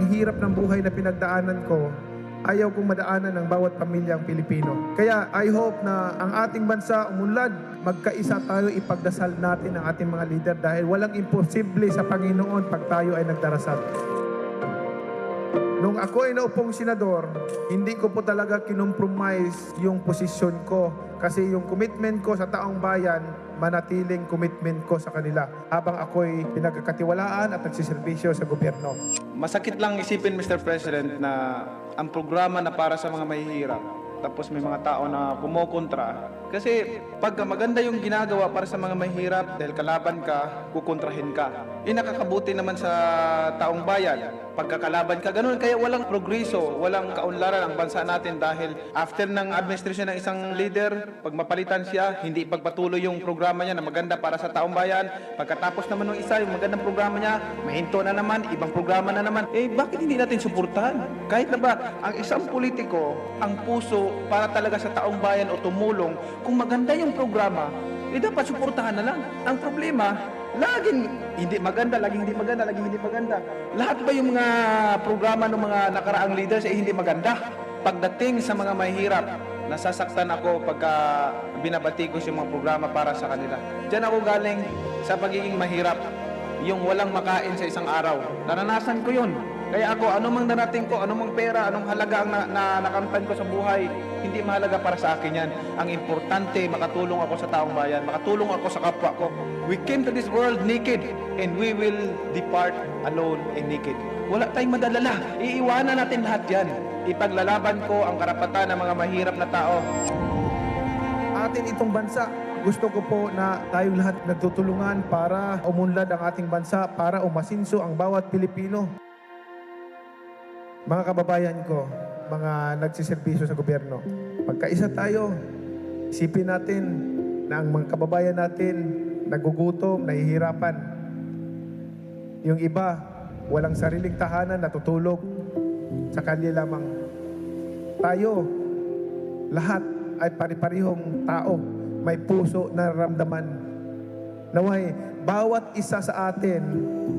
ang hirap ng buhay na pinagdaanan ko, ayaw kong madaanan ng bawat pamilyang Pilipino. Kaya I hope na ang ating bansa umunlad, magkaisa tayo, ipagdasal natin ang ating mga leader dahil walang imposible sa Panginoon pag tayo ay nagdarasal. Nung ako ay naupong senador, hindi ko po talaga kinompromise yung posisyon ko kasi yung commitment ko sa taong bayan, manatiling commitment ko sa kanila habang ako'y pinagkakatiwalaan at nagsiservisyo sa gobyerno. Masakit lang isipin, Mr. President, na ang programa na para sa mga mahihirap, tapos may mga tao na kumokontra. Kasi pag maganda yung ginagawa para sa mga mahihirap, dahil kalaban ka, kukontrahin ka. Nakakabuti naman sa taong bayan. Pagkakalaban ka, ganun. Kaya walang progreso, walang kaunlaran ang bansa natin dahil after ng administrasyon ng isang leader, pag mapalitan siya, hindi ipagpatuloy yung programa niya na maganda para sa taong bayan. Pagkatapos naman ng isa, yung magandang programa niya, mahinto na naman, ibang programa na naman. Bakit hindi natin suportahan? Kahit na ba, ang isang politiko, ang puso para talaga sa taong bayan o tumulong, kung maganda yung programa, dapat suportahan na lang. Ang problema, laging hindi maganda, laging hindi maganda, laging hindi maganda. Lahat ba yung mga programa ng mga nakaraang leaders ay hindi maganda? Pagdating sa mga mahihirap, nasasaktan ako pagka binabati ko yung mga programa para sa kanila. Diyan ako galing sa pagiging mahirap, yung walang makain sa isang araw. Naranasan ko yun. Kaya ako, anumang narating ko, anumang pera, anong halaga ang nakamtan ko sa buhay, hindi mahalaga para sa akin yan. Ang importante, makatulong ako sa taong bayan, makatulong ako sa kapwa ko. We came to this world naked and we will depart alone and naked. Wala tayong madalala. Iiwanan natin lahat yan. Ipaglalaban ko ang karapatan ng mga mahirap na tao. Atin itong bansa, gusto ko po na tayong lahat nagtutulungan para umunlad ang ating bansa, para umasinso ang bawat Pilipino. Mga kababayan ko, mga nagsiservisyo sa gobyerno, pagkaisa tayo, isipin natin na ang mga kababayan natin nagugutom, nahihirapan. Yung iba, walang sariling tahanan, natutulog sa kalye lamang. Tayo, lahat ay pari-parihong tao, may puso na nararamdaman. Naway, bawat isa sa atin,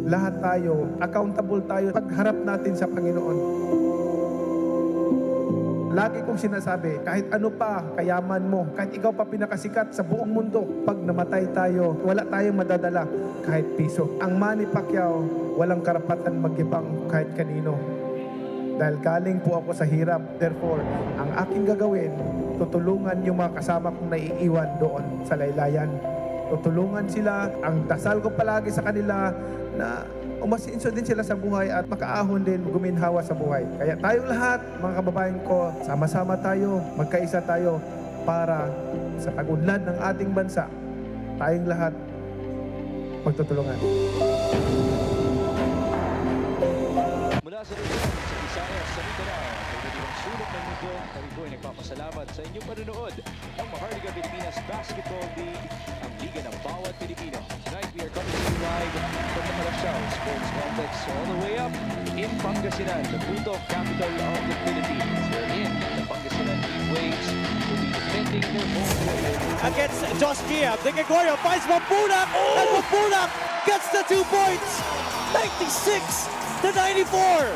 lahat tayo, accountable tayo pagharap natin sa Panginoon. Lagi kong sinasabi, kahit ano pa kayaman mo, kahit ikaw pa pinakasikat sa buong mundo, pag namatay tayo, wala tayong madadala kahit piso. Ang Manny Pacquiao, walang karapatan magibang kahit kanino. Dahil galing po ako sa hirap. Therefore, ang aking gagawin, tutulungan yung mga kasama kong naiiwan doon sa laylayan. Tutulungan sila. Ang dasal ko palagi sa kanila na umasinso din sila sa buhay at makaahon din, guminhawa sa buhay. Kaya tayong lahat, mga kababayan ko, sama-sama tayo, magkaisa tayo para sa pag-unlad ng ating bansa, tayong lahat magtutulungan. Mula sa Luzon, sa Visayas, sa Mindanao, sa ibang sulok ng mundo, kami po ay nagpapasalamat sa inyong panonood ng Maharlika Pilipinas Basketball League, ang liga ng bawat Pilipino. Tonight, we are coming to you live from the Calasiao Sports Complex all the way up in Pangasinan, the Puto capital of the Philippines. Wherein the Pangasinan Waves will be defending their home court against Josh Gia. De Gregorio finds Mapunak, and Mapunak gets the 2 points. 96-94.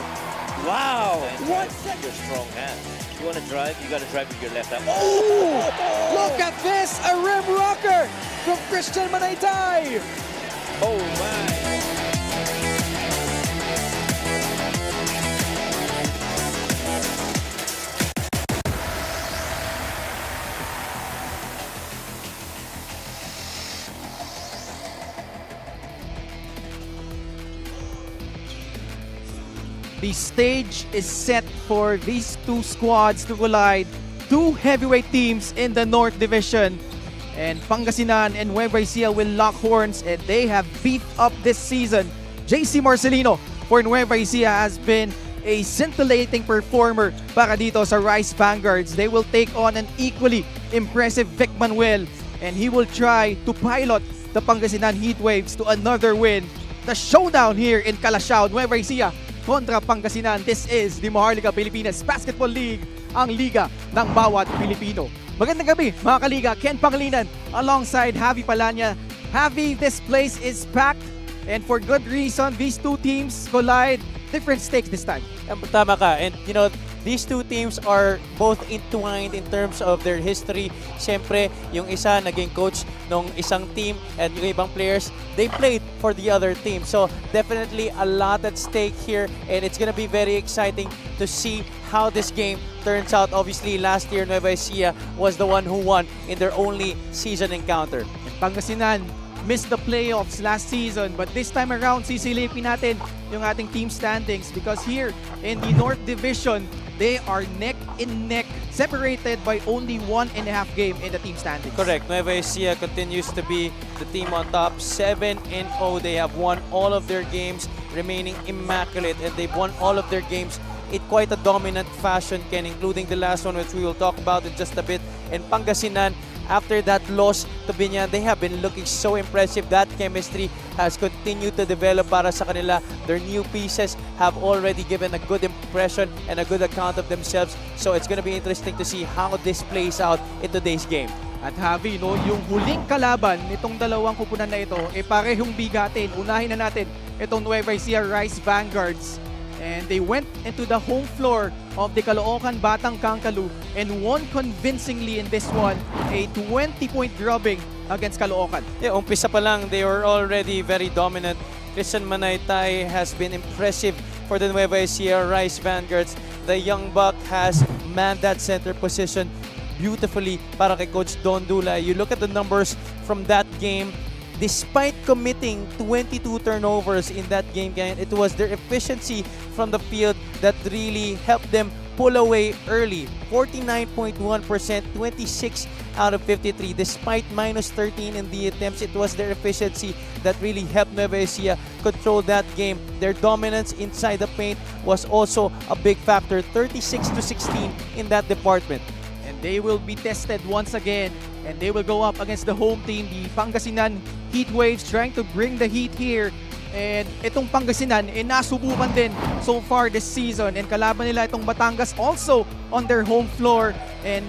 Wow. What? Your strong hand. You want to drive, you got to drive with your left hand. Oh! Look at this! A rim rocker from Christian Manaytay. Oh, my. The stage is set for these two squads to collide. Two heavyweight teams in the North Division. And Pangasinan and Nueva Ecija will lock horns, and they have beefed up this season. JC Marcelino for Nueva Ecija has been a scintillating performer para dito sa Rice Vanguards. They will take on an equally impressive Vic Manuel, and he will try to pilot the Pangasinan Heatwaves to another win. The showdown here in Calasiao, Nueva Ecija kontra Pangasinan. This is the Maharlika Pilipinas Basketball League, ang liga ng bawat Pilipino. Magandang gabi mga kaliga, Ken Pangilinan alongside Javi Palanya. Javi, this place is packed and for good reason. These two teams collide different stakes this time. Tama ka. And you know, these two teams are both entwined in terms of their history. Siyempre, yung isa naging coach ng isang team and yung ibang players, they played for the other team. So definitely a lot at stake here and it's gonna be very exciting to see how this game turns out. Obviously, last year, Nueva Ecija was the one who won in their only season encounter. And Pangasinan missed the playoffs last season, but this time around, sisilipin natin yung ating team standings because here in the North Division, they are neck in neck, separated by only 1.5 game in the team standings. Correct. Nueva Ecija continues to be the team on top, 7-0. They have won all of their games, remaining immaculate, and they've won all of their games in quite a dominant fashion, Ken, including the last one, which we will talk about in just a bit. And Pangasinan, after that loss to Binyan, they have been looking so impressive. That chemistry has continued to develop para sa kanila. Their new pieces have already given a good impression and a good account of themselves. So it's going to be interesting to see how this plays out in today's game. At Javi, no, yung huling kalaban nitong dalawang kupunan na ito, parehong bigatin. Unahin na natin itong Nueva Ecija Rice Vanguards. And they went into the home floor of the Caloocan Batang Kangkalu and won convincingly in this one, a 20-point drubbing against Caloocan. Yeah, umpisa pa lang, they were already very dominant. Christian Manaytay has been impressive for the Nueva Ecija Rice Vanguards. The young buck has manned that center position beautifully para kay Coach Don Dula. You look at the numbers from that game. Despite committing 22 turnovers in that game, it was their efficiency from the field that really helped them pull away early. 49.1%, 26 out of 53. Despite minus 13 in the attempts, it was their efficiency that really helped Nueva Ecija control that game. Their dominance inside the paint was also a big factor, 36-16 in that department. And they will be tested once again. And they will go up against the home team, the Pangasinan Heatwaves, trying to bring the heat here. And itong Pangasinan, nasubukan din so far this season. And kalaban nila itong Batangas also on their home floor. And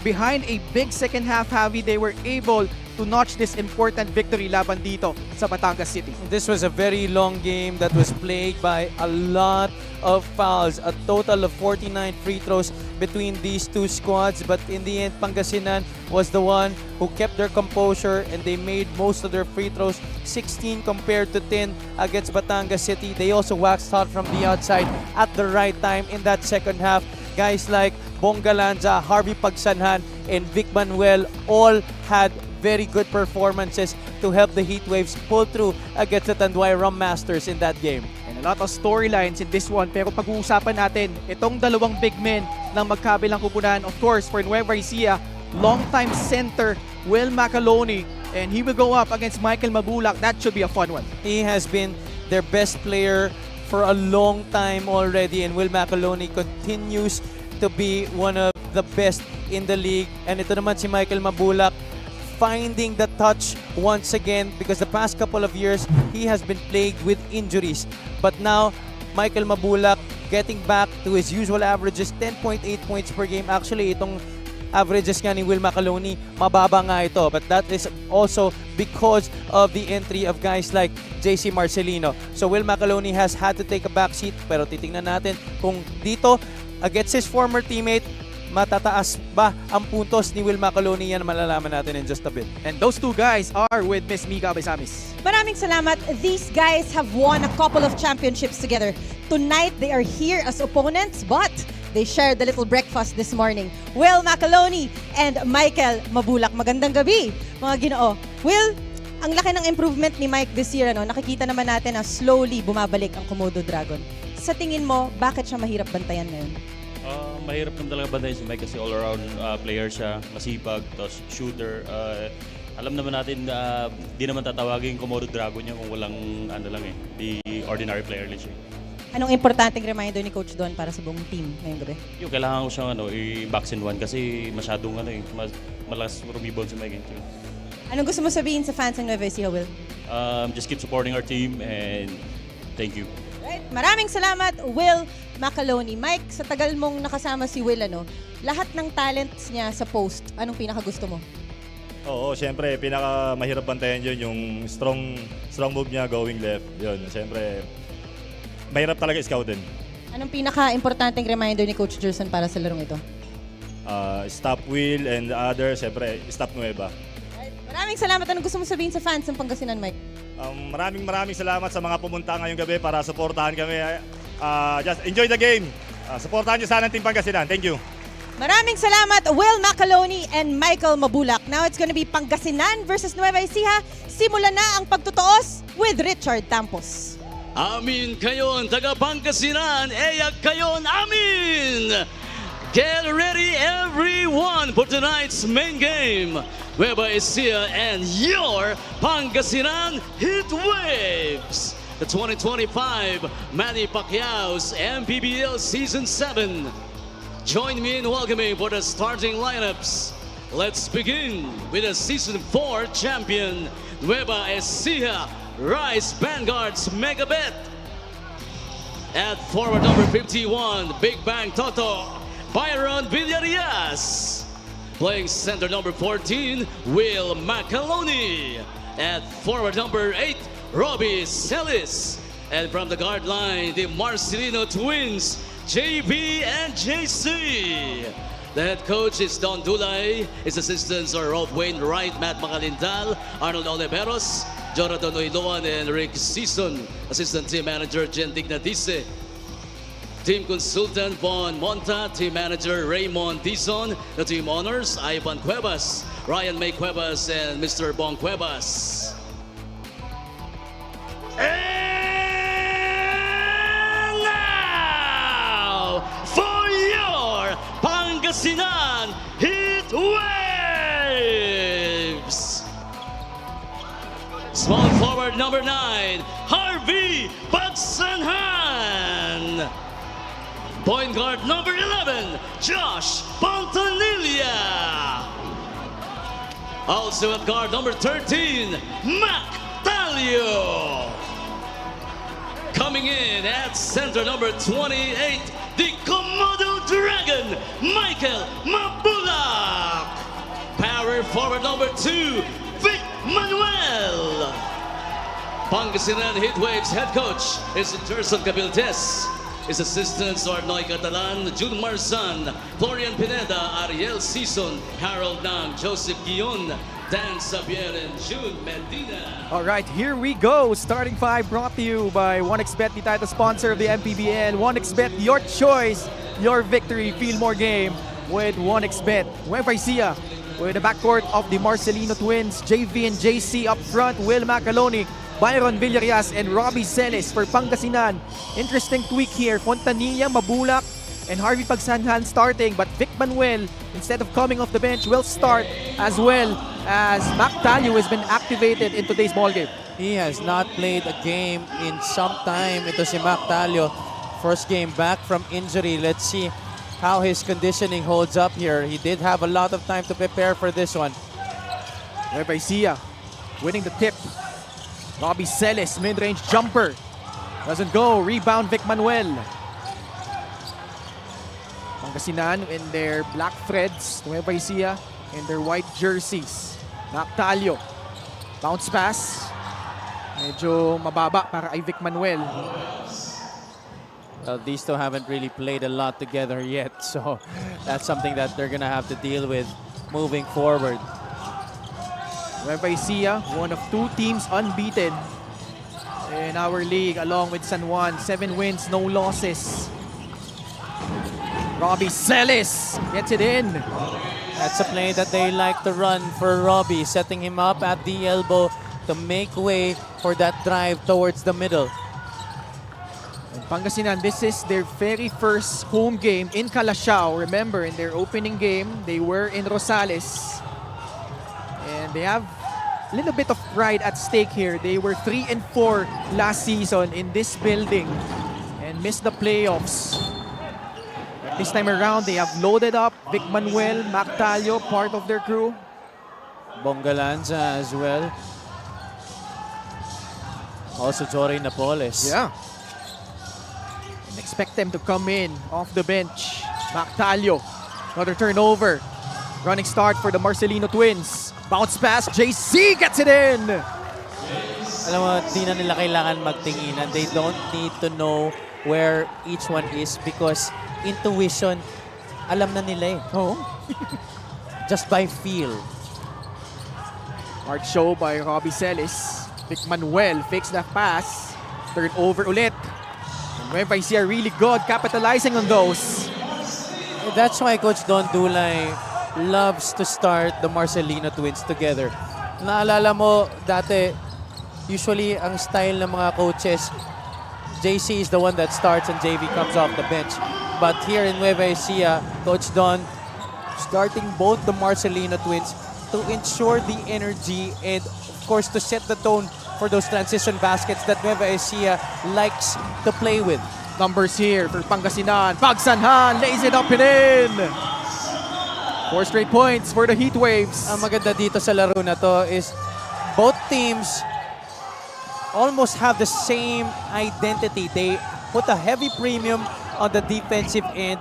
behind a big second half, Javi, they were able to notch this important victory laban dito sa Batangas City. This was a very long game that was plagued by a lot of fouls, a total of 49 free throws between these two squads, but in the end, Pangasinan was the one who kept their composure and they made most of their free throws, 16 compared to 10 against Batangas City. They also waxed hot from the outside at the right time in that second half. Guys like Bongga Lanza, Harvey Pagsanhan, and Vic Manuel all had very good performances to help the Heatwaves pull through against the Tanduay Rum Masters in that game. And a lot of storylines in this one. Pero pag-uusapan natin, itong dalawang big men ng magkabilang kupunan, of course, for Nueva Ecija, longtime center Will Macaloni, and he will go up against Michael Mabulak. That should be a fun one. He has been their best player for a long time already, and Will Macaloni continues to be one of the best in the league. And ito naman si Michael Mabulak, finding the touch once again because the past couple of years he has been plagued with injuries. But now, Michael Mabulak getting back to his usual averages, 10.8 points per game. Actually, itong averages nga ni Will Macaloni, mababa nga ito. But that is also because of the entry of guys like JC Marcelino. So Will Macaloni has had to take a backseat. Pero titingnan natin kung dito, against his former teammate, matataas ba ang puntos ni Will Macaloni? Yan malalaman natin in just a bit. And those two guys are with Miss Mika Besamis. Maraming salamat. These guys have won a couple of championships together. Tonight, they are here as opponents, but they shared a little breakfast this morning. Will Macaloni and Michael Mabulak. Magandang gabi, mga Ginoo. Will, ang laki ng improvement ni Mike this year. Nakikita naman natin na slowly bumabalik ang Komodo Dragon. Sa tingin mo, bakit siya mahirap bantayan ngayon? Mahirap naman talaga bantayan si Mike kasi all-around player siya, masipag, tapos shooter. Alam naman natin, di naman tatawagin Komodo Dragon niya kung walang di ordinary player lang siya. Anong importanteng reminder ni Coach Don para sa buong team ngayong gabi? Yung kailangan ko siyang i-box in one kasi masyadong malakas rumibon si Mike. Anong gusto mo sabihin sa fans ng Nueva Ecija, Will? Just keep supporting our team and thank you. Right. Maraming salamat, Will Macaloni. Mike, sa tagal mong nakasama si Will, lahat ng talents niya sa post, anong pinakagusto mo? Oo, syempre, pinakamahirap bantayan yun, yung strong move niya going left. Yun, syempre, mahirap talaga scoutin. Anong pinaka-importanting reminder ni Coach Gerson para sa larong ito? Stop Will and the others, siyempre, stop Nueva. Maraming salamat. Anong gusto mo sabihin sa fans ng Pangasinan, Mike? Maraming salamat sa mga pumunta ngayong gabi para suportahan kami. Just enjoy the game. Suportahan niyo sana ang Team Pangasinan. Thank you. Maraming salamat, Will Macaloni and Michael Mabulak. Now it's gonna be Pangasinan versus Nueva Ecija. Simulan na ang pagtutuos with Richard Tampos. Amin kayon, taga Pangasinan, eyak kayon, amin! Get ready everyone for tonight's main game. Nueva Ecija and your Pangasinan Heatwaves. The 2025 Manny Pacquiao's MPBL Season 7. Join me in welcoming for the starting lineups. Let's begin with the Season 4 champion, Nueva Ecija Rice Vanguard's Mega Bet. At forward number 51, Big Bang Toto, Byron Villarias. Playing center number 14, Will Macaloni. At forward number 8, Robbie Celis. And from the guard line, the Marcelino twins, JB and JC. The head coach is Don Dulay. His assistants are Rob Wainwright, Matt Macalindal, Arnold Oliveros, Jonathan Oiloan, and Rick Season. Assistant team manager Jen Dignatice. Team consultant Von Monta, team manager Raymond Dizon, the team owners Ivan Cuevas, Ryan May Cuevas, and Mr. Bong Cuevas. And now for your Pangasinan Heatwaves. Small forward number 9, Harvey Bagsanhan. Point guard number 11, Josh Pontanilla. Also at guard number 13, Mac Talio. Coming in at center number 28, the Komodo Dragon, Michael Mabulak. Power forward number 2, Vic Manuel. Pangasinan Heatwaves head coach is Gerson Cabiltes. His assistants are Noy Catalan, June Marzan, Florian Pineda, Ariel Sison, Harold Nang, Joseph Guion, Dan Sabier, and June Medina. All right, here we go. Starting 5 brought to you by 1xBet, the title sponsor of the MPBL. 1xBet, your choice, your victory. Feel more game with 1xBet. Nueva Ecija with the backcourt of the Marcelino twins, JV and JC up front, Will Macaloni, Byron Villarias, and Robbie Celis for Pangasinan. Interesting tweak here. Fontanilla, Mabulak, and Harvey Pagsanhan starting, but Vic Manuel, instead of coming off the bench, will start, as well as Mac Talio has been activated in today's ballgame. He has not played a game in some time. Ito si Mac Talio. First game back from injury. Let's see how his conditioning holds up here. He did have a lot of time to prepare for this one. Nueva Ecija winning the tip. Robbie Celis, mid-range jumper. Doesn't go. Rebound, Vic Manuel. Pangasinan in their black threads. Nueva Ecija in their white jerseys. Mac Talio. Bounce pass. Medyo mababa para kay Vic Manuel. Well, these two haven't really played a lot together yet, so that's something that they're gonna have to deal with moving forward. Nueva Ecija, one of 2 teams unbeaten in our league along with San Juan. 7 wins, no losses. Robbie Celis gets it in. That's a play that they like to run for Robbie, setting him up at the elbow to make way for that drive towards the middle. And Pangasinan, this is their very first home game in Calasiao. Remember, in their opening game, they were in Rosales. And they have a little bit of pride at stake here. They were 3-4 last season in this building and missed the playoffs. But this time around, they have loaded up Vic Manuel, Mac Talio, part of their crew. Bongalanza as well. Also Jory Napoles. Yeah. And expect them to come in off the bench. Mac Talio, another turnover. Running start for the Marcelino twins. Bounce pass, JC gets it in. Alam mo, di na nila kailangan magtinginan. They don't need to know where each one is because intuition, alam na nila eh. Oh. Just by feel. Hard show by Robbie Celis. Vic Manuel fakes that pass. Turnover ulit. And Nueva Ecija really good capitalizing on those. That's why Coach Don Dulay loves to start the Marcelino twins together. Naalala mo, dati, usually ang style ng mga coaches, JC is the one that starts and JV comes off the bench. But here in Nueva Ecija, Coach Don starting both the Marcelino twins to ensure the energy and of course to set the tone for those transition baskets that Nueva Ecija likes to play with. Numbers here for Pangasinan. Pagsanhan lays it up and in. 4 straight points for the Heat Waves. Ang maganda dito sa laro na to is both teams almost have the same identity. They put a heavy premium on the defensive end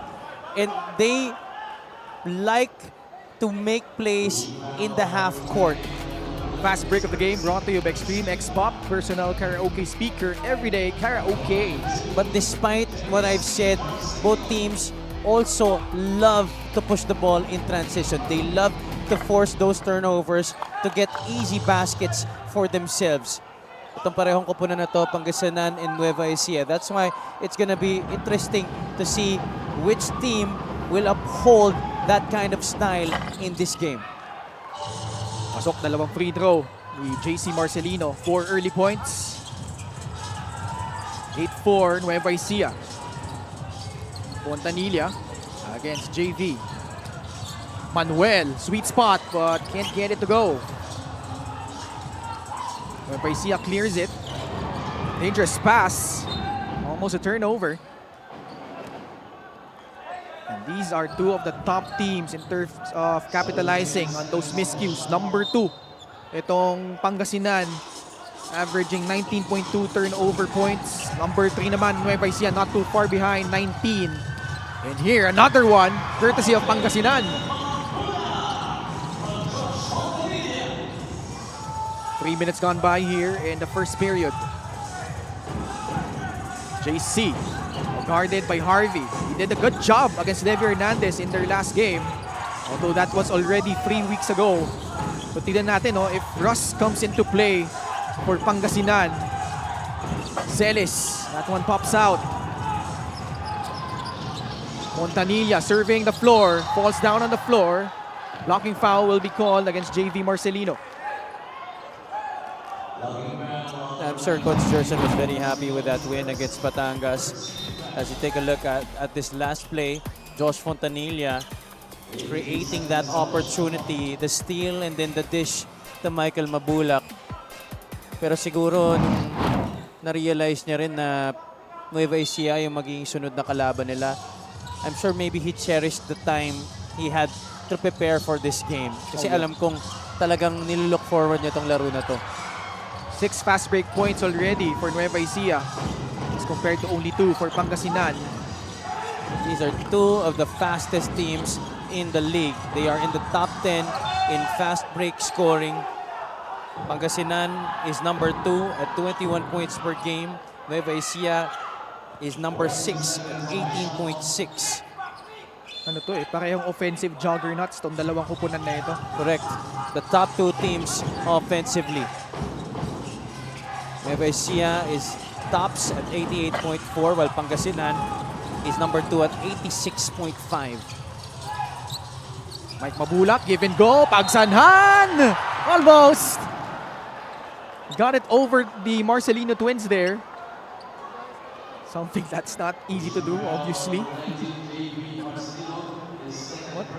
and they like to make plays in the half court. Fast break of the game brought to you by Extreme X Pop, personal karaoke speaker, everyday karaoke. But despite what I've said, both teams also love to push the ball in transition. They love to force those turnovers to get easy baskets for themselves. Itong parehong koponan na to, Pangasinan and Nueva Ecija. That's why it's gonna be interesting to see which team will uphold that kind of style in this game. Pasok, dalawang free throw ni JC Marcelino. 4 early points. 8-4 Nueva Ecija. Fontanilla against JV. Manuel, sweet spot but can't get it to go. Nueva Ecija clears it. Dangerous pass. Almost a turnover. And these are two of the top teams in terms of capitalizing on those miscues. Number 2, itong Pangasinan, averaging 19.2 turnover points. Number 3 naman, Nueva Ecija, not too far behind, 19. And here, another one, courtesy of Pangasinan. 3 minutes gone by here in the first period. JC, guarded by Harvey. He did a good job against Levi Hernandez in their last game. Although that was already 3 weeks ago. So tignan natin if Russ comes into play for Pangasinan. Celis, that one pops out. Fontanilla surveying the floor, falls down on the floor. Blocking foul will be called against JV Marcelino. I'm sure Coach Gerson was very happy with that win against Batangas. As you take a look at this last play, Josh Fontanilla creating that opportunity, the steal and then the dish to Michael Mabulak. Pero siguro na-realize niya rin na Nueva Ecija yung magiging sunod na kalaban nila. I'm sure maybe he cherished the time he had to prepare for this game. Kasi alam kong talagang nilook forward niya tong laro na to. 6 fast break points already for Nueva Ecija as compared to only 2 for Pangasinan. These are two of the fastest teams in the league. They are in the top 10 in fast break scoring. Pangasinan is number 2 at 21 points per game. Nueva Ecija is number 6 at 18.6. Ano to parehong offensive juggernauts tong dalawang kupunan na ito. Correct. The top 2 teams offensively. Nueva Ecija is tops at 88.4 while Pangasinan is number 2 at 86.5. Mike Mabulak, give and go. Pagsanhan! Almost! Got it over the Marcelino twins there. Something that's not easy to do, obviously.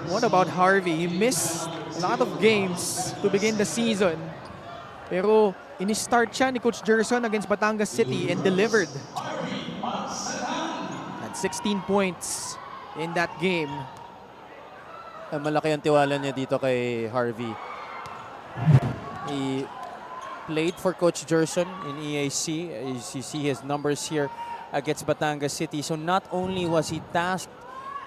What about Harvey? He missed a lot of games to begin the season. Pero ini-start siya ni Coach Gerson against Batangas City and delivered. Had 16 points in that game. Malaki ang tiwala niya dito kay Harvey. He played for Coach Gerson in EAC. As you see his numbers here against Batangas City. So not only was he tasked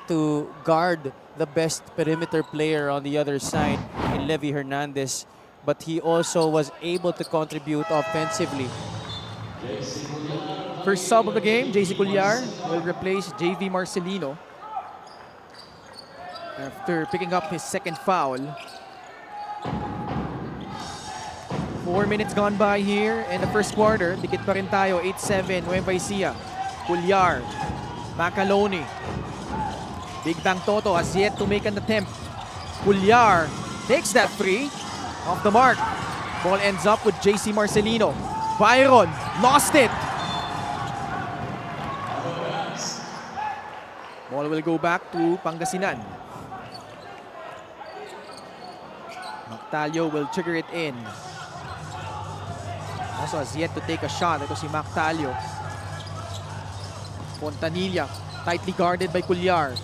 to guard the best perimeter player on the other side in Levi Hernandez, but he also was able to contribute offensively. First sub of the game, JC Culliar will replace JV Marcelino after picking up his second foul. 4 minutes gone by here in the first quarter. Dikit pa rin tayo, 8-7, Nueva Ecija. Culliar, Macaloni. Big Bang Toto has yet to make an attempt. Culliar takes that free. Off the mark. Ball ends up with JC Marcelino. Byron lost it. Ball will go back to Pangasinan. Mactalio will trigger it in. Also has yet to take a shot. Ito si Mactalio. Fontanilla, tightly guarded by Culliar.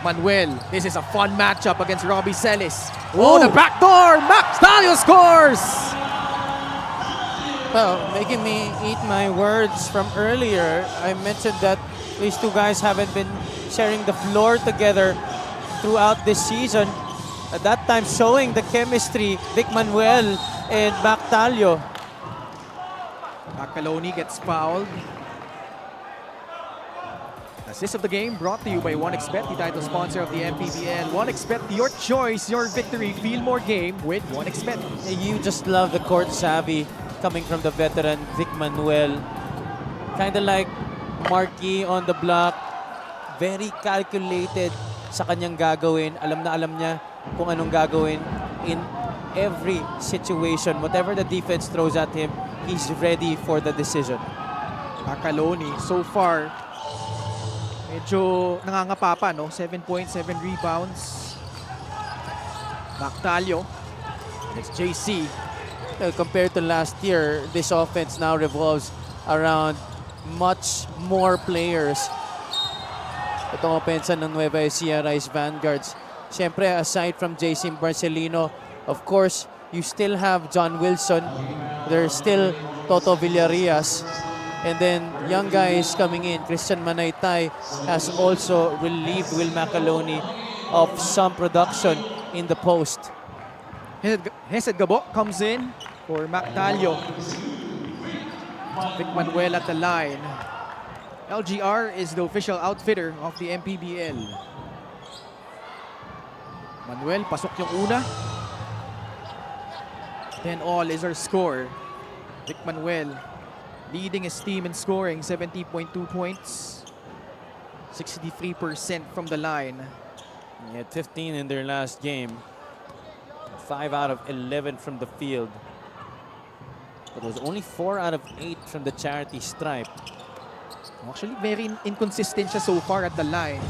Manuel, this is a fun matchup against Robbie Celis. Oh, the backdoor! Mactalio scores! Well, making me eat my words from earlier, I mentioned that these two guys haven't been sharing the floor together throughout this season. At that time, showing the chemistry, Vic Manuel and Mactalio. Macaloni gets fouled. Assist of the game brought to you by 1xBet, the title sponsor of the MPBL. 1xBet, your choice, your victory. Feel more game with 1xBet. You just love the court savvy coming from the veteran Vic Manuel. Kind of like Marquis on the block. Very calculated sa kanyang gagawin. Alam na alam niya kung anong gagawin in every situation. Whatever the defense throws at him, he's ready for the decision. Macaloni, so far, medyo nangangapapa, no? 7 points, 7 rebounds. Mactalio. It's JC. Compared to last year, this offense now revolves around much more players. Itong opensa ng Nueva Ecija Rice Vanguards. Siyempre, aside from JC Marcelino, of course, you still have John Wilson. There's still Toto Villarias. And then young guys coming in. Christian Manaytay has also relieved Will Macaloni of some production in the post. Hesed Gabo comes in for Mactalio. Vic Manuel at the line. LGR is the official outfitter of the MPBL. Manuel, pasok yung una. 10-all is our score. Vic Manuel leading his team in scoring, 70.2 points. 63% from the line. They had 15 in their last game. 5 out of 11 from the field. It was only 4 out of 8 from the charity stripe. Actually, very inconsistent siya so far at the line.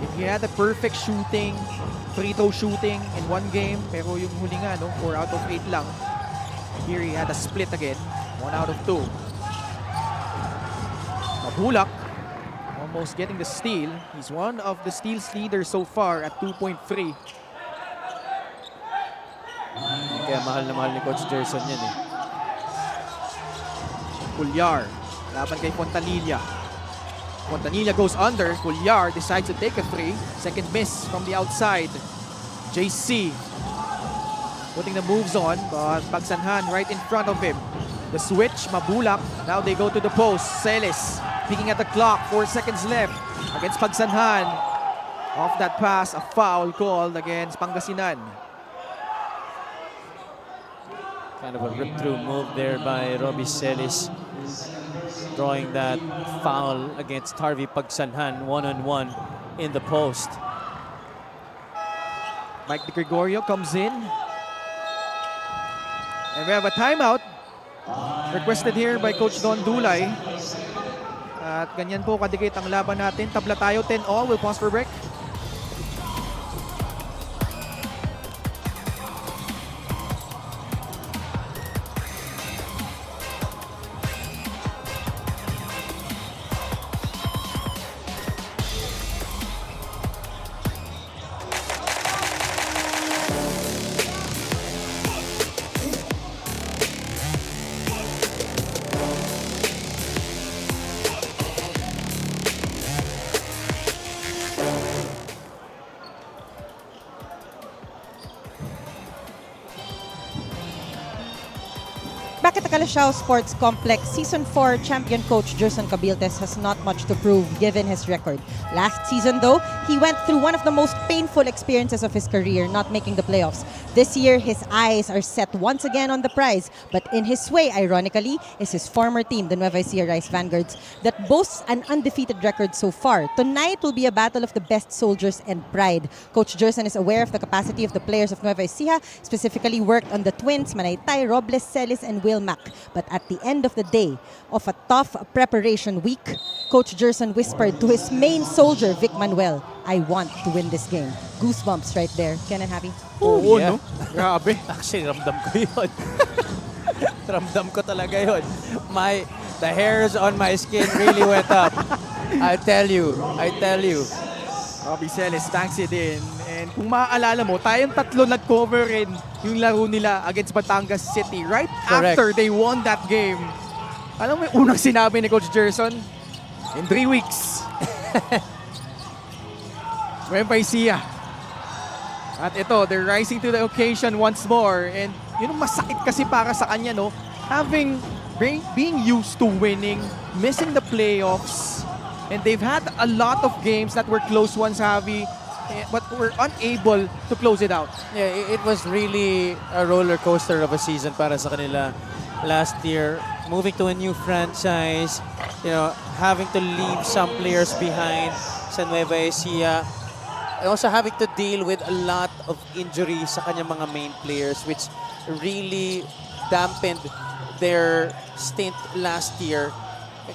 If he had a perfect shooting, free throw shooting in one game, pero yung huli nga, no, 4 out of 8 lang. Here he had a split again, 1 out of 2. Mabulak, almost getting the steal. He's one of the steals leaders so far at 2.3. Kaya mahal na mahal ni Coach Gerson yan eh. Culliar, laban kay Fontanilla. Fontanilla goes under. Culliar decides to take a three. Second miss from the outside. JC putting the moves on, but Pagsanhan right in front of him. The switch, Mabulak. Now they go to the post. Celis peeking at the clock. 4 seconds left against Pagsanhan. Off that pass, a foul called against Pangasinan. Kind of a rip-through move there by Robbie Celis. Drawing that foul against Harvey Pagsanhan, one-on-one in the post. Mike De Gregorio comes in. And we have a timeout requested here by Coach Don Dulay. At ganyan po kadikit ang laban natin. Tabla tayo, 10-all. We'll pause for break. Back at the Calasiao Sports Complex, Season 4 champion coach Jerson Cabiltes has not much to prove given his record. Last season though, he went through one of the most painful experiences of his career, not making the playoffs. This year, his eyes are set once again on the prize, but in his way, ironically, is his former team, the Nueva Ecija Rice Vanguards, that boasts an undefeated record so far. Tonight will be a battle of the best soldiers and pride. Coach Jerson is aware of the capacity of the players of Nueva Ecija, specifically worked on the twins, Manaytay, Robles, Celis, and Wilmac. But at the end of the day, of a tough preparation week, Coach Jerson whispered to his main soldier, Vic Manuel, I want to win this game. Goosebumps right there. Ken and Happy? Oo, no? Grabe. Actually, ramdam ko yun. Ramdam ko talaga yun. The hairs on my skin really went up. I tell you. Robbie Celis banks it in. And kung maaalala mo, tayong tatlo nag-cover rin yung laro nila against Batangas City right Correct. after they won that game. Alam mo yung unang sinabi ni Coach Jerson? In 3 weeks. Nueva Ecija. At ito, they're rising to the occasion once more. And yun ang masakit kasi para sa kanya, no? Being used to winning, missing the playoffs, and they've had a lot of games that were close ones, Javi, but were unable to close it out. Yeah, it was really a roller coaster of a season para sa kanila last year. Moving to a new franchise, having to leave some players behind sa Nueva Ecija. And also having to deal with a lot of injuries sa kanyang mga main players, which really dampened their stint last year.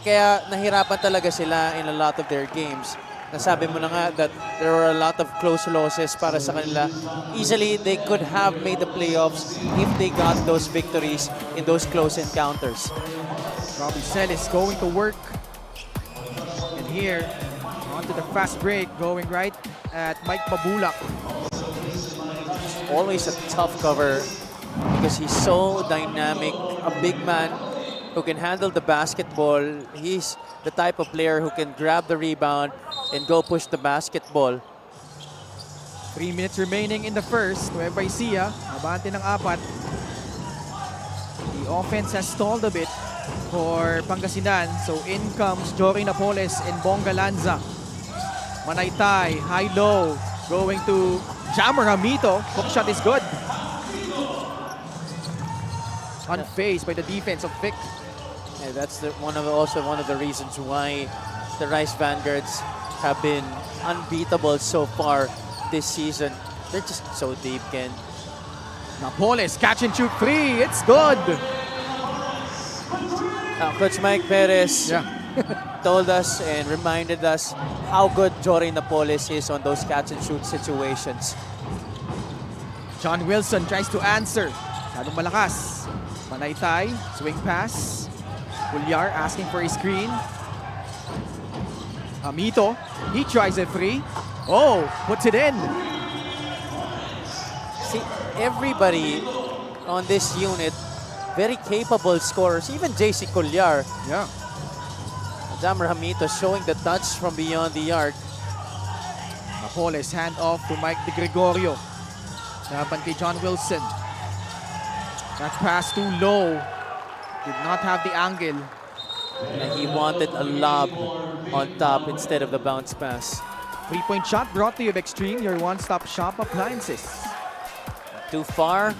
Kaya nahirapan talaga sila in a lot of their games. Nasabi mo na nga that there were a lot of close losses para sa kanila. Easily, they could have made the playoffs if they got those victories in those close encounters. Robbie Celis going to work. And here, onto the fast break, going right at Mike Mabulak. Always a tough cover because he's so dynamic, a big man who can handle the basketball. He's the type of player who can grab the rebound and go push the basketball. 3 minutes remaining in the first. Nueva Ecija, abante ng 4. The offense has stalled a bit for Pangasinan. So in comes Jory Napoles and Bonga Lanza. Manaytay, high-low, going to Jammer Hamito. Hook shot is good. Unfazed by the defense of Vic. Yeah, that's also one of the reasons why the Rice Vanguards have been unbeatable so far this season. They're just so deep, Ken. Napoles, catch and shoot 3. It's good. Coach Mike Perez told us and reminded us how good Jory Napoles is on those catch and shoot situations. John Wilson tries to answer. Masyadong malakas. Manaytay, swing pass. Pulyar asking for a screen. Hamito, he tries a 3. Oh, puts it in. See, everybody on this unit, very capable scorers. Even JC Pulyar. Yeah. Jammer Hamito showing the touch from beyond the arc. Napoles hand off to Mike De Gregorio. Laban kay John Wilson. That pass too low. Did not have the angle. And he wanted a lob on top instead of the bounce pass. 3-point shot brought to you by Extreme, your one-stop shop appliances. Too far.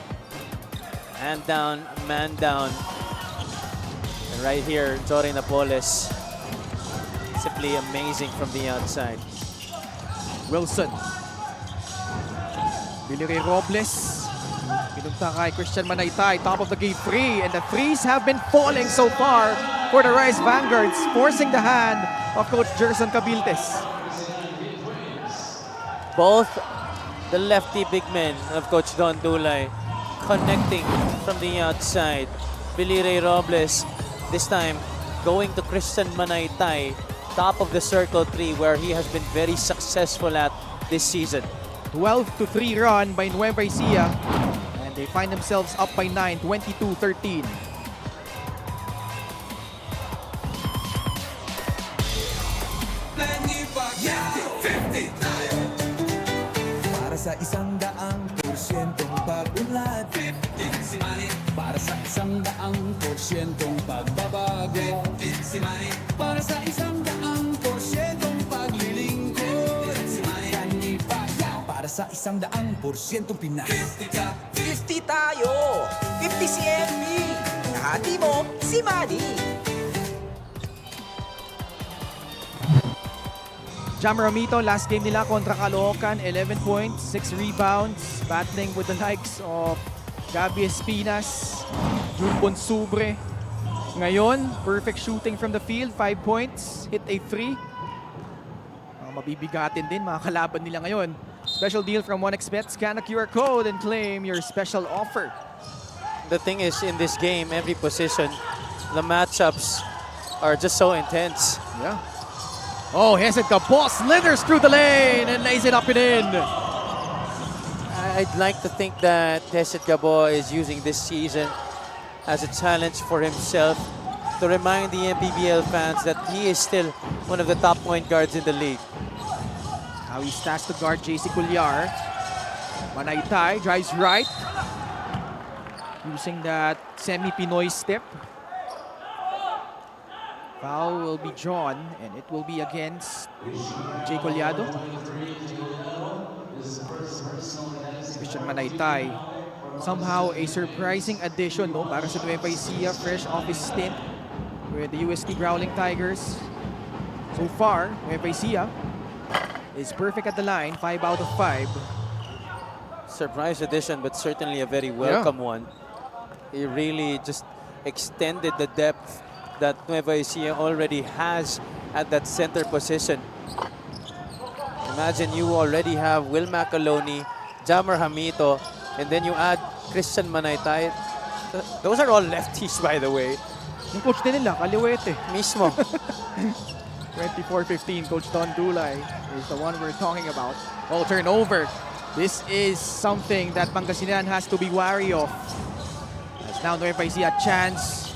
Hand down, man down. And right here, Jory Napoles. Simply amazing from the outside. Wilson. Billy Robles. Pinunta kay Christian Manaytay, top of the game 3. And the threes have been falling so far for the Rice Vanguards, forcing the hand of Coach Jerson Cabiltes. Both the lefty big men of Coach Don Dulay connecting from the outside. Billy Ray Robles, this time going to Christian Manaytay, top of the circle 3, where he has been very successful at this season. 12-3 run by Nueva Ecija. And they find themselves up by 9, 22-13. Para sa 100% pag-unlad, para sa 100% porsyentong pagbabago. Si Manny. Para sa 100%'ong paglilingkod. Si Manny. Kanipaya. Para sa 100%'ong Pinas. 50 tayo. 50 si MB. Kahati mo, si Manny. Jam Ramito, last game nila kontra Caloocan, 11 points, 6 rebounds, battling with the likes of Gabi Espinas, Junbon Subre. Ngayon, perfect shooting from the field, 5 points, hit a 3. Mabibigatin din mga kalaban nila ngayon. Special deal from 1xBet, scan a QR code and claim your special offer. The thing is, in this game, every position, the matchups are just so intense. Yeah. Oh, Hesed Gabo slithers through the lane and lays it up and in. I'd like to think that Hesed Gabo is using this season as a challenge for himself to remind the MPBL fans that he is still one of the top point guards in the league. Now he's tasked to guard JC Culyar. Manaytay drives right, using that semi-Pinoy step. Foul will be drawn, and it will be against Jay Collado. Christian Manaytay. Somehow a surprising addition, no, para sa Nueva Ecija, fresh off his stint with the UST Growling Tigers. So far, Nueva Ecija is perfect at the line, 5 out of 5. Surprise addition, but certainly a very welcome one. He really just extended the depth that Nueva Ecija already has at that center position. Imagine you already have Will Macaloni, Jammer Hamito, and then you add Christian Manaytay. Those are all lefties, by the way. Yung coach din nila, Kaliwete. Mismo. 24-15, Coach Don Dulay is the one we're talking about. Oh, turnover. This is something that Pangasinan has to be wary of. As now Nueva Ecija a chance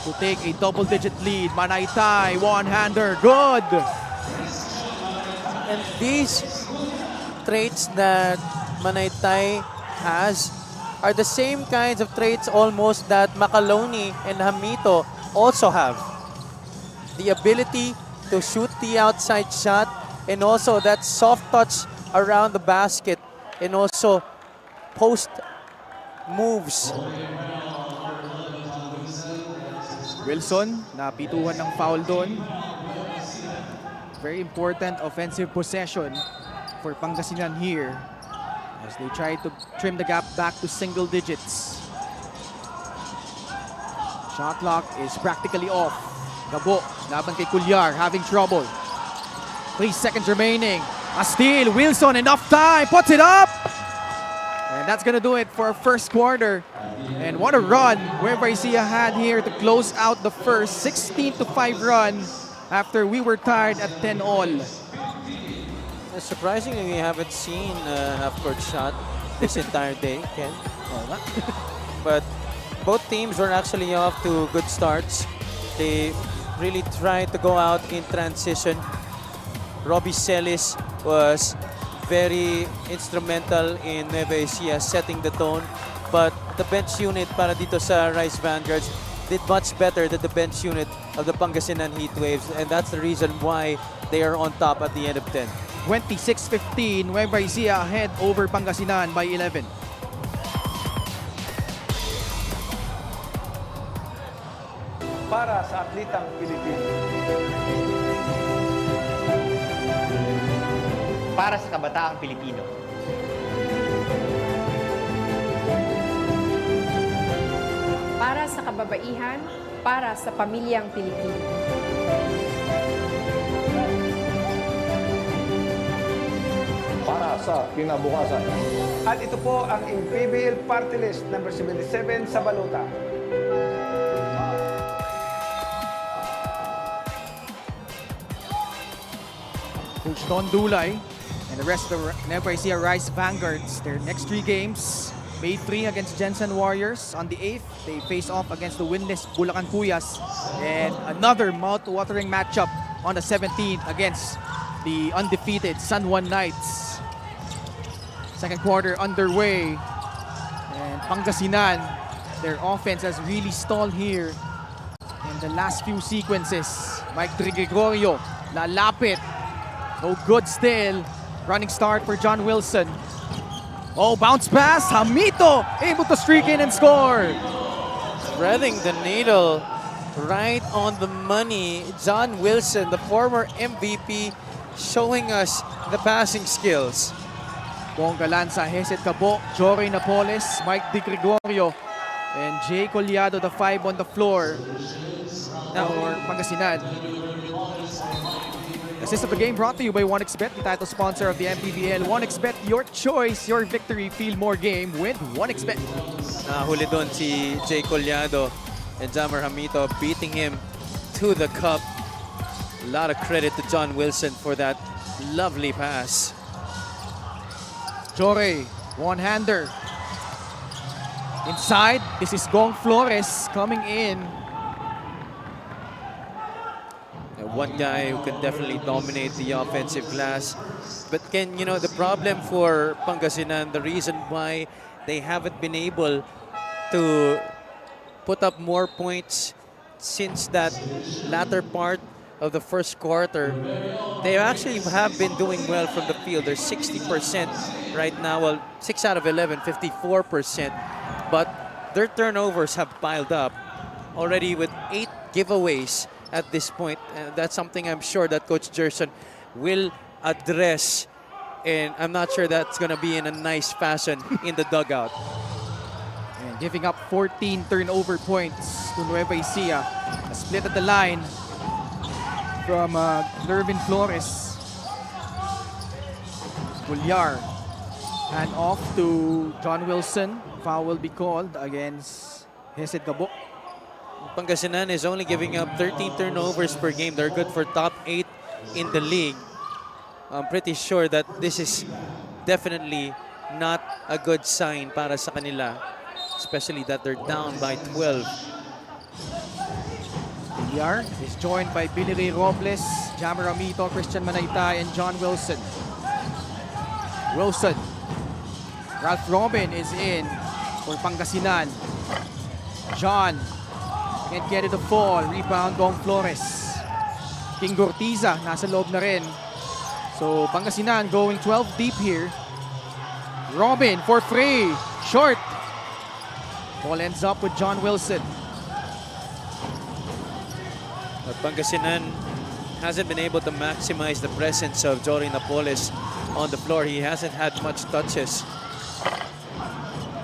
to take a double-digit lead. Manaytay, one-hander, good! And these traits that Manaytay has are the same kinds of traits almost that Macaloni and Hamito also have. The ability to shoot the outside shot and also that soft touch around the basket and also post moves. Wilson, napituhan ng foul doon. Very important offensive possession for Pangasinan here as they try to trim the gap back to single digits. Shot clock is practically off. Gabo, laban kay Culyar, having trouble. 3 seconds remaining. A steal, Wilson, enough time, puts it up! And that's gonna do it for our first quarter. And what a run Nueva Ecija had here to close out the first 16-5 run after we were tied at 10-all. Surprisingly, we haven't seen a half-court shot this entire day, Ken. But both teams were actually off to good starts. They really tried to go out in transition. Robbie Celis was very instrumental in Nueva Ecija setting the tone. But the bench unit para dito sa Rice Vanguards did much better than the bench unit of the Pangasinan Heatwaves. And that's the reason why they are on top at the end of 10. 26-15, Nueva Ecija ahead over Pangasinan by 11. Para sa atletang Pilipino. Para sa kabataang Pilipino. Para sa kababaihan, para sa pamilyang Pilipino. Para sa kinabukasan. At ito po ang MPBL Party List number 77 sa balota. Coach Don Dulay and the rest of the Nueva Ecija Rice Vanguards, their next 3 games. May 3 against Jensen Warriors. On the 8th, they face off against the winless Bulacan Cuyas. And another mouth-watering matchup on the 17th against the undefeated San Juan Knights. Second quarter underway. And Pangasinan, their offense has really stalled here in the last few sequences. Mike Gregorio, lalapit. No good still. Running start for John Wilson. Oh, bounce pass. Hamito able to streak in and score. Threading the needle right on the money. John Wilson, the former MVP, showing us the passing skills. Bongga Lanza, Hesed Cabo, Jory Napoles, Mike Di Gregorio, and Jay Collado, the 5 on the floor. Now, for Pangasinan. Assist of the game brought to you by 1xBet, the title sponsor of the MPBL. 1xBet, your choice, your victory. Feel more game with 1xBet. Nahuli doon si Jay Collado and Jammer Hamito beating him to the cup. A lot of credit to John Wilson for that lovely pass. Jory, one-hander. Inside, this is Gong Flores coming in. One guy who can definitely dominate the offensive glass. But Ken, you know, the problem for Pangasinan, the reason why they haven't been able to put up more points since that latter part of the first quarter, they actually have been doing well from the field. They're 60% right now. Well, 6 out of 11, 54%. But their turnovers have piled up already with 8 giveaways at this point. That's something I'm sure that Coach Gerson will address. And I'm not sure that's going to be in a nice fashion in the dugout. And giving up 14 turnover points to Nueva Ecija. A split at the line from Lervin Flores. Gulliar. Hand off to John Wilson. Foul will be called against Hesed Gabo. Pangasinan is only giving up 13 turnovers per game. They're good for top 8 in the league. I'm pretty sure that this is definitely not a good sign para sa kanila, especially that they're down by 12. Villar is joined by Billy Ray Robles, Jammer Amito, Christian Manaytay, and John Wilson. Wilson. Ralph Robin is in for Pangasinan. John can't get it to fall. Rebound, Gong Flores. King Gortiza, nasa loob na rin. So, Pangasinan going 12 deep here. Robin for free. Short. Ball ends up with John Wilson. But Pangasinan hasn't been able to maximize the presence of Jory Napoles on the floor. He hasn't had much touches.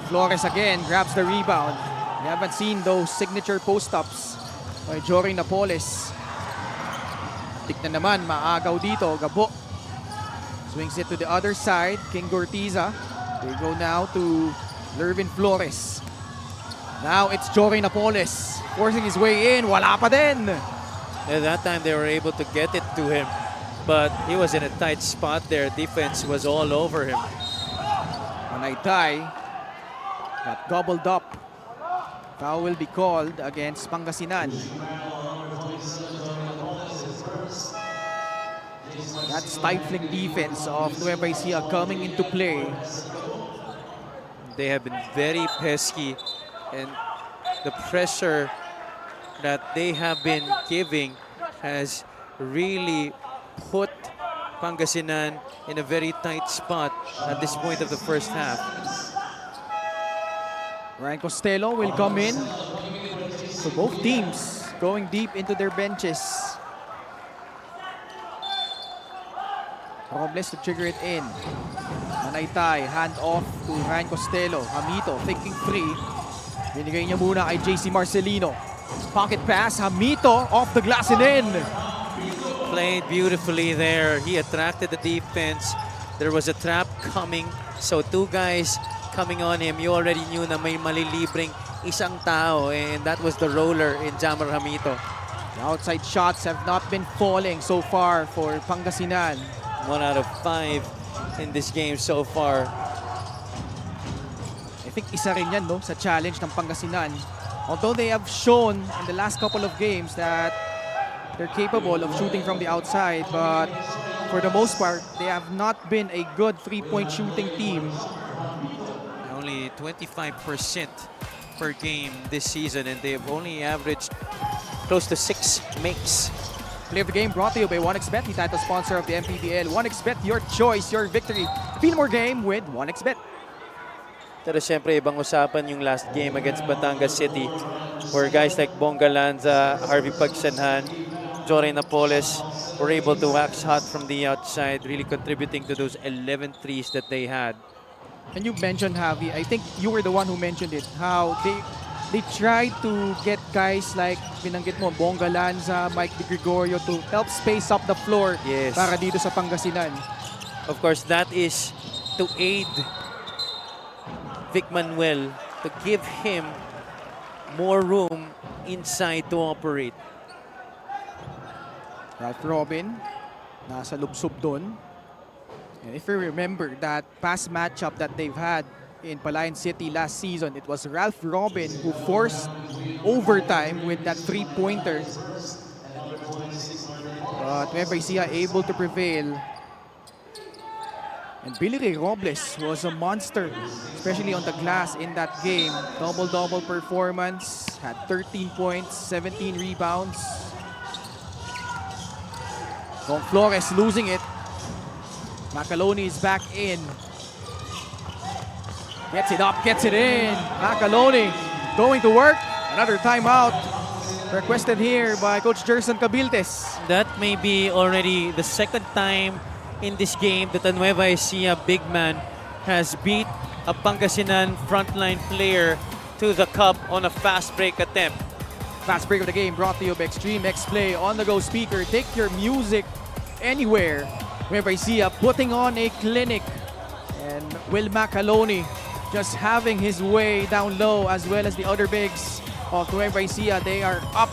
Flores again grabs the rebound. We haven't seen those signature post-ups by Jory Napoles. Tignan naman, maagaw dito, Gabo. Swings it to the other side, King Gortiza. They go now to Lervin Flores. Now it's Jory Napoles forcing his way in, wala pa din. At that time they were able to get it to him, but he was in a tight spot there. Defense was all over him. Manaytay got gobbled up. Foul will be called against Pangasinan. That stifling defense of Nueva Ecija coming into play. They have been very pesky, and the pressure that they have been giving has really put Pangasinan in a very tight spot at this point of the first half. Ryan Costello will come in. So both teams going deep into their benches. Robles to trigger it in. Manaytay, hand off to Ryan Costello. Hamito thinking free. Binigay niya muna kay JC Marcelino. Pocket pass, Hamito off the glass and in. Played beautifully there. He attracted the defense. There was a trap coming. So 2 guys coming on him. You already knew na may malilibreng isang tao, and that was the roller in Jammer Hamito. The outside shots have not been falling so far for Pangasinan. 1 out of 5 in this game so far. I think isa rin yan, no, sa challenge ng Pangasinan. Although they have shown in the last couple of games that they're capable of shooting from the outside, but for the most part, they have not been a good three-point shooting team. Only 25% per game this season, and they've only averaged close to 6 makes. Play of the game brought to you by 1xBet, the title sponsor of the MPBL. 1xBet, your choice, your victory. Feel more game with 1xBet. Pero siyempre, ibang usapan yung last game against Batangas City where guys like Bonga Lanza, Harvey Pagsanhan, Jory Napoles were able to wax hot from the outside, really contributing to those 11 threes that they had. And you mentioned, Javi, I think you were the one who mentioned it, how they tried to get guys like, binanggit mo, Bonga Lanza, Mike De Gregorio to help space up the floor para dito sa Pangasinan. Of course, that is to aid Vic Manuel, to give him more room inside to operate. Ralph Robin, nasa lubsob doon. And if you remember that past matchup that they've had in Palayan City last season, it was Ralph Robin who forced overtime with that three-pointer. But Nueva Ecija able to prevail. And Billy Ray Robles was a monster, especially on the glass in that game. Double-double performance, had 13 points, 17 rebounds. Don Flores losing it. Macaloni is back in. Gets it up, gets it in. Macaloni going to work. Another timeout requested here by Coach Jerson Cabiltes. That may be already the second time in this game that the Nueva Ecija big man has beat a Pangasinan frontline player to the cup on a fast break attempt. Fast break of the game brought to you by Extreme X Play on the go speaker. Take your music anywhere. Nueva Ecija putting on a clinic. And Will Macaloni just having his way down low, as well as the other bigs of Nueva Ecija. They are up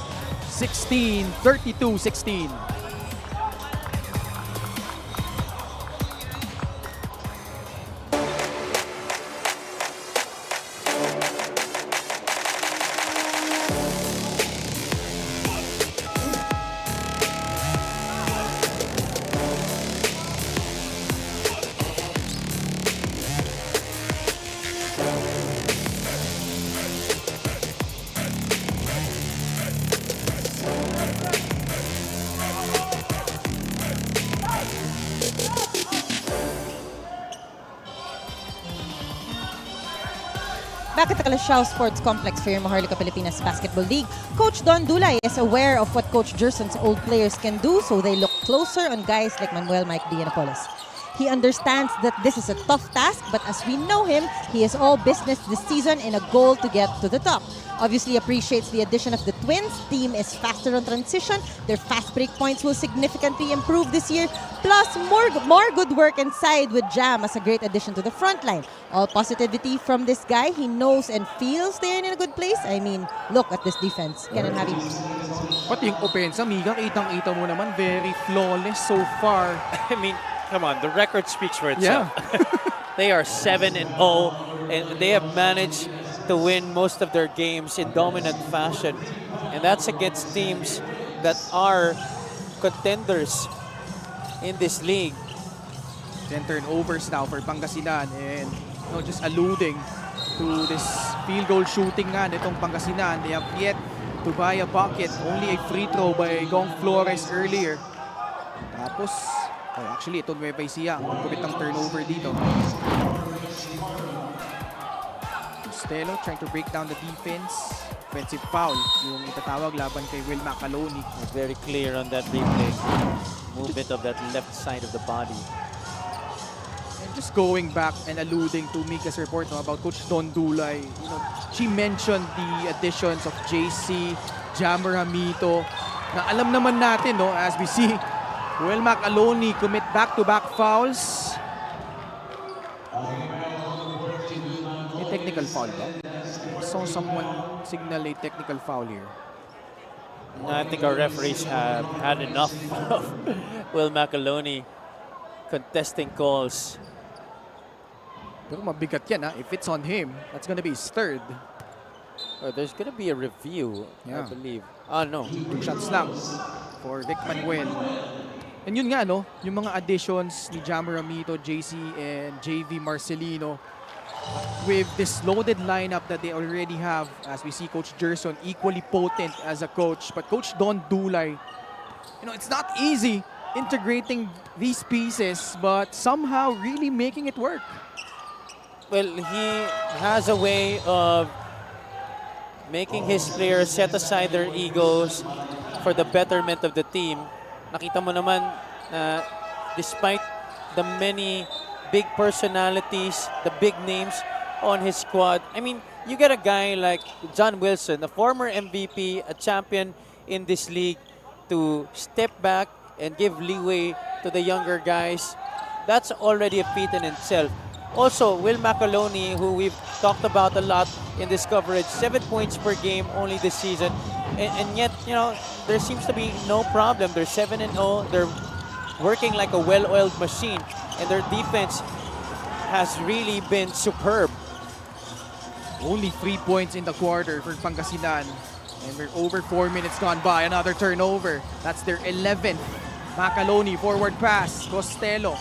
16, 32-16. Back at the Calasiao Sports Complex for your Maharlika Pilipinas Basketball League, Coach Don Dulay is aware of what Coach Jerson's old players can do, so they look closer on guys like Manuel Mike D. Napoles. He understands that this is a tough task, but as we know him, he is all business this season in a goal to get to the top. Obviously appreciates the addition of the Twins. Team is faster on transition. Their fast break points will significantly improve this year. Plus, more good work inside with Jam as a great addition to the front line. All positivity from this guy. He knows and feels they're in a good place. I mean, look at this defense. Ken and Javi. Pati yung opensa, Miga, kitang-kita mo naman, very flawless so far. I mean, come on, the record speaks for itself. Yeah. They are 7-0, and they have managed to win most of their games in dominant fashion. And that's against teams that are contenders in this league. 10 turnovers now for Pangasinan, and just alluding to this field goal shooting nga nitong Pangasinan. They have yet to buy a bucket. Only a free throw by Gong Flores earlier. Tapos, actually, ito Nueva Ecija ang magkubit ng turnover dito. Stelo trying to break down the defense. Offensive foul yung itatawag laban kay Will Macaloni. Very clear on that replay. Movement of that left side of the body. And just going back and alluding to Mika's report about Coach Don Dulay, she mentioned the additions of JC, Jammer Hamito, na alam naman natin, as we see Will Macaloni commit back-to-back fouls. May technical foul ba? I saw someone signal a technical foul here. I think our referees have had enough of Will Macaloni contesting calls. Pero mabigat yan, if it's on him, that's gonna be his third. Oh, there's gonna be a review, I believe. No. 2 shots lang for Vic Manuel. And yun nga, yung mga additions ni Jammer Amito, JC, and JV Marcelino, with this loaded lineup that they already have, as we see Coach Gerson equally potent as a coach, but Coach Don Dulay, it's not easy integrating these pieces, but somehow really making it work. Well, he has a way of making his players set aside their egos for the betterment of the team. Nakita mo naman na despite the many big personalities, the big names on his squad, I mean, you get a guy like John Wilson, a former MVP, a champion in this league, to step back and give leeway to the younger guys. That's already a feat in itself. Also, Will McAloney, who we've talked about a lot in this coverage, 7 points per game only this season. And yet, there seems to be no problem. They're 7-0. They're working like a well-oiled machine. And their defense has really been superb. Only 3 points in the quarter for Pangasinan. And we're over 4 minutes gone by. Another turnover. That's their 11th. Macaloni, forward pass. Costello.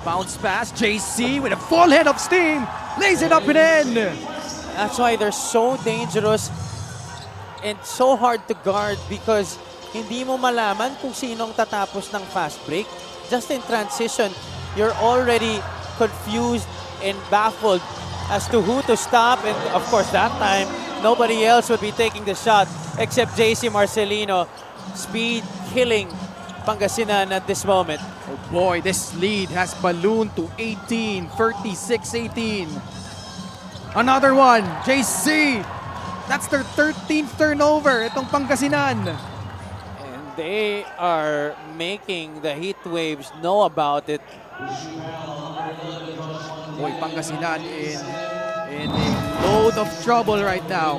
Bounce pass. JC with a full head of steam. Lays it up and in. That's why they're so dangerous and so hard to guard, because hindi mo malaman kung sinong tatapos ng fast break. Just in transition, you're already confused and baffled as to who to stop. And of course, that time, nobody else would be taking the shot except JC Marcelino. Speed killing Pangasinan at this moment. Oh boy, this lead has ballooned to 18, 36-18. Another one, JC. That's their 13th turnover, itong Pangasinan. And they are making the heat waves know about it. Boy, Pangasinan in a load of trouble right now.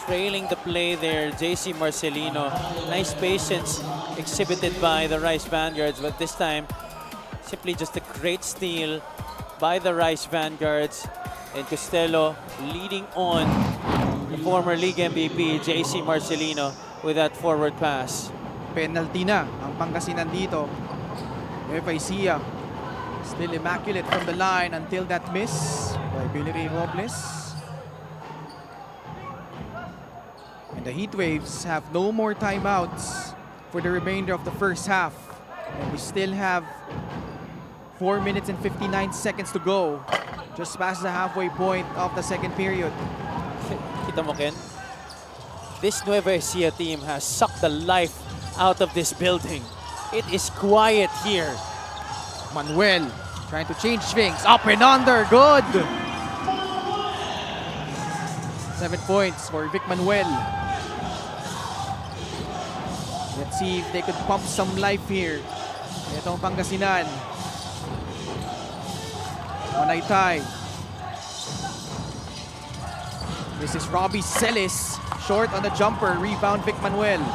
Trailing the play there, JC Marcelino. Nice patience exhibited by the Rice Vanguards, but this time, simply just a great steal by the Rice Vanguards. And Costello leading on the former league MVP, JC Marcelino, with that forward pass. Penalty na ang Pangasinan dito. Nueva Ecija still immaculate from the line until that miss by Billy Robles. And the Heat Waves have no more timeouts for the remainder of the first half. And we still have 4 minutes and 59 seconds to go. Just past the halfway point of the second period. Kita mo, Ken? This Nueva Ecija team has sucked the life out of this building. It is quiet here. Manuel trying to change things. Up and under. Good. 7 points for Vic Manuel. Let's see if they could pump some life here. Itong Pangasinan. Manaytay. This is Robbie Celis. Short on the jumper. Rebound Vic Manuel.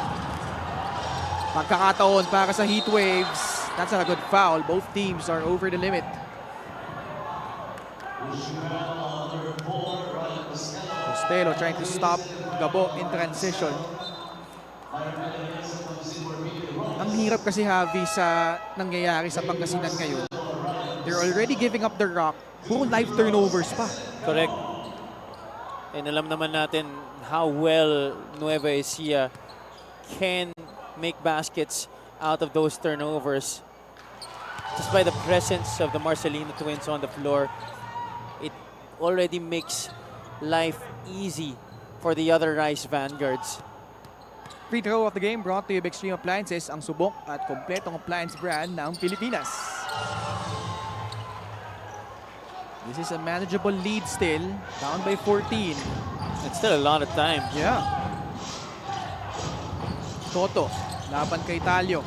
Pagkakataon para sa Heat Waves. That's not a good foul. Both teams are over the limit. Costello trying to stop Gabo in transition. Ang hirap kasi, Javi, sa nangyayari sa Pangasinan ngayon. They're already giving up the rock. Puro live turnovers pa. Correct. And alam naman natin how well Nueva Ecija can make baskets out of those turnovers. Just by the presence of the Marcelino twins on the floor, it already makes life easy for the other Rice Vanguards. Free throw of the game brought to you by Extreme Appliances, ang subok at kompletong appliance brand ng Pilipinas. This is a manageable lead still, down by 14. It's still a lot of time. Yeah. Toto, laban kay Talio.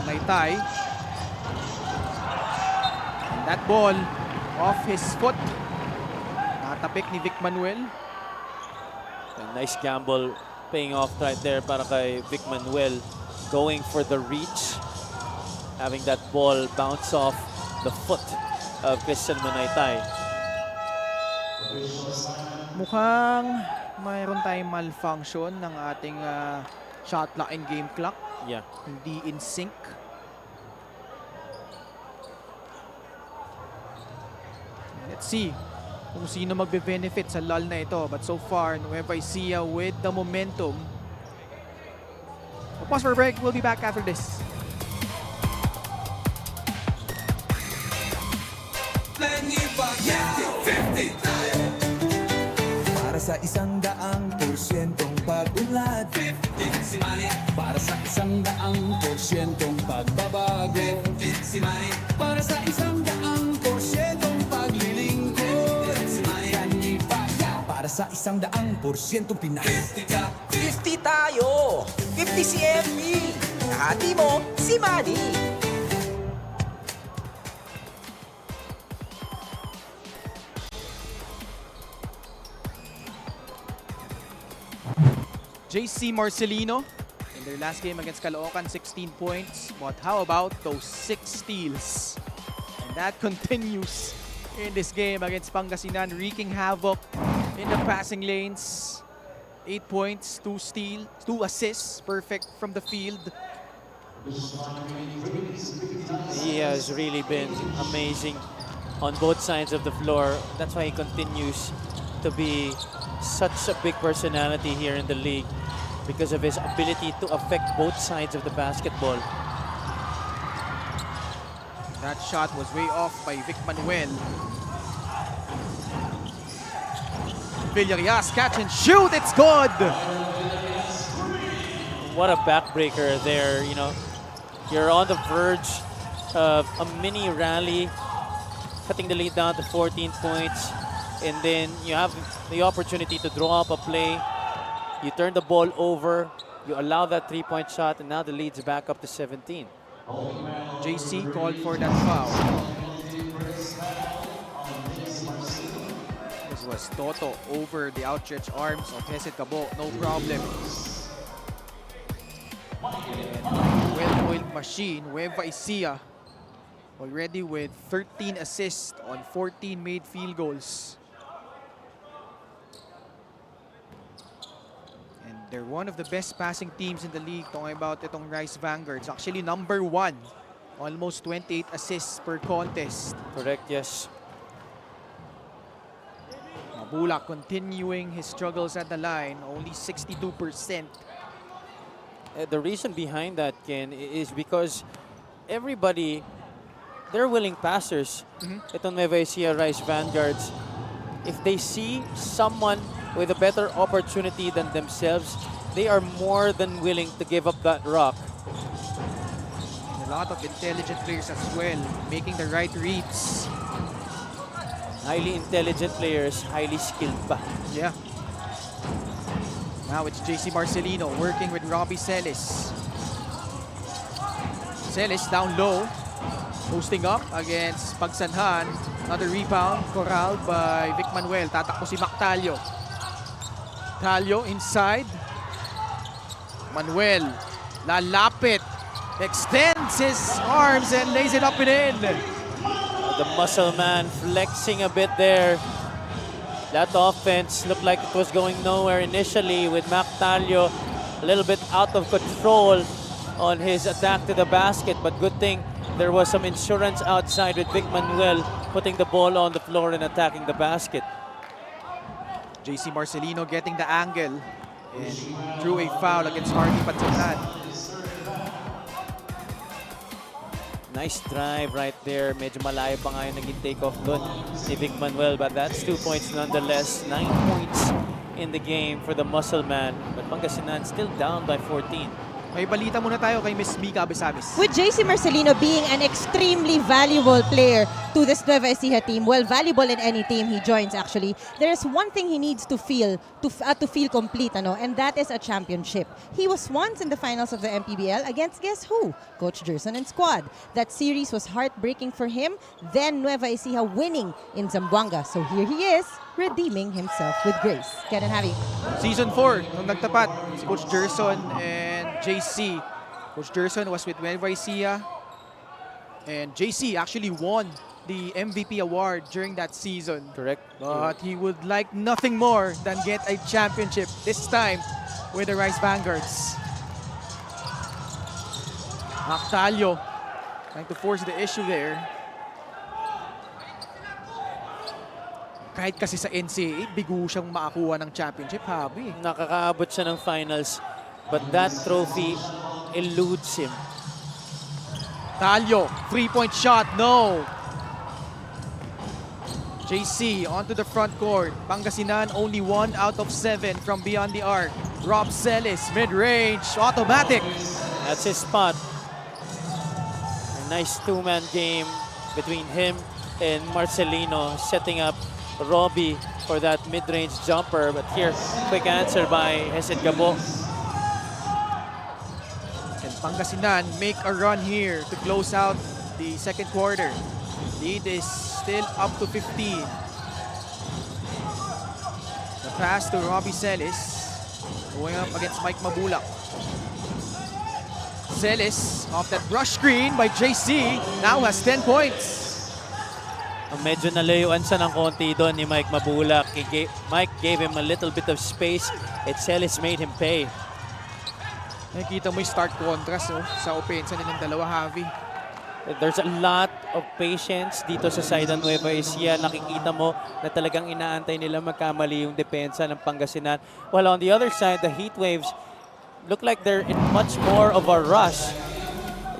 Manaytay. And that ball off his foot. Natapik ni Vic Manuel. A nice gamble paying off right there para kay Vic Manuel, going for the reach, having that ball bounce off the foot of Christian Manaytay. Mukhang mayroon tayong malfunction ng ating shot clock and game clock. Yeah. Hindi in sync. Let's see kung sino magbe-benefit sa lull na ito. But so far, Nueva Ecija with the momentum. We'll pause for a break. We'll be back after this. Para sa 100% pag-unlad, 15 si Manny. Para sa 100% pagbabago, 15 si Manny. Para sa 100% paglilingkod, 15 si Manny. Para sa 100% Pinas, 50 tayo, 50 si MP. Kahati mo si Manny. JC Marcelino in their last game against Caloocan, 16 points. But how about those 6 steals? And that continues in this game against Pangasinan, wreaking havoc in the passing lanes. 8 points, 2 steals, 2 assists, perfect from the field. He has really been amazing on both sides of the floor. That's why he continues to be such a big personality here in the league, because of his ability to affect both sides of the basketball. That shot was way off by Vic Manuel. Villarias, catch and shoot, it's good! What a backbreaker there, you know. You're on the verge of a mini rally, cutting the lead down to 14 points, and then you have the opportunity to draw up a play. You turn the ball over, you allow that 3-point shot, and now the lead's back up to 17. JC called for that foul. This was Toto over the outstretched arms of Heset Cabo, no problem. And well-oiled machine, Nueva Ecija, already with 13 assists on 14 made field goals. And they're one of the best passing teams in the league. Talking about itong Rice Vanguards. Actually, number 1. Almost 28 assists per contest. Correct, yes. Mabulak continuing his struggles at the line. Only 62%. The reason behind that, Ken, is because everybody, they're willing passers. Itong Nueva Ecija Rice Vanguards, if they see someone with a better opportunity than themselves, they are more than willing to give up that rock. And a lot of intelligent players as well, making the right reads. Highly intelligent players, highly skilled pa. Yeah. Now it's JC Marcelino working with Robbie Celis. Celis down low, posting up against Pagsanhan. Another rebound, corralled by Vic Manuel. Tatakbo si Mactalio. Talio inside. Manuel lalapit, extends his arms and lays it up and in. The muscle man flexing a bit there. That offense looked like it was going nowhere initially, with Mactalio a little bit out of control on his attack to the basket, but good thing there was some insurance outside with Vic Manuel putting the ball on the floor and attacking the basket. JC Marcelino getting the angle and drew a foul against Harvey Pagsanhan. Nice drive right there. Medyo malayo pa nga yung naging take-off doon si Vic Manuel, but that's 2 points nonetheless. 9 points in the game for the muscle man, but Pangasinan still down by 14. May balita muna tayo kay Miss Mika Abisabis. With JC Marcelino being an extremely valuable player to this Nueva Ecija team, well, valuable in any team he joins actually, there is one thing he needs to feel complete, and that is a championship. He was once in the finals of the MPBL against guess who? Coach Gerson and squad. That series was heartbreaking for him, then Nueva Ecija winning in Zamboanga. So here he is, redeeming himself with grace. Ken and Javi. Season 4, nung nagtapat si Coach Gerson and JC. Coach Gerson was with Nueva Ecija, and JC actually won the MVP award during that season. Correct. But he would like nothing more than get a championship, this time with the Rice Vanguards. Mactalio trying to force the issue there. Kahit kasi sa NCAA, bigo siyang makakuha ng championship, Javi. Nakakaabot siya ng finals, but that trophy eludes him. Talio, 3-point shot, no. JC onto the front court. Pangasinan only 1 out of 7 from beyond the arc. Rob Celis, mid-range, automatic. That's his spot. A nice two-man game between him and Marcelino, setting up Robbie for that mid-range jumper. But here, quick answer by Hesed Gabo. And Pangasinan make a run here to close out the second quarter. Lead is still up to 15. The pass to Robbie Celis. Going up against Mike Mabulak. Celis off that brush screen by JC. Now has 10 points. Medyo nalayuan siya ng konti doon ni Mike Mabulak. Mike gave him a little bit of space. Celis made him pay. Nakikita mo yung stark contrast sa opensa nilang dalawa, Javi. There's a lot of patience dito sa side ng Nueva Ecija. Nakikita mo na talagang inaantay nila magkamali yung depensa ng Pangasinan. While on the other side, the Heat Waves look like they're in much more of a rush.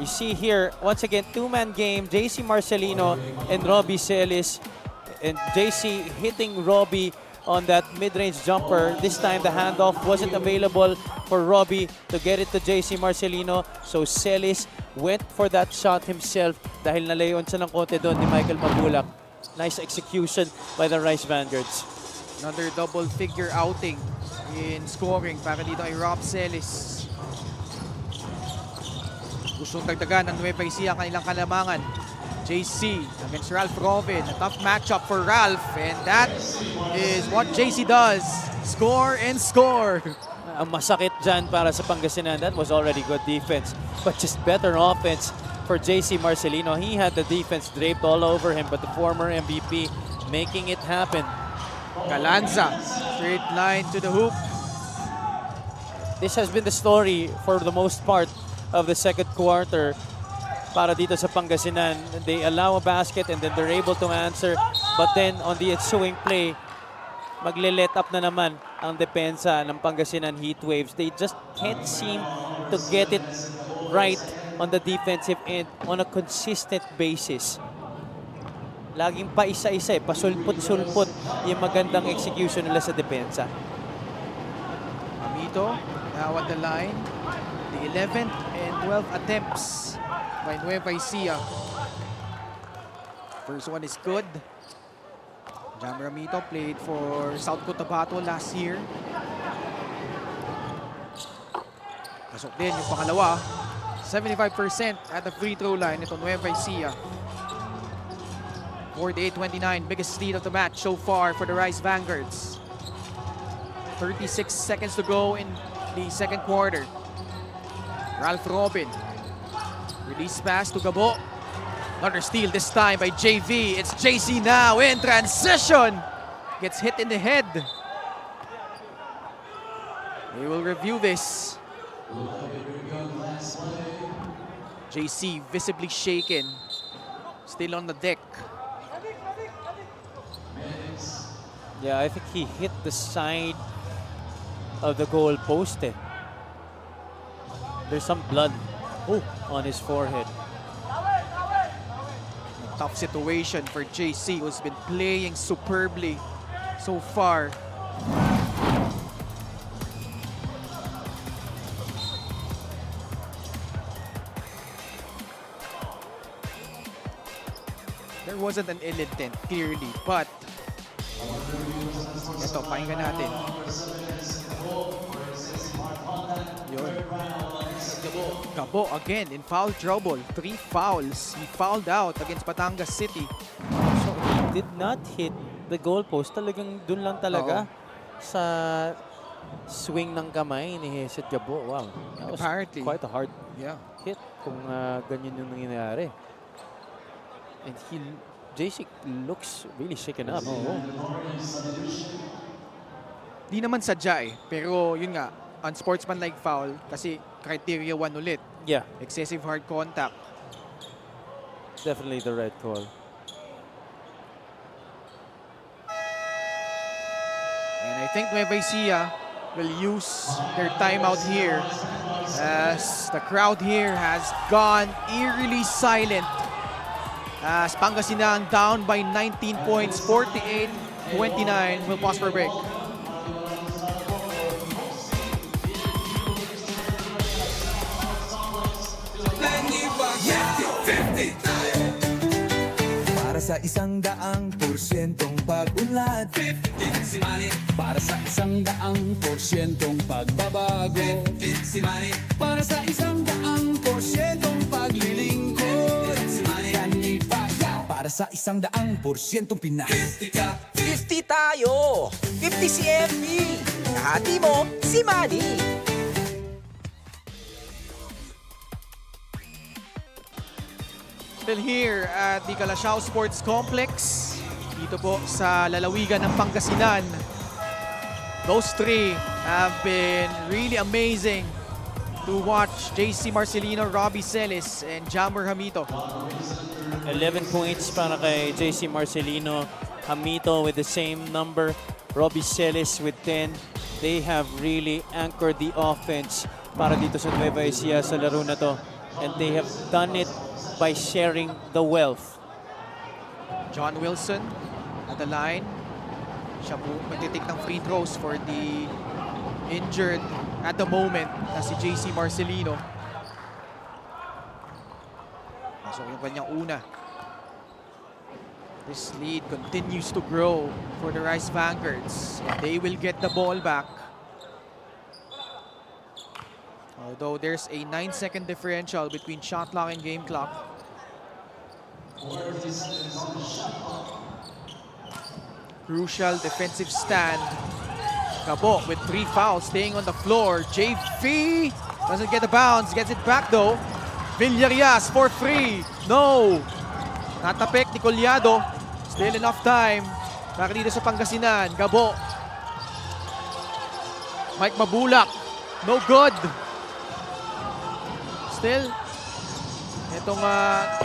You see here, once again, two-man game, JC Marcelino and Robbie Celis. And JC hitting Robbie on that mid-range jumper. This time, the handoff wasn't available for Robbie to get it to JC Marcelino. So Celis went for that shot himself dahil nalayon siya ng konti doon ni Michael Mabulak. Nice execution by the Rice Vanguards. Another double-figure outing in scoring para dito kay Rob Celis. Gustong dagdagan ng Nueva Ecija kanilang kalamangan. JC against Ralph Robin. A tough matchup for Ralph. And that is what JC does. Score and score. Ang masakit dyan para sa Pangasinan. That was already good defense. But just better offense for JC Marcelino. He had the defense draped all over him. But the former MVP making it happen. Calanza. Straight line to the hoop. This has been the story for the most part of the second quarter para dito sa Pangasinan. They allow a basket and then they're able to answer. But then on the ensuing play, magle-let up na naman ang depensa ng Pangasinan Heat Waves. They just can't seem to get it right on the defensive end on a consistent basis. Laging pa isa-isa, pasulpot-sulpot yung magandang execution nila sa depensa. Amito now at the line. The 11th and 12th attempts by Nueva Ecija. First one is good. Jam Ramito played for South Cotabato last year. Pasok din yung pangalawa. 75% at the free throw line ito Nueva Ecija. 48-29, biggest lead of the match so far for the Rice Vanguards. 36 seconds to go in the second quarter. Ralph Robin. Release pass to Gabo. Another steal this time by JV. It's JC now in transition. Gets hit in the head. We will review this. JC visibly shaken. Still on the deck. Yeah, I think he hit the side of the goal post. There's some blood on his forehead. Tough situation for JC, who's been playing superbly so far. There wasn't an ill intent, clearly, but ito, pakinggan natin. Yun. Gabo again in foul trouble. 3 fouls. He fouled out against Batangas City. So he did not hit the goalpost. Talagang dun lang talaga sa swing ng kamay ni Hesed Gabo. Wow. That was Apparently. quite a hard Yeah. hit kung ganyan yung nangyayari. And JC looks really shaken up. Di naman sadya eh. Pero yun nga, unsportsmanlike foul kasi criteria 1 ulit. Yeah, Excessive hard contact. definitely the red call. I think Nueva Ecija will use their timeout here as the crowd here has gone eerily silent as Pangasinan down by 19 points, 48-29. We'll pause for a break. Para sa 100% pag-unlad, para sa 100% pagbabago, para sa 100% paglilingkod, para sa 100% Pinas. 50 tayo, 50 si MB, kahati mo si Manny. Still here at the Calasiao Sports Complex. Dito po sa lalawigan ng Pangasinan. Those three have been really amazing to watch. JC Marcelino, Robbie Celis, and Jammer Hamito. 11 points para kay JC Marcelino. Hamito with the same number. Robbie Celis with 10. They have really anchored the offense para dito sa Nueva Ecija sa laro na to. And they have done it by sharing the wealth. John Wilson at the line. Siya po magtitik ng free throws for the injured at the moment na si JC Marcelino. Pasok yung kanyang una. This lead continues to grow for the Rice Vanguards. They will get the ball back. Although there's a 9-second differential between shot clock and game clock. Crucial defensive stand. Cabo with 3 fouls, staying on the floor. JV doesn't get the bounce, gets it back though. Villarias for free. No! Natapek ni Collado. Still enough time. Para dito sa Pangasinan. Gabo. Mike Mabulak. No good. Still, itong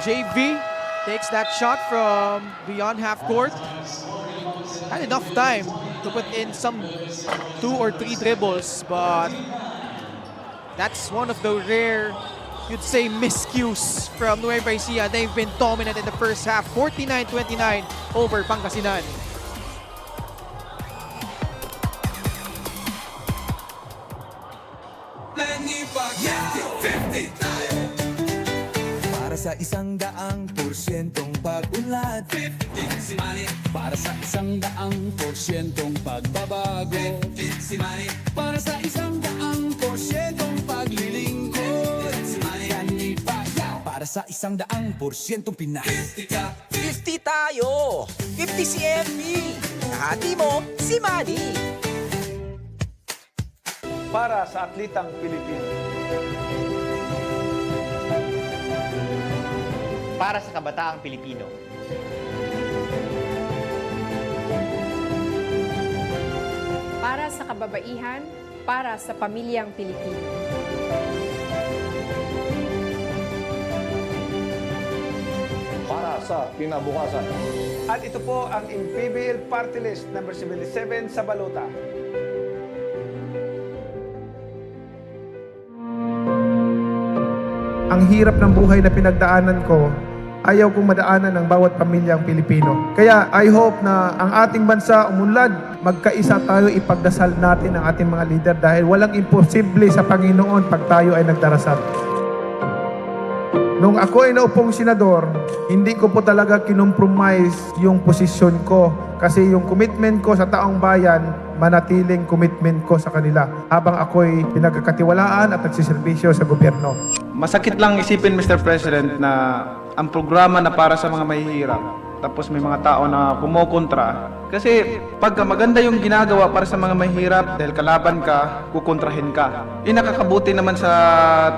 JV takes that shot from beyond half court. Had enough time to put in some 2 or 3 dribbles, but that's one of the rare, you'd say, miscues from Nueva Ecija. They've been dominant in the first half, 49-29 over Pangasinan. Para sa 100% pag-unlad, para sa 100% pagbabago, para sa 100% paglilingkod, para sa 100% Pinas. 50 tayo, 50 si MB, kahati mo si Manny. Para sa atletang Pilipino. Para sa kabataang Pilipino. Para sa kababaihan, para sa pamilyang Pilipino. Para sa kinabukasan. At ito po ang MPBL Party List number 77 sa balota. Ang hirap ng buhay na pinagdaanan ko, ayaw kong madaanan ng bawat pamilyang Pilipino. Kaya I hope na ang ating bansa umunlad, magkaisa tayo, ipagdasal natin ang ating mga leader dahil walang imposible sa Panginoon pag tayo ay nagdarasal. Nung ako ay naupong senador, hindi ko po talaga kinompromise yung posisyon ko kasi yung commitment ko sa taong bayan, manatiling commitment ko sa kanila habang ako'y pinagkakatiwalaan at nagsiservisyo sa gobyerno. Masakit lang isipin, Mr. President, na ang programa na para sa mga mahihirap, tapos may mga tao na kumokontra. Kasi pagka maganda yung ginagawa para sa mga mahirap, dahil kalaban ka, kukontrahin ka. Nakakabuti naman sa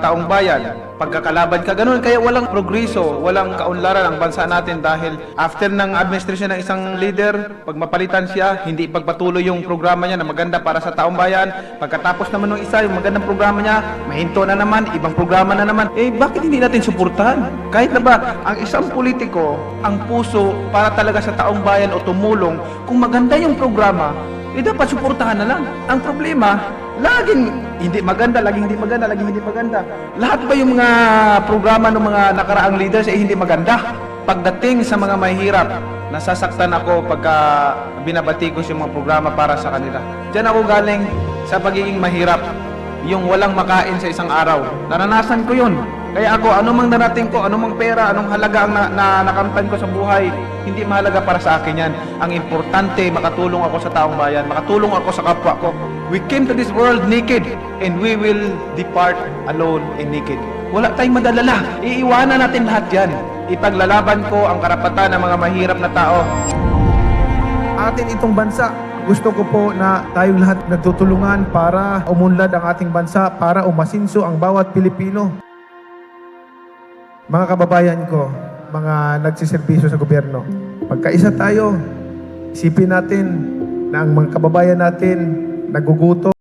taong bayan. Pagkakalaban ka, ganun. Kaya walang progreso, walang kaunlaran ang bansa natin dahil after ng administration ng isang leader, pag mapalitan siya, hindi ipagpatuloy yung programa niya na maganda para sa taong bayan. Pagkatapos naman ng isa, yung magandang programa niya, mahinto na naman, ibang programa na naman. Bakit hindi natin suportahan? Kahit na ba, ang isang politiko, ang puso para talaga sa taong bayan o tumulong, kung maganda yung programa, dapat suportahan na lang. Ang problema, laging hindi maganda, laging hindi maganda, laging hindi maganda. Lahat ba yung mga programa ng mga nakaraang leaders ay hindi maganda? Pagdating sa mga mahihirap, nasasaktan ako pagka binabatikos yung mga programa para sa kanila. Diyan ako galing sa pagiging mahirap, yung walang makain sa isang araw. Naranasan ko yun. Kaya ako, anumang narating ko, anumang pera, anong halaga ang nakamtan ko sa buhay, hindi mahalaga para sa akin yan. Ang importante, makatulong ako sa taong bayan, makatulong ako sa kapwa ko. We came to this world naked, and we will depart alone and naked. Wala tayong madalala. Iiwanan natin lahat yan. Ipaglalaban ko ang karapatan ng mga mahirap na tao. Atin itong bansa, gusto ko po na tayong lahat nagtutulungan para umunlad ang ating bansa, para umasinso ang bawat Pilipino. Mga kababayan ko, mga nagsiservisyo sa gobyerno, magkaisa tayo, isipin natin na ang mga kababayan natin nagugutom.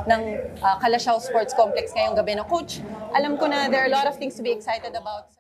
ng Kalasyaw Sports Complex ngayong gabi. No, Coach, alam ko na there are a lot of things to be excited about.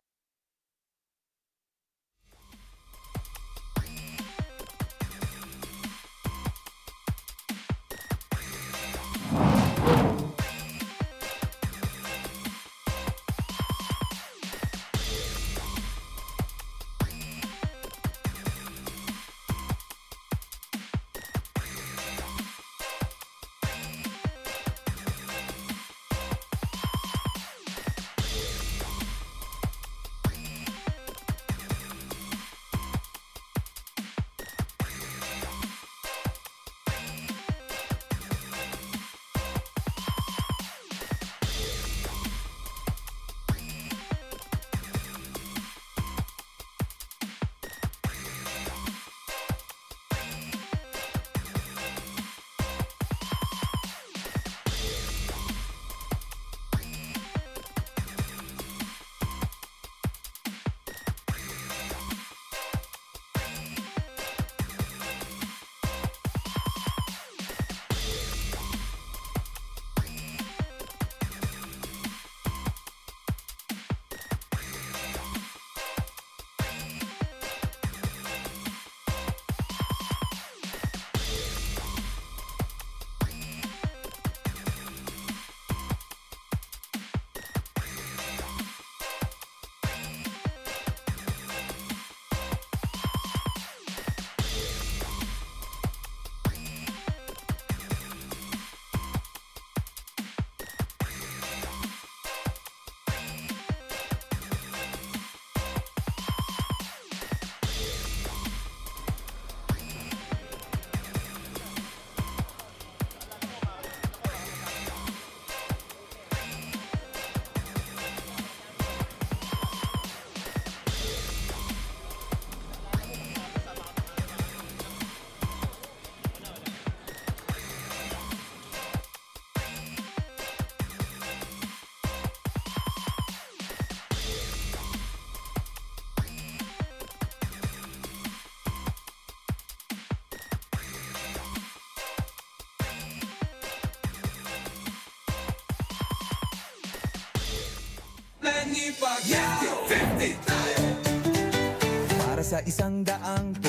Para sa 100%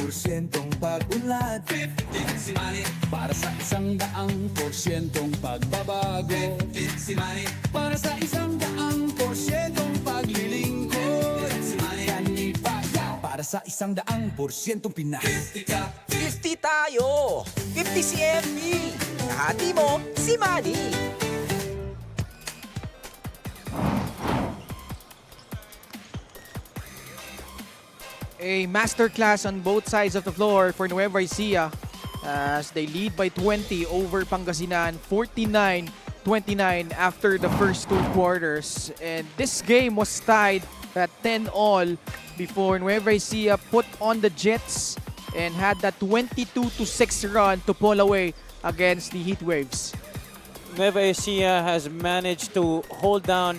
pag-unlad, 50 si Manny. Para sa 100% pagbabago, 50 si Manny. Para sa 100% paglilingkod, 50 si Manny. Para sa 100% Pinas, 50 tayo, 50 si MB. Kahati mo si Manny. A masterclass on both sides of the floor for Nueva Ecija as they lead by 20 over Pangasinan, 49-29 after the first 2 quarters. And this game was tied at 10-all before Nueva Ecija put on the Jets and had that 22-6 run to pull away against the Heatwaves. Nueva Ecija has managed to hold down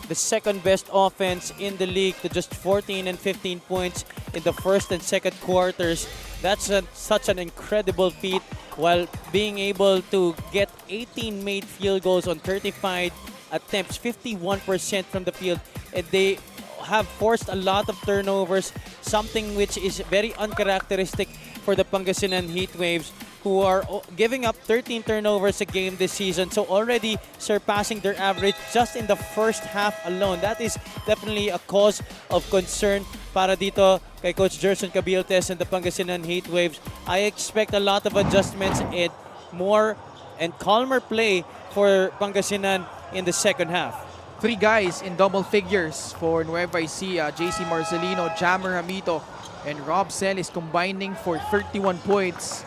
the second best offense in the league to just 14 and 15 points in the first and second quarters. That's such an incredible feat, while being able to get 18 made field goals on 35 attempts, 51% from the field, and they have forced a lot of turnovers, something which is very uncharacteristic for the Pangasinan Heatwaves, who are giving up 13 turnovers a game this season, so already surpassing their average just in the first half alone. That is definitely a cause of concern para dito kay Coach Gerson Cabiltes and the Pangasinan Heatwaves. I expect a lot of adjustments and more and calmer play for Pangasinan in the second half. 3 guys in double figures for Nueva Ecija, JC Marcelino, Jammer Hamito, and Rob Celis combining for 31 points.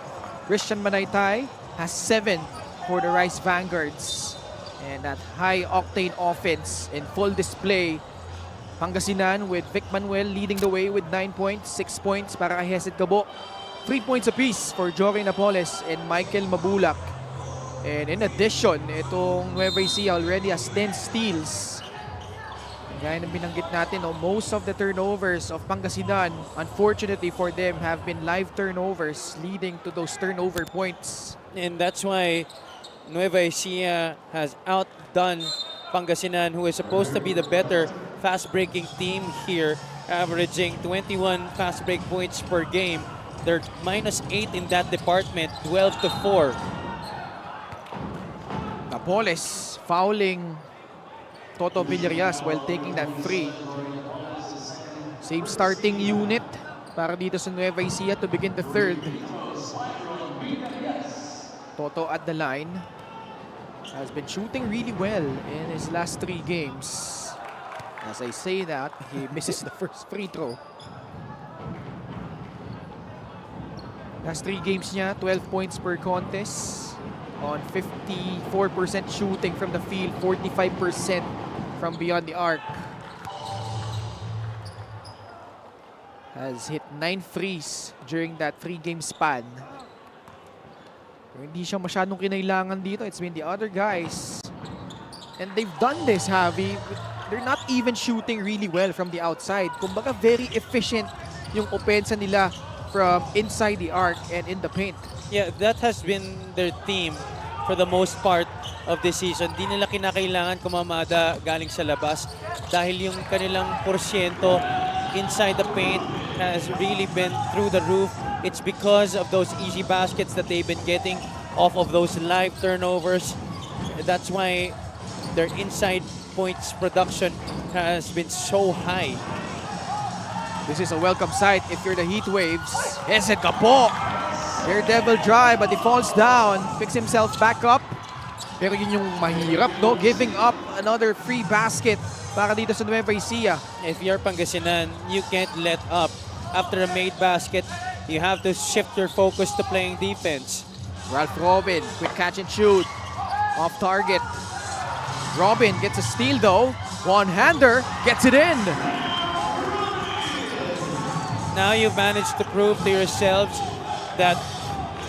Christian Manaytay has 7 for the Rice Vanguards. And that high-octane offense in full display. Pangasinan with Vic Manuel leading the way with 9 points, 6 points para kay Hesed Gabo. 3 points apiece for Jory Napoles and Michael Mabulak. And in addition, itong Nueva Ecija already has 10 steals. Gaya ng binanggit natin, most of the turnovers of Pangasinan, unfortunately for them, have been live turnovers leading to those turnover points. And that's why Nueva Ecija has outdone Pangasinan, who is supposed to be the better fast-breaking team here, averaging 21 fast-break points per game. They're -8 in that department, 12-4. Napoles fouling Toto Villarias while taking that free. Same starting unit para dito sa Nueva Ecija to begin the third. Toto at the line. Has been shooting really well in his last 3 games. As I say that, he misses the first free throw. Last 3 games niya, 12 points per contest. On 54% shooting from the field, 45% from beyond the arc. Has hit 9 threes during that 3-game span. Pero hindi siya masyadong kinailangan dito. It's been the other guys. And they've done this, Javi. They're not even shooting really well from the outside. Kumbaga, very efficient yung opensa nila from inside the arc and in the paint. Yeah, that has been their theme for the most part of this season. Di nila kinakailangan kumamada galing sa labas dahil yung kanilang porsyento inside the paint has really been through the roof. It's because of those easy baskets that they've been getting off of those live turnovers. That's why their inside points production has been so high. This is a welcome sight if you're the Heatwaves. Hesed Gabo! Daredevil drive, but he falls down, picks himself back up. Pero yun yung mahirap, no? Giving up another free basket para dito sa Nueva Ecija. If you're Pangasinan, you can't let up. After a made basket, you have to shift your focus to playing defense. Ralph Robin, quick catch and shoot. Off target. Robin gets a steal though. One-hander, gets it in. Now you've managed to prove to yourselves that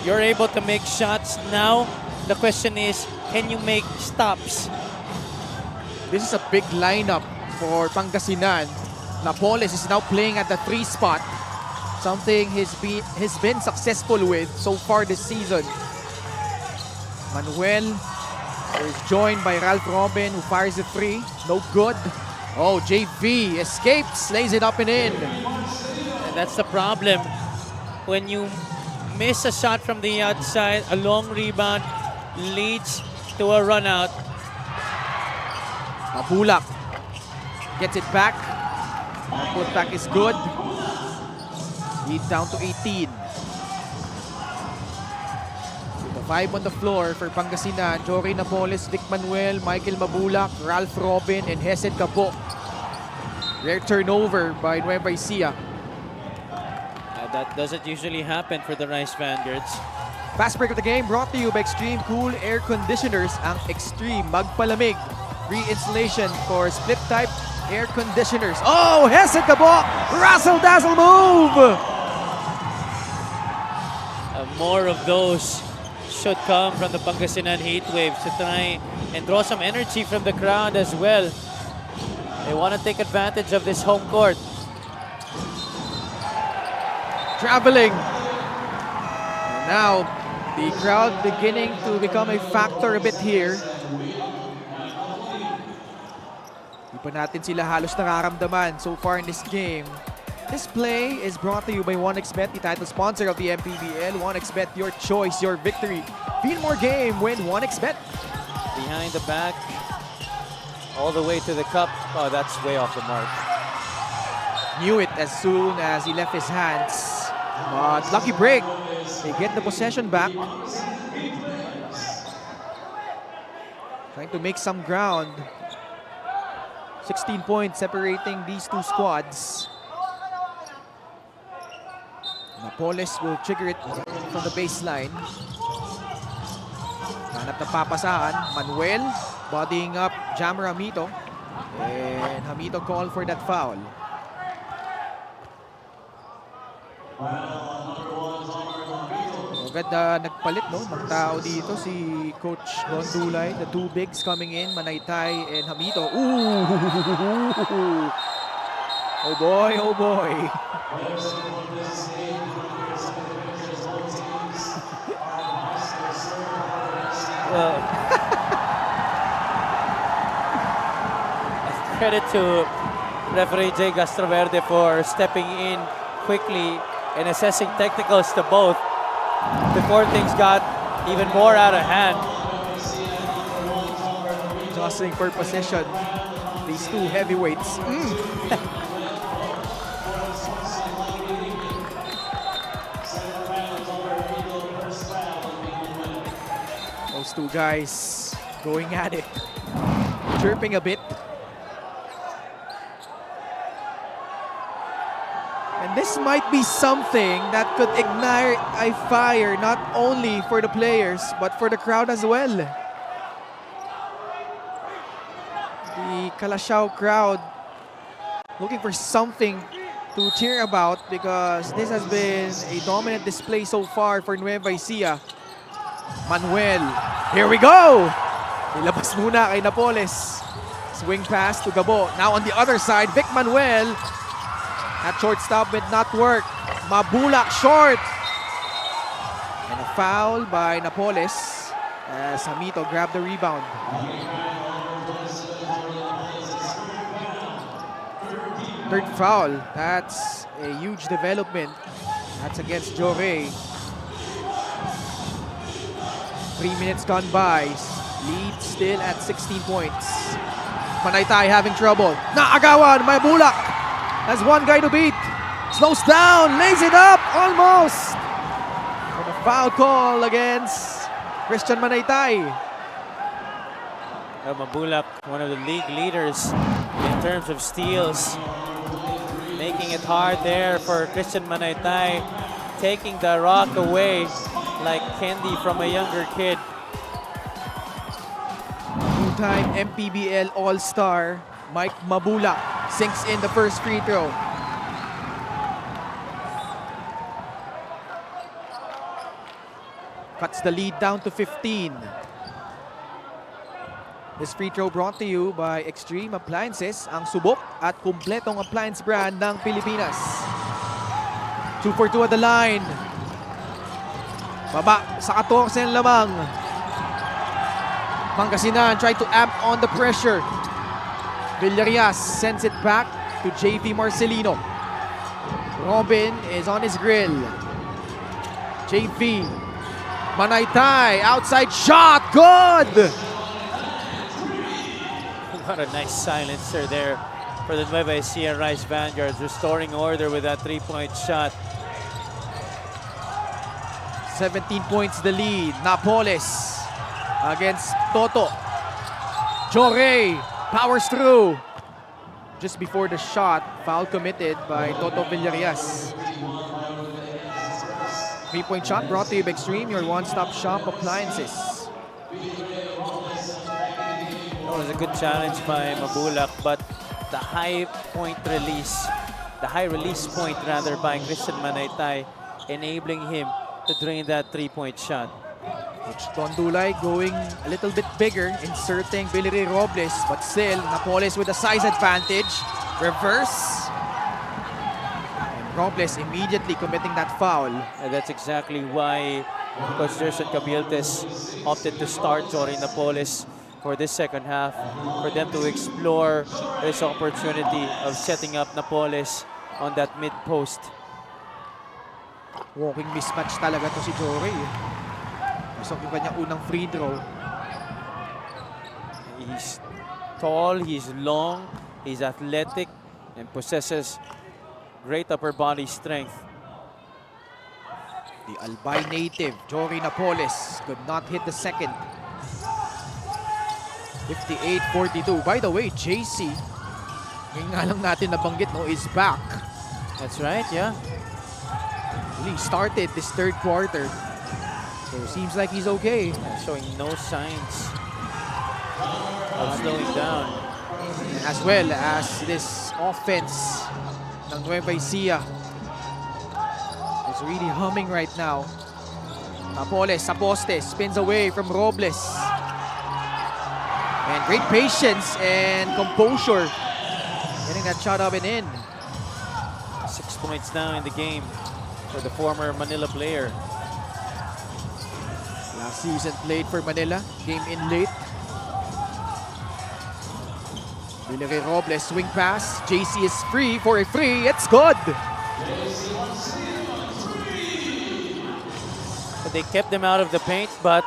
you're able to make shots. Now, the question is, can you make stops? This is a big lineup for Pangasinan. Napoles is now playing at the 3 spot. Something he's been successful with so far this season. Manuel is joined by Ralph Robin, who fires the 3. No good. Oh, JV escapes, lays it up and in. And that's the problem. When you miss a shot from the outside, a long rebound leads to a run out. Mabulak gets it back. Putback is good. Lead down to 18. With the 5 on the floor for Pangasinan, Jory Napoles, Vic Manuel, Michael Mabulak, Ralph Robin, and Hesed Cabo. Rare turnover by Nueva Ecija. That doesn't usually happen for the Rice Vanguards. Fast break of the game brought to you by Extreme Cool Air Conditioners. Ang Extreme Magpalamig. Re-installation for split type air conditioners. Oh, Hesed Cabo! Razzle-dazzle move! More of those should come from the Pangasinan Heatwaves to try and draw some energy from the crowd as well. They want to take advantage of this home court. Traveling. And now, the crowd beginning to become a factor a bit here. Di pa natin sila halos nararamdaman so far in this game. This play is brought to you by 1xBet, the title sponsor of the MPBL. 1xBet, your choice, your victory. Feel more game when 1xBet. Behind the back, all the way to the cup. Oh, that's way off the mark. Knew it as soon as he left his hands. But lucky break. They get the possession back. Trying to make some ground. 16 points separating these two squads. Napoles will trigger it from the baseline. Hanap na papasahan. Manuel bodying up Jammer Hamito. And Hamito called for that foul. Agad nagpalit ng tao dito si Coach Gondulay. The two bigs coming in, Manaytay and Hamito. Ooh! Oh boy, oh boy. Well, credit to referee Jay Gastroverde for stepping in quickly and assessing technicals to both before things got even more out of hand. Jostling for possession. These two heavyweights. Those two guys going at it. Chirping a bit. And this might be something that could ignite a fire not only for the players but for the crowd as well. The Calasiao crowd looking for something to cheer about because this has been a dominant display so far for Nueva Ecija. Manuel, here we go! Ilabas muna kay Napoles. Swing pass to Gabo. Now on the other side, Vic Manuel. That shortstop did not work. Mabulak short. And a foul by Napoles as Hamito grabbed the rebound. Third foul. That's a huge development. That's against Jore. 3 minutes gone by. Lead still at 16 points. Manaytay having trouble. Naagawan, Mabulak has one guy to beat. Slows down, lays it up, almost. And a foul call against Christian Manaytay. Mabulak, one of the league leaders in terms of steals. Making it hard there for Christian Manaytay. Taking the rock away like candy from a younger kid. Two-time MPBL All-Star Mike Mabulak sinks in the first free throw. Cuts the lead down to 15. This free throw brought to you by Extreme Appliances, ang subok at kumpletong appliance brand ng Pilipinas. 2 for 2 at the line. Baba sa 14 lamang. Pangasinan tried to amp on the pressure. Villarias sends it back to JV Marcelino. Robin is on his grill. JV. Manaytay, outside shot, good! What a nice silencer there for the Nueva Ecija Rice Vanguards, restoring order with that three-point shot. 17 points the lead. Napoles against Toto. Jore powers through. Just before the shot, foul committed by Toto Villarias. Three-point shot brought to you by Extreme, your one-stop shop appliances. That was a good challenge by Mabulak, but the high release point rather by Christian Manaytay, enabling him to drain that three-point shot. Tondulay going a little bit bigger, inserting Villeray Robles, but still Napoles with a size advantage. Reverse. And Robles immediately committing that foul. And that's exactly why Coach Gerson Cabiltes opted to start Jory Napoles for this second half, for them to explore this opportunity of setting up Napoles on that mid-post. Walking mismatch talaga to si Jory. Pasok yung kanyang unang free throw. He's tall, he's long, he's athletic, and possesses great upper body strength. The Albay native, Jory Napoles, could not hit the second. 58-42. By the way, JC, ngayon nga lang natin nabanggit, no, is back. That's right, yeah. He started this third quarter. So seems like he's okay. Showing no signs of slowing down. As well as this offense ng Nueva Ecija is really humming right now. Napoles sa poste, spins away from Robles. And great patience and composure. Getting that shot up and in. 6 points now in the game for the former Manila player. Last season played for Manila, came in late. Villeray Robles, swing pass. JC is free for a free. It's good. They kept them out of the paint, but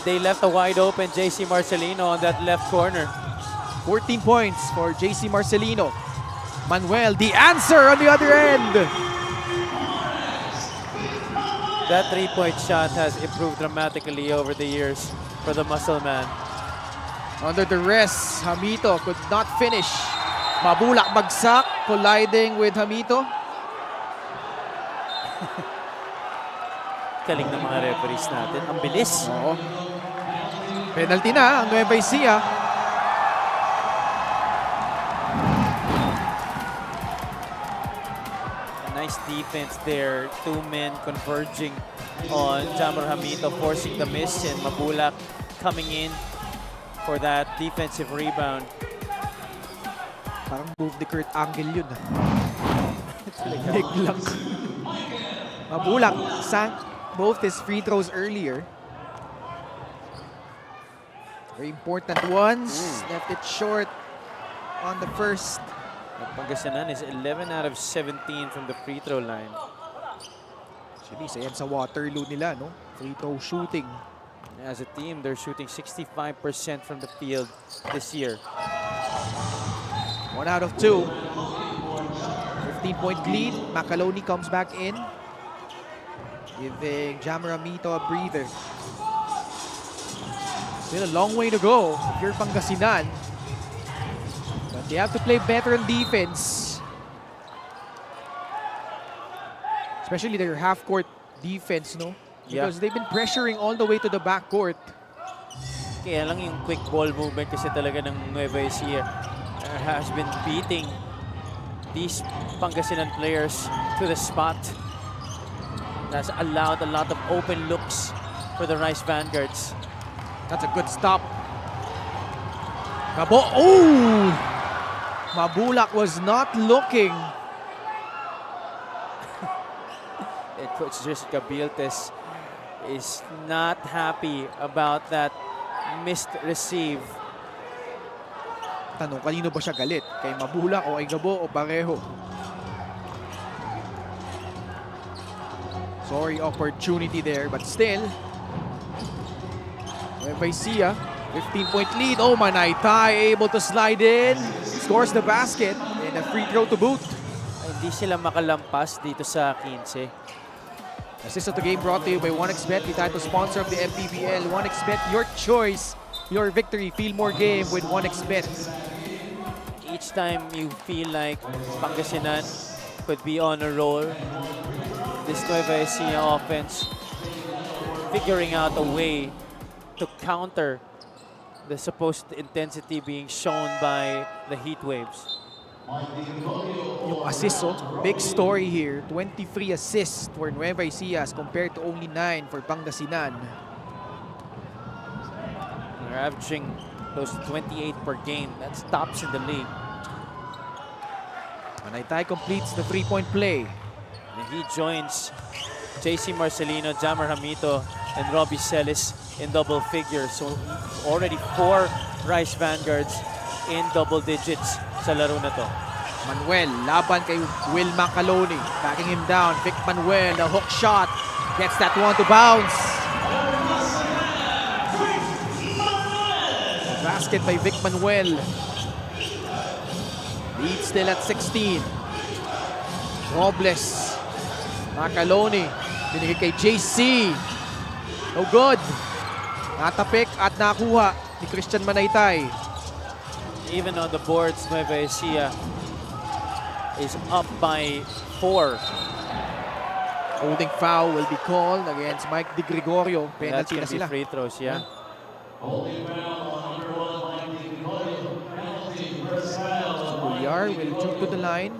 they left a wide open JC Marcelino on that left corner. 14 points for JC Marcelino. Manuel, the answer on the other end. That three-point shot has improved dramatically over the years for the muscle man. Under the rest, Hamito could not finish. Mabulak bagsak, colliding with Hamito. Galing ng mga referees natin. Ang bilis. Oo. Penalty na ang Nueva Ecija. Nice defense there. Two men converging on Jamar Hamito, forcing the miss, and Mabulak coming in for that defensive rebound. Parang move the Kurt Angle yun. Leg lang. Mabulak sank both his free throws earlier. Very important ones. Left it short on the first. Pangasinan is 11 out of 17 from the free throw line. Actually, isa yan sa Waterloo nila, no? Free throw shooting. As a team, they're shooting 65% from the field this year. 1 out of 2. 15-point lead. Macaloni comes back in, giving Jamar Hamito a breather. Still a long way to go if you're Pangasinan. But they have to play better on defense. Especially their half-court defense, no? Because they've been pressuring all the way to the backcourt. Kaya lang yung quick ball movement kasi talaga ng Nueva Ecija has been beating these Pangasinan players to the spot. That's allowed a lot of open looks for the Rice Vanguards. That's a good stop. Oh! Mabulak was not looking. And Coach Jessica Biltes is not happy about that missed receive. Tanong, kanino ba siya galit? Kay Mabulak o kay Gabo o pareho? Sorry, opportunity there, but still. Nueva Ecija, 15-point lead. Oh, Manaytay able to slide in. Scores the basket and a free throw to boot. Hindi sila makalampas dito sa 15. Assist of the game brought to you by 1xBet, the title sponsor of the MPBL. 1xBet, your choice, your victory. Feel more game with 1xBet. Each time you feel like Pangasinan could be on a roll, this Nueva Ecija offense figuring out a way to counter the supposed intensity being shown by the heat waves. Yung assist, big story here. 23 assists for Nueva Ecija as compared to only 9 for Pangasinan. They're averaging close to 28 per game. That's tops in the league. Manaytay completes the 3-point play. And he joins JC Marcelino, Jammer Hamito, and Robbie Celis in double figures. So already 4 Rice Vanguards in double digits sa laro na to. Manuel, laban kay Will Macaloni. Backing him down. Vic Manuel, the hook shot. Gets that one to bounce. Basket by Vic Manuel. Lead still at 16. Robles. Macaloni. Binigay kay JC. No good. Natapik at nakuha ni Christian Manaytay. Even on the boards, Nueva Ecija is up by 4. Holding foul will be called against Mike Di Gregorio. That's Penalty gonna na be sila. free throws, yeah. Bullar will jump to the line.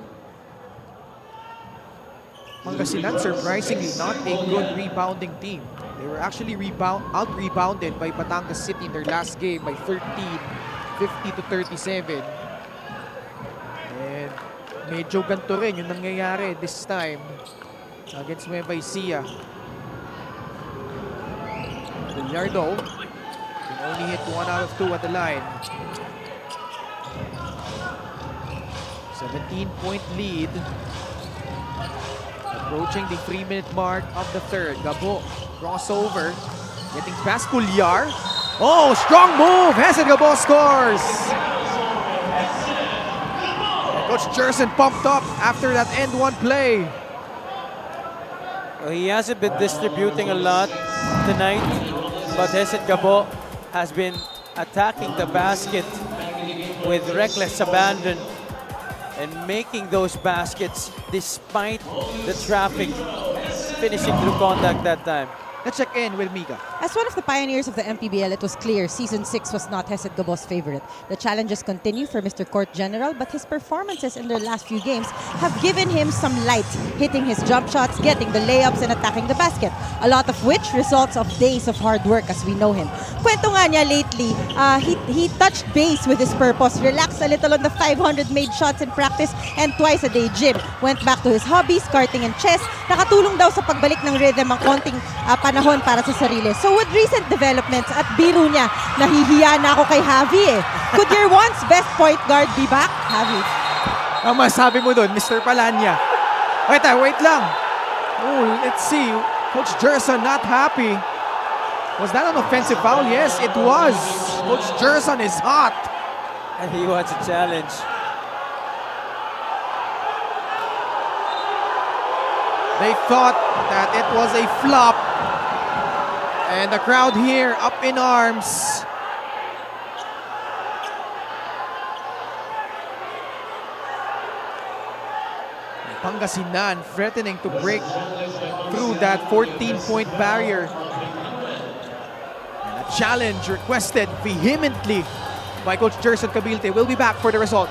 Pangasinan surprisingly not a good rebounding team. They were actually out-rebounded by Batangas City in their last game by 13, 50 to 37. And medyo ganito rin yung nangyayari this time against Nueva Ecija. Villardo can only hit 1 out of 2 at the line. 17-point lead. Approaching the 3-minute mark of the third. Gabo, crossover. Getting past Culyar. Oh, strong move! Hesed Gabo scores! Coach Jerson pumped up after that end one play. Well, he hasn't been distributing a lot tonight, but Hesed Gabo has been attacking the basket with reckless abandon and making those baskets despite the traffic, finishing through contact that time. Let's check in with Mika. As one of the pioneers of the MPBL, it was clear Season 6 was not Hesed Gabo's favorite. The challenges continue for Mr. Court General, but his performances in their last few games have given him some light, hitting his jump shots, getting the layups, and attacking the basket. A lot of which results of days of hard work as we know him. Kwento nga niya lately, he touched base with his purpose, relaxed a little on the 500 made shots in practice, and twice a day gym. Went back to his hobbies, karting and chess. Nakatulong daw sa pagbalik ng rhythm ang konting panahon para sa sarili. So with recent developments at biro niya, nahihiya na ako kay Javi eh. Could your once best point guard be back, Javi? Ang masabi mo doon, Mr. Palanya. Wait lang. Oh, let's see. Coach Jerson not happy. Was that an offensive foul? Yes, it was. Coach Jerson is hot. And he wants a challenge. They thought that it was a flop. And the crowd here up in arms. Pangasinan threatening to break through that 14-point barrier. And a challenge requested vehemently by Coach Jerson Cabilte. We'll be back for the result.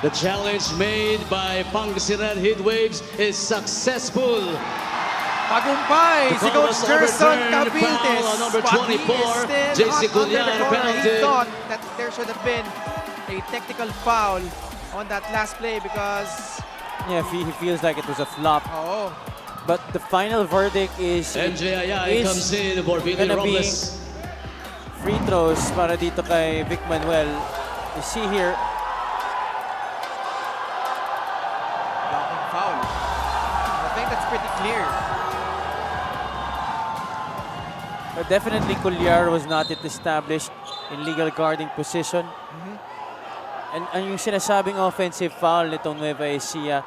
The challenge made by Pangasinan Heatwaves is successful. Tagumpay si Coach Gerson Cabildes. Foul on number But he 24, is JC still under the Culliar, corner. He penalty. thought that there should have been a technical foul on that last play because Yeah, he feels like it was a flop. oh, But the final verdict is MJ Ayay comes in for Billy gonna be Robles. free throws para dito kay Vic Manuel. You see here, blocking foul. I think that's pretty clear. but definitely Culliar was not yet established in legal guarding position. And yung sinasabing offensive foul nitong Nueva Ecija,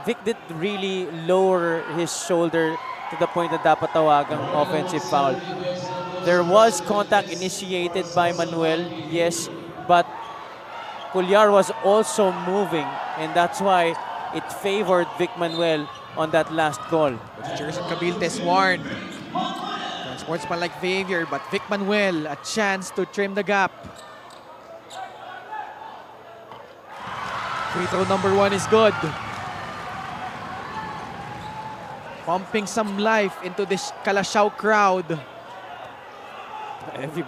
Vic did really lower his shoulder to the point na dapat tawagang offensive foul. There was contact initiated by Manuel, yes, but Culliar was also moving, and that's why it favored Vic Manuel on that last call. Gerson Cabildes warned. Sportsman-like behavior, but Vic Manuel, a chance to trim the gap. Free throw number 1 is good. Pumping some life into this Kalasyaw crowd.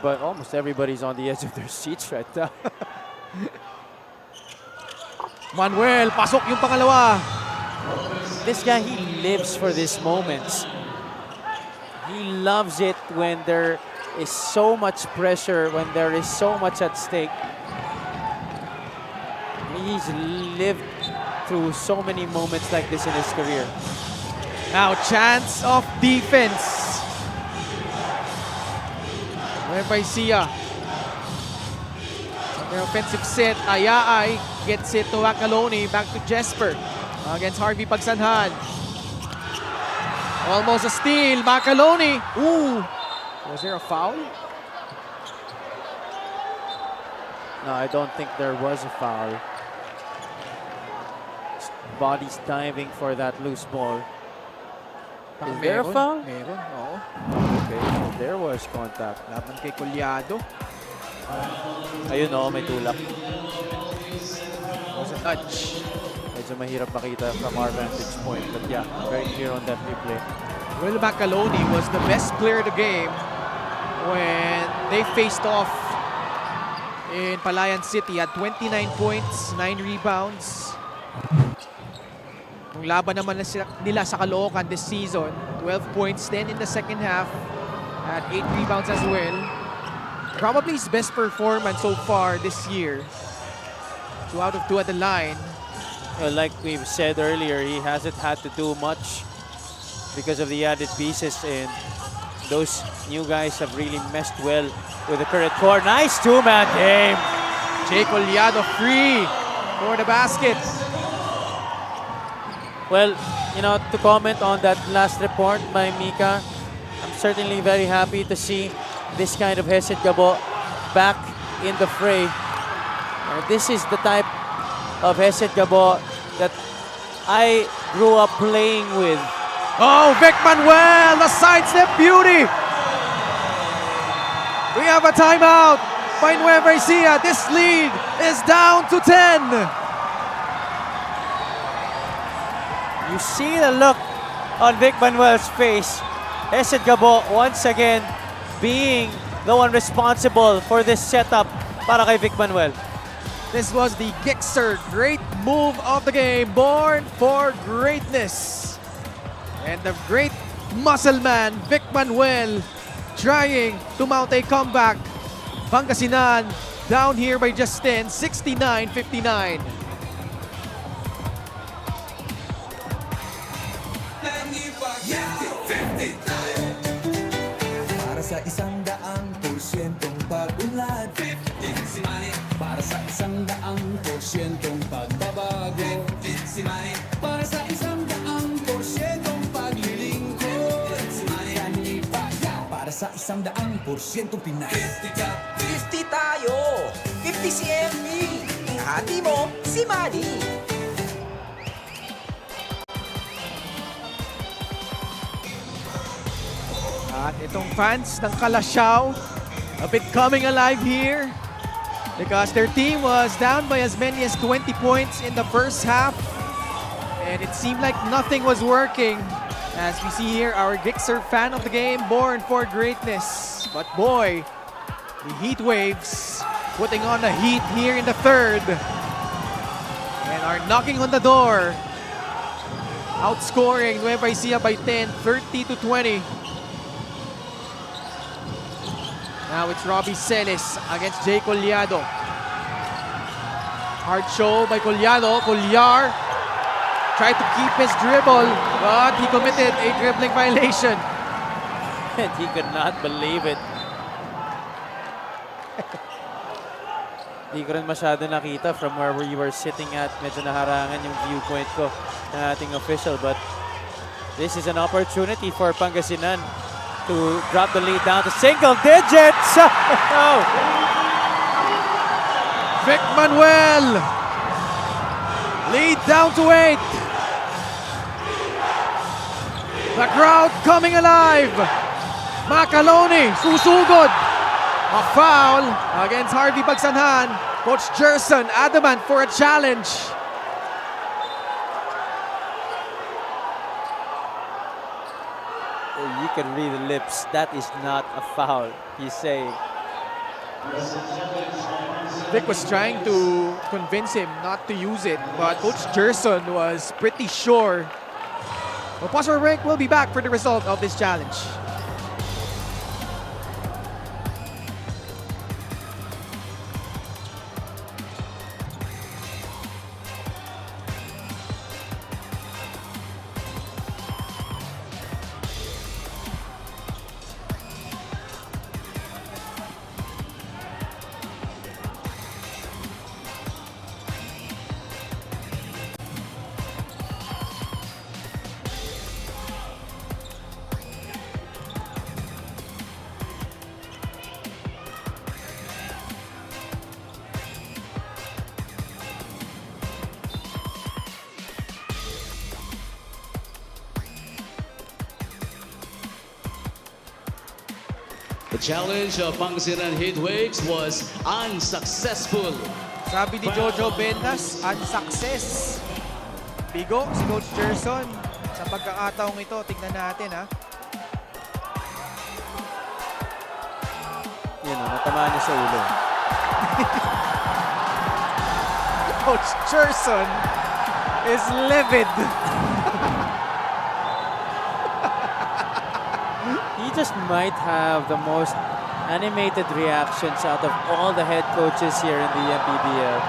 Almost everybody's on the edge of their seats right now. Manuel, pasok yung pangalawa. This guy, he lives for these moments. He loves it when there is so much pressure, when there is so much at stake. He's lived through so many moments like this in his career. Now, chance of defense. Nueva Ecija. Their offensive set, Ayay gets it to Macaloni, back to Jesper against Harvey Pagsanhan. Almost a steal, Macaloni. Ooh, was there a foul? No, I don't think there was a foul. Body's diving for that loose ball. Is there a foul? Meron, oo. Okay, there was contact. Laban kay Collado. Ayun o, may tulak. Was a touch. Medyo mahirap makita from our vantage point. But yeah, very clear on that replay. Will Macaloni was the best player of the game when they faced off in Palayan City at 29 points, 9 rebounds. Yung laban naman nila sa Caloocan this season, 12 points, 10 in the second half, at 8 rebounds as well. Probably his best performance so far this year. 2 out of 2 at the line. Well, like we've said earlier, he hasn't had to do much because of the added pieces, and those new guys have really meshed well with the current core. Nice two-man game. Jay Collado free for the basket. Well, you know, to comment on that last report by Mika, I'm certainly very happy to see this kind of Hesed Gabo back in the fray. This is the type of Hesed Gabo that I grew up playing with. Oh, Vic Manuel, the sidestep beauty. We have a timeout by Nueva Ecija. This lead is down to 10. You see the look on Vic Manuel's face. Hesed Gabo once again being the one responsible for this setup para kay Vic Manuel. This was the Gixxer great move of the game, born for greatness. And the great muscle man, Vic Manuel, trying to mount a comeback. Pangasinan down here by just 10, 69-59. Para sa 100%'ong pag-unlad, 15 si Manny. Para sa 100%'ong pagbabago, 15 si Manny. Para sa 100%'ong paglilingkod, si Manny. Para sa 100%'ong Pinas, 50 tayo, 50 si MB. Hati mo si Manny. At itong fans ng Kalasyaw, a bit coming alive here. because their team was down by as many as 20 points in the first half. And it seemed like nothing was working. As we see here, our Gixxer fan of the game, born for greatness. But boy, the Heat Waves putting on the heat here in the third. And are knocking on the door. Outscoring Nueva Ecija by 10, 30-20. Now it's Robbie Celis against Jay Collado. Hard show by Collado. Collar tried to keep his dribble, but he committed a dribbling violation. And he could not believe it. Di ko rin masyado nakita from where we were sitting at. Medyo naharangan yung viewpoint ko ng ating official. But this is an opportunity for Pangasinan to drop the lead down to single digits. Oh. Vic Manuel lead down to 8. The crowd coming alive. Macaloni susugod. A foul against Harvey Pagsanhan. Coach Gerson adamant for a challenge. You can read the lips. That is not a foul, he's saying. Vic was trying to convince him not to use it, but Coach Gerson was pretty sure. We'll pause for a break. We'll be back for the result of this challenge. The challenge of Pangasinan Heatwaves was unsuccessful. Sabi ni Jojo Bendas, unsuccess. Bigo si Coach Gerson. Sa pagkakataong ito, tignan natin ha. Yun o, natamaan niya sa ulo. Coach Gerson is livid. He just might have the most animated reactions out of all the head coaches here in the MPBL.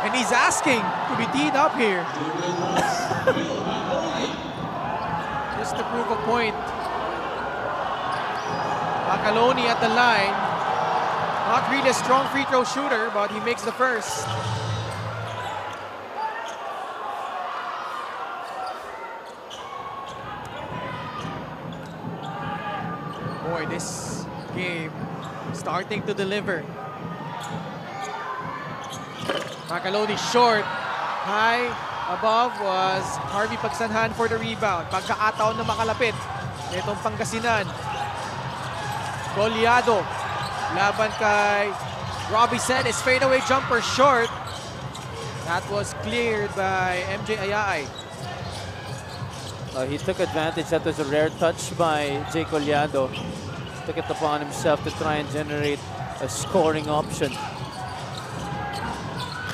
And he's asking to be teed up here. Just to prove a point. Macaloni at the line. Not really a strong free throw shooter, but he makes the first. Boy, this game starting to deliver. Macaloni short. High above was Harvey Pagsanhan for the rebound. Pagkakataon na makalapit itong Pangasinan. Collado. Laban kay Robbie Celis. Fadeaway jumper short. That was cleared by MJ Ayaay. He took advantage. That was a rare touch by Jay Collado. Took it upon himself to try and generate a scoring option.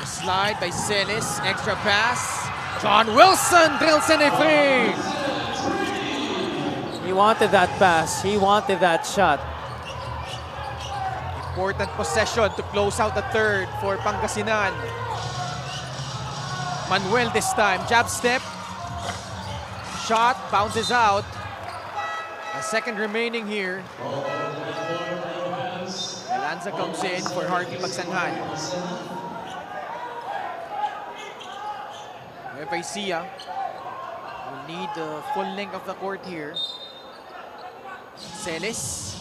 Slide by Celis. Extra pass. John Wilson drills in a free. He wanted that pass. He wanted that shot. Important possession to close out the third for Pangasinan. Manuel this time. Jab step. Shot. Bounces out. A second remaining here. Elanza comes in for Harvey Pagsanhan. Nueva Ecija will need the full length of the court here. Celis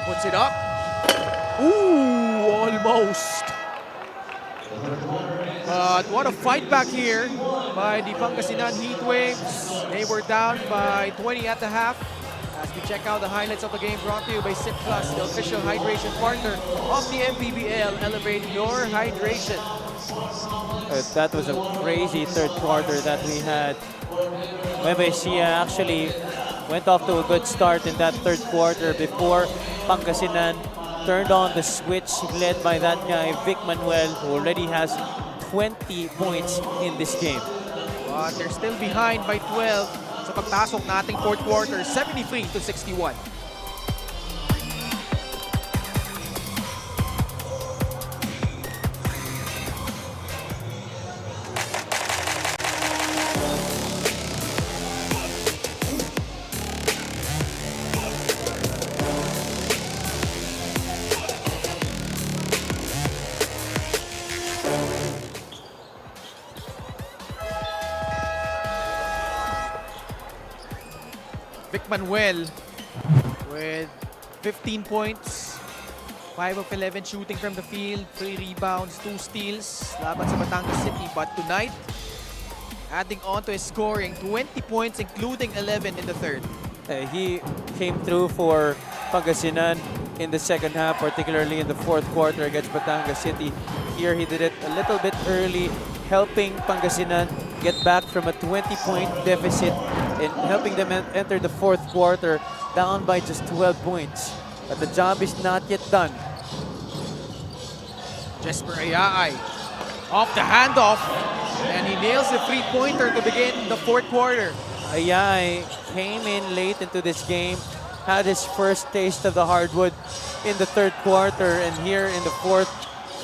puts it up. Ooh, almost. But what a fight back here by the Pangasinan Heatwaves. They were down by 20 at the half as you check out the highlights of the game brought to you by Sip Plus, the official hydration partner of the MPBL. Elevate your hydration. That was a crazy third quarter that we had. Nueva Ecija actually went off to a good start in that third quarter before Pangasinan turned on the switch led by that guy, Vic Manuel, who already has 20 points in this game. But they're still behind by 12 sa pagpasok nating fourth quarter, 73-61. Vic Manuel with 15 points, 5 of 11 shooting from the field, 3 rebounds, 2 steals laban sa Batangas City. But tonight, adding on to his scoring, 20 points including 11 in the third. He came through for Pangasinan in the second half, particularly in the fourth quarter against Batangas City. Here he did it a little bit early, helping Pangasinan get back from a 20-point deficit and helping them enter the fourth quarter down by just 12 points. But the job is not yet done. Jesper Ayaay off the handoff, and he nails the three-pointer to begin the fourth quarter. Ayaay came in late into this game, had his first taste of the hardwood in the third quarter, and here in the fourth,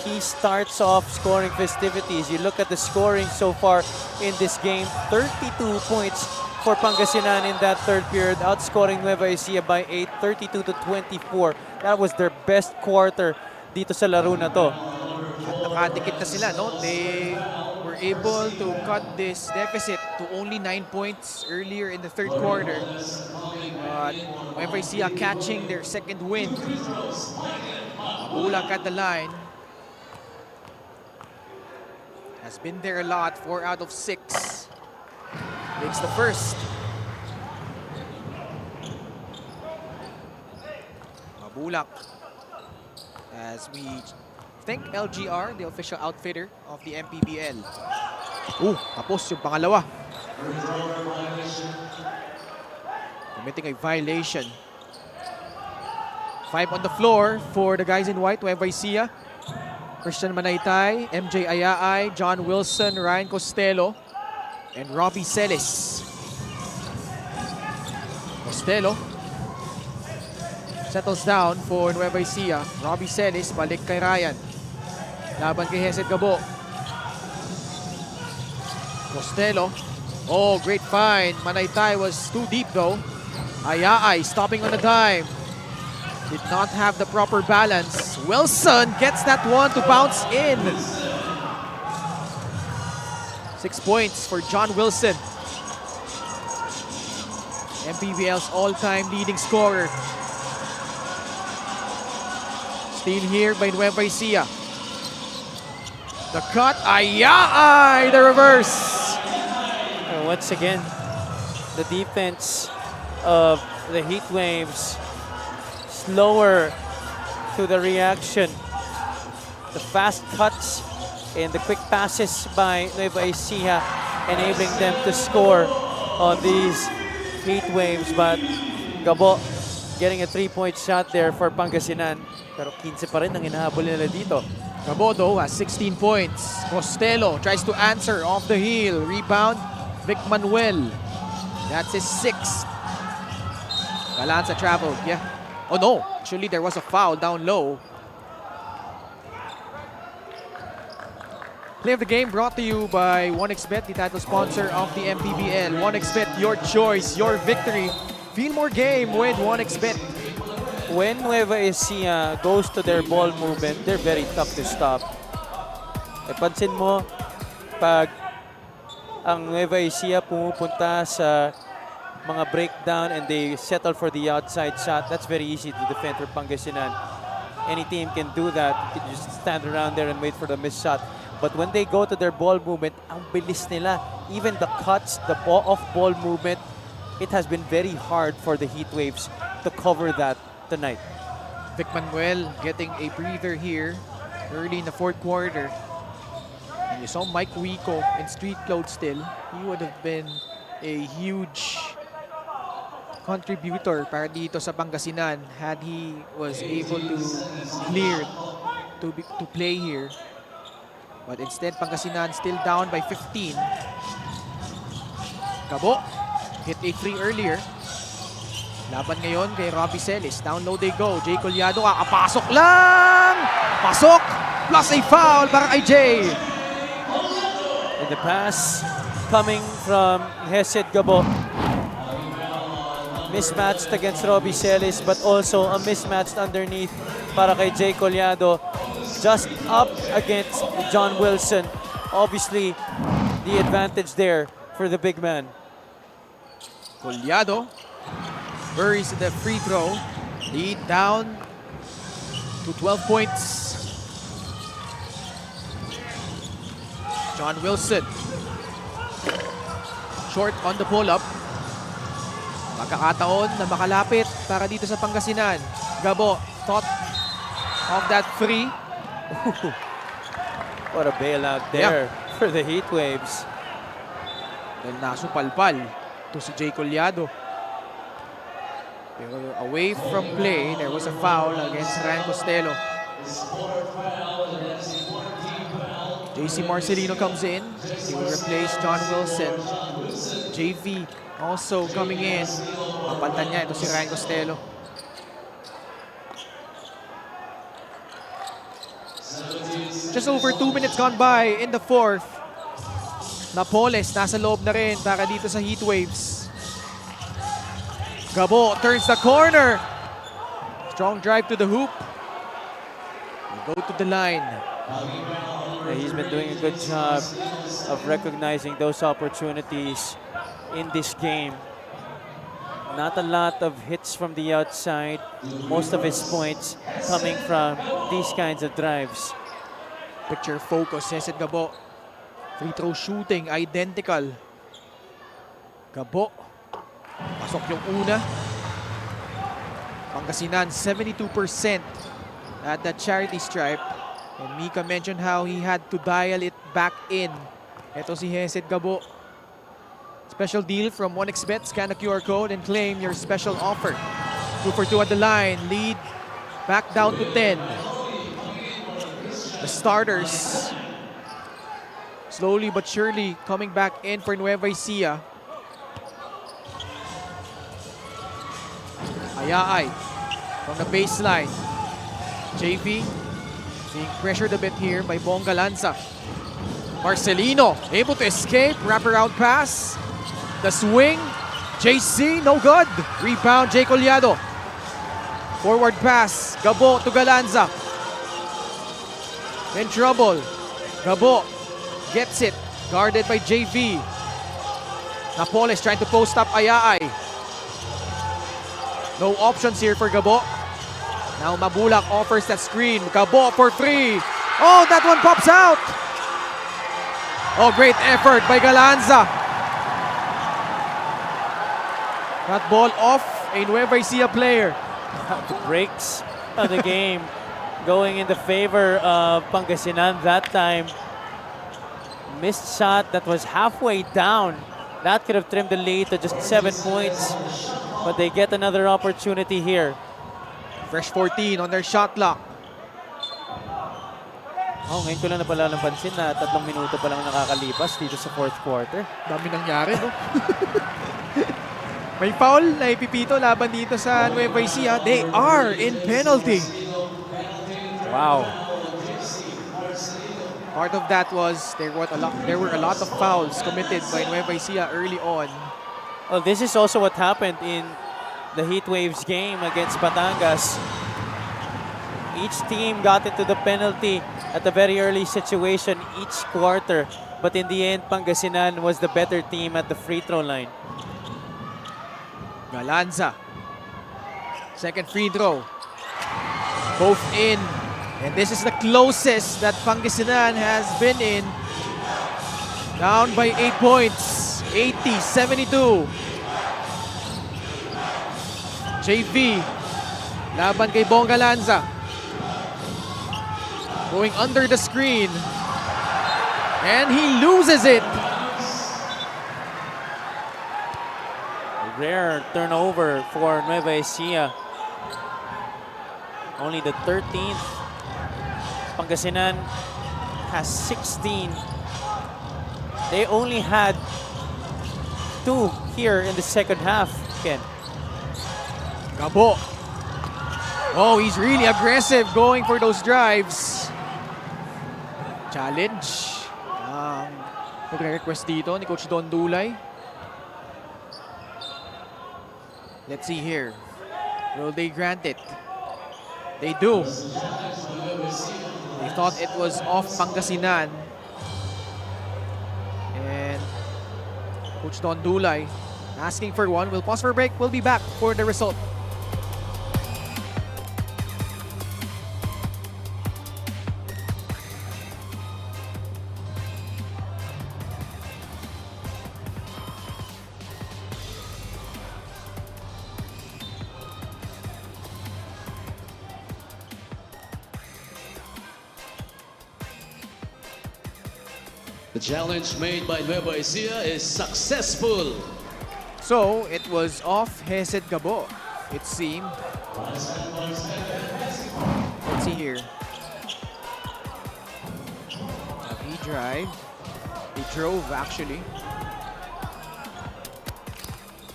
he starts off scoring festivities. You look at the scoring so far in this game, 32 points for Pangasinan in that third period, outscoring Nueva Ecija by 8, 32-24. That was their best quarter dito sa laro na to. At nakadikit na sila, no? They were able to cut this deficit to only 9 points earlier in the third quarter. Nueva Ecija catching their second win. Ulak at the line. Has been there a lot, 4 out of 6. Makes the first. Mabulak. As we thank LGR, the official outfitter of the MPBL. Tapos yung pangalawa. Committing a violation. 5 on the floor for the guys in white, Nueva Ecija. Christian Manaytay, MJ Ayaay, John Wilson, Ryan Costello, and Robbie Celis. Costello settles down for Nueva Ecija. Robbie Celis, balik kay Ryan. Laban kay Hesed Gabo. Costello. Oh, great find. Manaytay was too deep though. Ayaay stopping on a dime. Did not have the proper balance. Wilson gets that one to bounce in. 6 points for John Wilson. MPBL's all-time leading scorer. Steal here by Nueva Ecija. The cut, Ayaay, the reverse. Once again, the defense of the Heat Waves slower to the reaction. The fast cuts and the quick passes by Nueva Ecija enabling them to score on these Heat Waves. But Gabo getting a 3-point shot there for Pangasinan. Pero 15 pa rin ang hinahabol nila dito. Gabo though has 16 points. Costello tries to answer off the heel. Rebound, Vic Manuel. That's his 6th. Galanza traveled, yeah. Oh no, actually there was a foul down low. Play of the game brought to you by 1xBet, the title sponsor of the MPBL. 1xBet, your choice, your victory. Feel more game with 1xBet. When Nueva Ecija goes to their ball movement, they're very tough to stop. Pansin mo, pag ang Nueva Ecija pumupunta sa mga breakdown and they settle for the outside shot, that's very easy to defend for Pangasinan. Any team can do that. You can just stand around there and wait for the missed shot. But when they go to their ball movement, ang bilis nila. Even the cuts, the off-ball movement, it has been very hard for the Heat Waves to cover that tonight. Vic Manuel getting a breather here early in the fourth quarter. And you saw Mike Wico in street clothes still. He would have been a huge contributor para dito sa Pangasinan had he was able to clear to play here. But instead, Pangasinan still down by 15. Gabo hit a three earlier. Laban ngayon kay Robbie Celis. Down low they go. Jay Collado kakapasok lang! Pasok! Plus a foul para kay Jay. And the pass coming from Hesed Gabo. Mismatched against Robbie Celis, but also a mismatched underneath para kay Jay Collado. Just up against John Wilson. Obviously, the advantage there for the big man. Collado buries the free throw. Lead down to 12 points. John Wilson. Short on the pull-up. Magkakataon na makalapit para dito sa Pangasinan. Gabo thought of that three. What a bailout there for the Heat Waves. Dahil nasupalpal to si Jay Collado. Pero away from play, there was a foul against Ryan Costello. JC Marcelino comes in. He will replace John Wilson. JV also coming in. Mapaltan niya ito si Ryan Costello. Just over 2 minutes gone by in the fourth. Napoles nasa loob na rin para dito sa Heat Waves. Gabo turns the corner. Strong drive to the hoop. Go to the line. He's been doing a good job of recognizing those opportunities in this game. Not a lot of hits from the outside. Most of his points coming from these kinds of drives. Picture focus, Hesed Gabo. Free throw shooting, identical. Gabo. Pasok yung una. Pangasinan, 72% at that charity stripe. And Mika mentioned how he had to dial it back in. Ito si Hesed Gabo. Special deal from 1xBet. Scan the QR code and claim your special offer. 2 for 2 at the line. Lead back down to 10. The starters slowly but surely coming back in for Nueva Ecija. Ayaay from the baseline. JV being pressured a bit here by Bongga Lanza. Marcelino able to escape. Wraparound pass. The swing. JC, no good. Rebound, Jay Collado. Forward pass. Gabo to Galanza. In trouble. Gabo gets it. Guarded by JV. Napoles trying to post up Ayaay. No options here for Gabo. Now Mabulak offers that screen. Gabo for three. Oh, that one pops out. Oh, great effort by Galanza. That ball off a Nueva Ecija player. The breaks of the game going in the favor of Pangasinan that time. Missed shot that was halfway down. That could have trimmed the lead to just 7 points. But they get another opportunity here. Fresh 14 on their shot clock. Oh, ngayon ko lang na pala napansin na 3 minuto pa lang nakakalipas dito sa fourth quarter. Dami nangyari, no? May foul na ipipito laban dito sa Nueva Ecija. They are in penalty. Wow. Part of that was there were a lot of fouls committed by Nueva Ecija early on. Well, this is also what happened in the Heat Waves game against Batangas. Each team got into the penalty at a very early situation each quarter. But in the end, Pangasinan was the better team at the free throw line. Galanza. Second free throw. Both in. And this is the closest that Pangasinan has been in. Down by 8 points. 80-72. JV. Laban kay Bongga Lanza. Going under the screen. And he loses it. A rare turnover for Nueva Ecija. Only the 13th. Pangasinan has 16. They only had 2 here in the second half, Ken. Gabo. Oh, he's really aggressive going for those drives. Challenge. Nagre-request dito ni Coach Don Dulay. Let's see here. Will they grant it? They do. They thought it was off Pangasinan. And Coach Don Dulay asking for one. We'll pause for a break. We'll be back for the result. The challenge made by Nueva Ecija is successful. So, it was off Hesed Gabo, it seemed. Let's see here. He drive. He drove actually.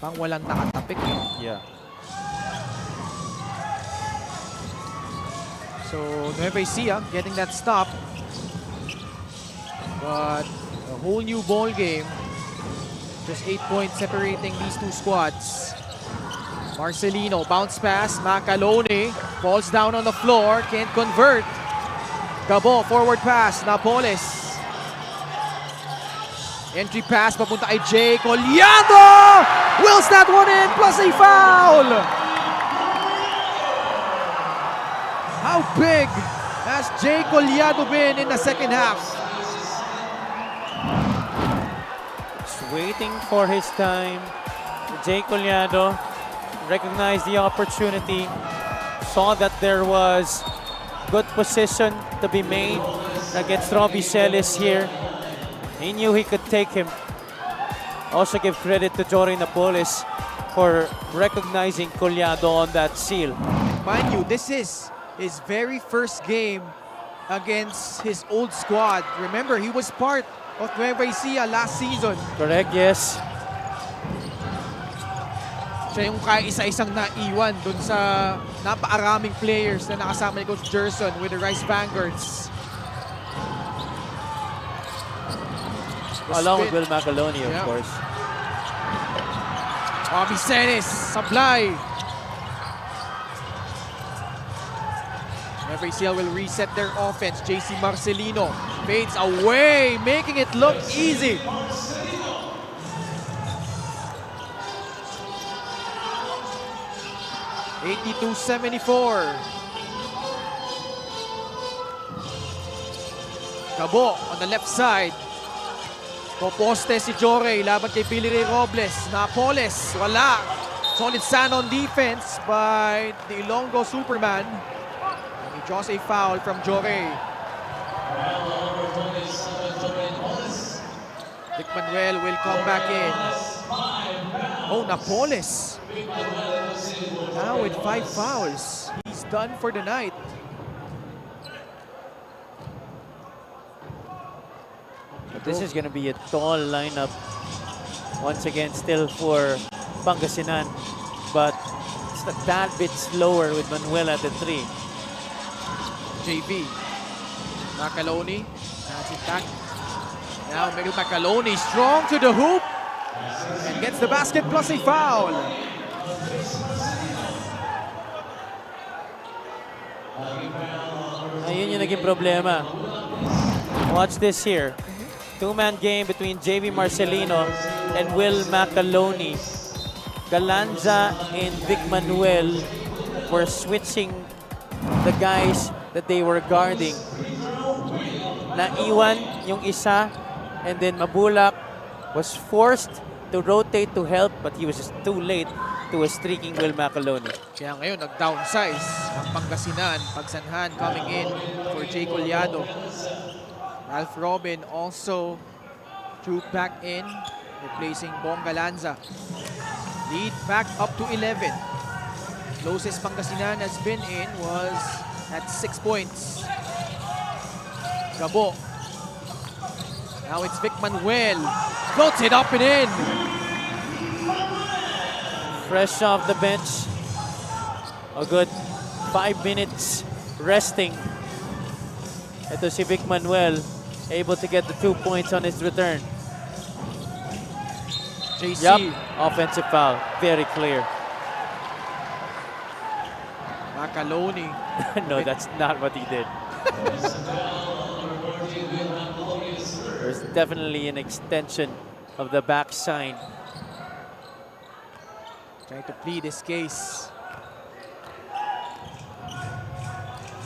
Pang walang nakatapik. Yeah. So, Nueva Ecija getting that stop. But a whole new ball game. Just 8 points separating these two squads. Marcelino, bounce pass. Macalone falls down on the floor. Can't convert. Gabo, forward pass. Napoles. Entry pass papunta kay Jay Collado! Wills that one in plus a foul! How big has Jay Collado been in the second half? Waiting for his time. Jay Collado recognized the opportunity, saw that there was good position to be made against Robbie Celis here. He knew he could take him. Also give credit to Jory Napoles for recognizing Collado on that seal. Mind you, this is his very first game against his old squad. Remember, he was part of Nueva Ecija last season. Correct, yes. Siya yung kaisa-isang naiwan dun sa napaaraming players na nakasama ni Coach Gerson with the Rice Vanguards. Along with Will Macalone, of course. Bobby Celis, supply. Nueva Ecija will reset their offense. JC Marcelino fades away, making it look easy. (82-74). Gabo on the left side. Poposte si Jory, laban kay Billy Ray Robles. Napoles, wala. Solid stand on defense by the Ilonggo Superman. And he draws a foul from Jory. Dick Manuel will come back in. Oh, Napoles. Now with 5 fouls. He's done for the night. This is going to be a tall lineup. Once again, still for Pangasinan. But it's a tad bit slower with Manuel at the 3. JV. Macalone. Has it back. Now Miguel Macalone strong to the hoop. And gets the basket plus a foul. Ayun yung naging problema. Watch this here. Two-man game between JV Marcelino and Will Macalone. Galanza and Vic Manuel were switching the guys that they were guarding. Naiwan yung isa, and then Mabulak was forced to rotate to help, but he was just too late. to a streaking Will Macaloni. Kaya ngayon, nag-downsize ang Pangasinan. Pagsanhan coming in for Jay Collado. Ralph Robin also trooped back in, replacing Bonga Lanza. Lead back up to 11. Closest Pangasinan has been in was at 6 points. Gabo. Now it's Vic Manuel. Floats it up and in. Fresh off the bench. A good 5 minutes resting. Ito si Vic Manuel, able to get the 2 points on his return. JC. Yup, offensive foul. Very clear. Macaloni. No, that's not what he did. There's definitely an extension of the backside. Trying to plead his case.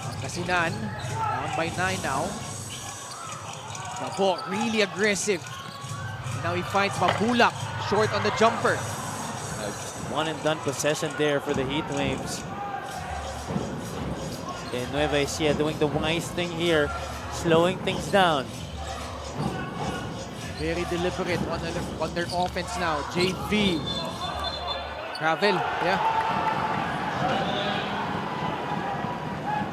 Pangasinan, down by 9 now. Gabo, really aggressive. Now he finds Mabulak, short on the jumper. One and done possession there for the Heat Waves. And Nueva Ecija doing the wise thing here, slowing things down. Very deliberate on their offense now. JV. Travel, yeah.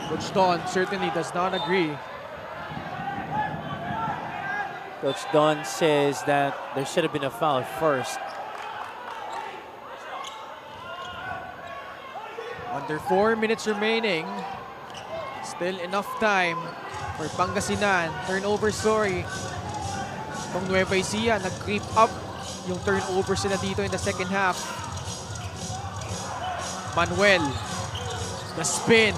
Coach Don certainly does not agree. Coach Don says that there should have been a foul first. Under 4 minutes remaining. Still enough time for Pangasinan. Turnover story from Nueva Ecija. Nag-creep up yung turnovers nila dito in the second half. Manuel. The spin.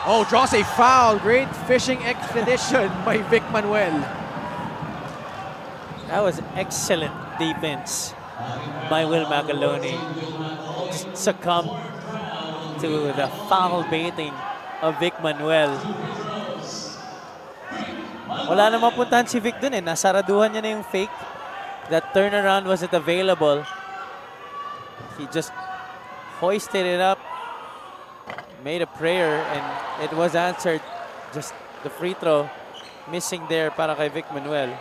Oh, draws a foul. Great fishing expedition by Vic Manuel. That was excellent defense by Will Macaloni. Succumbed to the foul baiting of Vic Manuel. Wala na mapuntahan si Vic dun eh. Nasaraduhan niya na yung fake. That turnaround wasn't available. He just hoisted it up, made a prayer, and it was answered. Just the free throw missing there para kay Vic Manuel.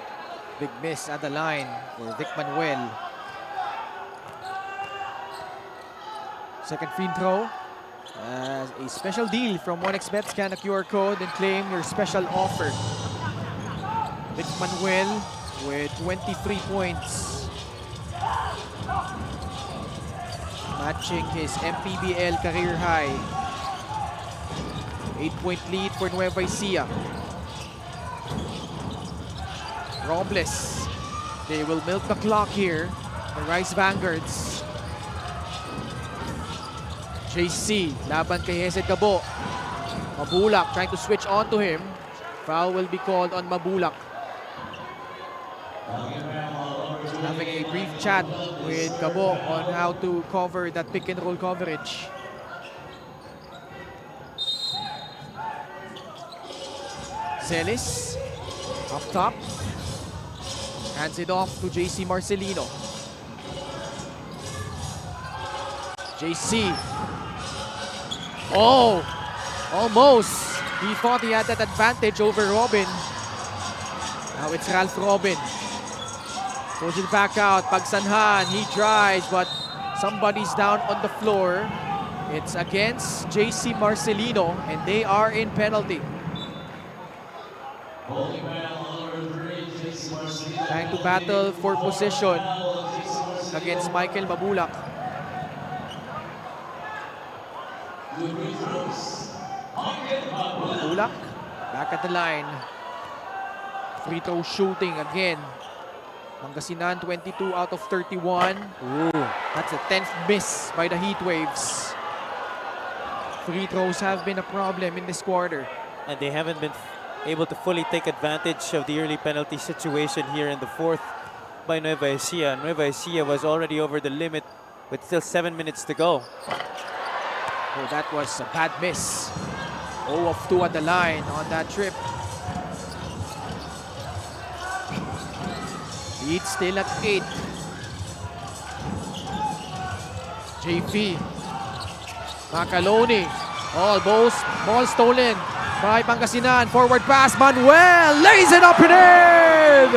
Big miss at the line for Vic Manuel. Second free throw. As a special deal from 1xBet, scan a QR code and claim your special offer. Vic Manuel with 23 points. Matching his MPBL career high. 8-point lead for Nueva Ecija. Robles. They will milk the clock here. The Rice Vanguards. JC, laban kay Hesed Gabo. Mabulak trying to switch on to him. Foul will be called on Mabulak. Having a brief chat with Gabo on how to cover that pick and roll coverage. Celis, up top. Hands it off to JC Marcelino. JC. Oh, almost. He thought he had that advantage over Robin. Now it's Ralph Robin. Pulls it back out. Pagsanhan, he tries, but somebody's down on the floor. It's against JC Marcelino, and they are in penalty. Trying to battle for position against Michael Mabulak. Mabulak back at the line. Free throw shooting again. Pangasinan 22 out of 31. Ooh. That's the 10th miss by the Heat Waves. Free throws have been a problem in this quarter. And they haven't been able to fully take advantage of the early penalty situation here in the fourth by Nueva Ecija. Nueva Ecija was already over the limit with still 7 minutes to go. Oh, that was a bad miss. 0 of 2 at the line on that trip. Lead still at 8. JP. Macaloni. All balls, ball stolen by Pangasinan. Forward pass. Manuel lays it up and in!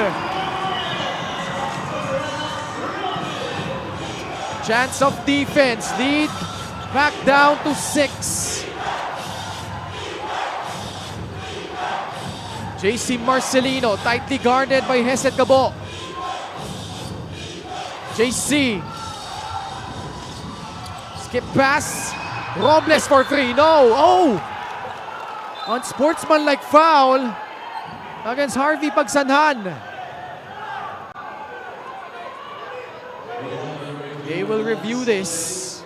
Chance of defense. Lead back down to 6. JC Marcelino tightly guarded by Hesed Gabo. JC. Skip pass. Robles for 3. No. Oh! Unsportsmanlike foul against Harvey Pagsanhan. They will review this.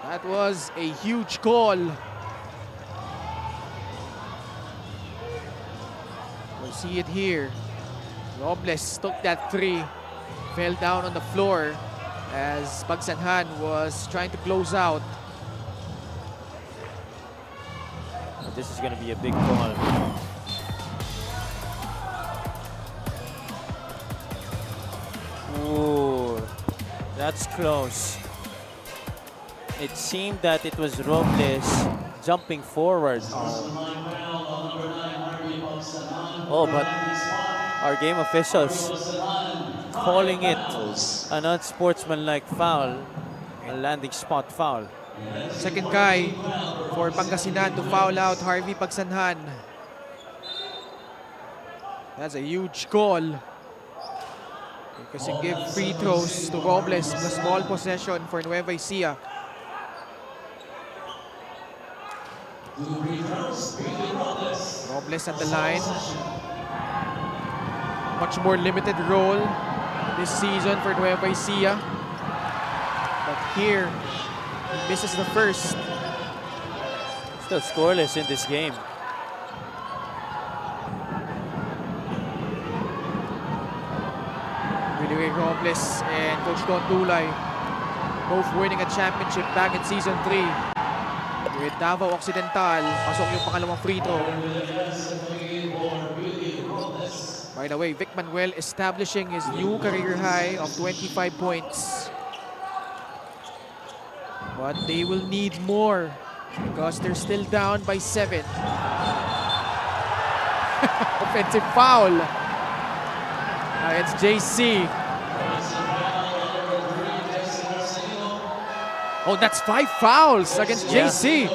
That was a huge call. We'll see it here. Robles took that 3. Fell down on the floor as Pagsanhan was trying to close out. This is going to be a big call. Ooh, that's close. It seemed that it was Robles jumping forward. Oh, but our game officials calling it an unsportsmanlike foul, a landing spot foul. Second guy for Pangasinan to foul out Harvey Pagsanhan. That's a huge call. Because you give free throws to Robles, plus ball possession for Nueva Ecija. Robles at the line. Much more limited role this season for Nueva Ecija. But here, he misses the first. Still scoreless in this game. Willie Robles and Coach Don Dulay both winning a championship back in Season 3. With Davao Occidental, pasok yung pangalawang free throw. By the way, Vic Manuel establishing his new career high of 25 points. But they will need more because they're still down by 7. Offensive foul against JC. Oh, that's 5 fouls against JC.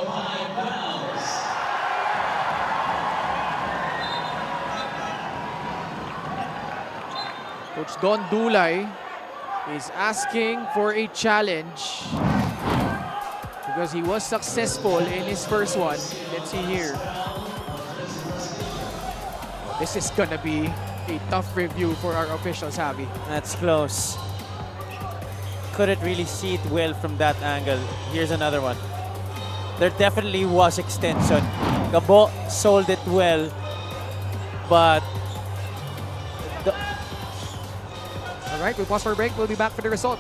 Coach Don Dulay is asking for a challenge because he was successful in his first one. Let's see here. This is gonna be a tough review for our officials, Javi. That's close. Couldn't really see it well from that angle. Here's another one. There definitely was extension. Gabo sold it well, but all right, we'll pause for a break. We'll be back for the result.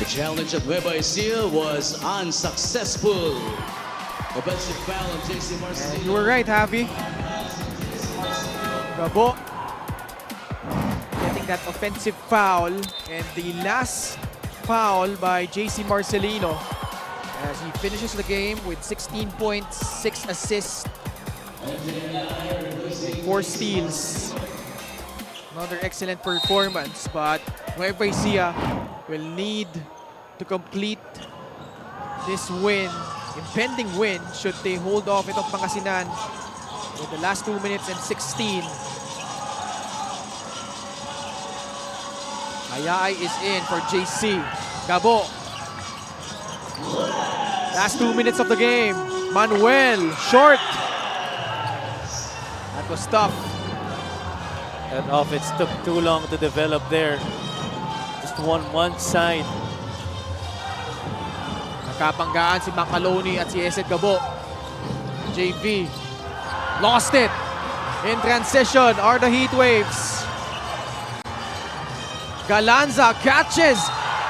The challenge of Nueva Ecija was unsuccessful. Offensive foul of JC Marcelino. You were right, Javi. Gabo getting that offensive foul, and the last foul by JC Marcelino as he finishes the game with 16 points, 6 assists, and 4 steals. Another excellent performance, but Nueva Ecija will need to complete this win, impending win, should they hold off itong Pangasinan with the last 2 minutes and 16. Ayay is in for JC. Gabo. Last 2 minutes of the game. Manuel, short. That was tough. that offense took too long to develop there. Just one side. Nakapanggaan si Macaloni at si Hesed Gabo. JV lost it. In transition are the Heat Waves. Galanza catches.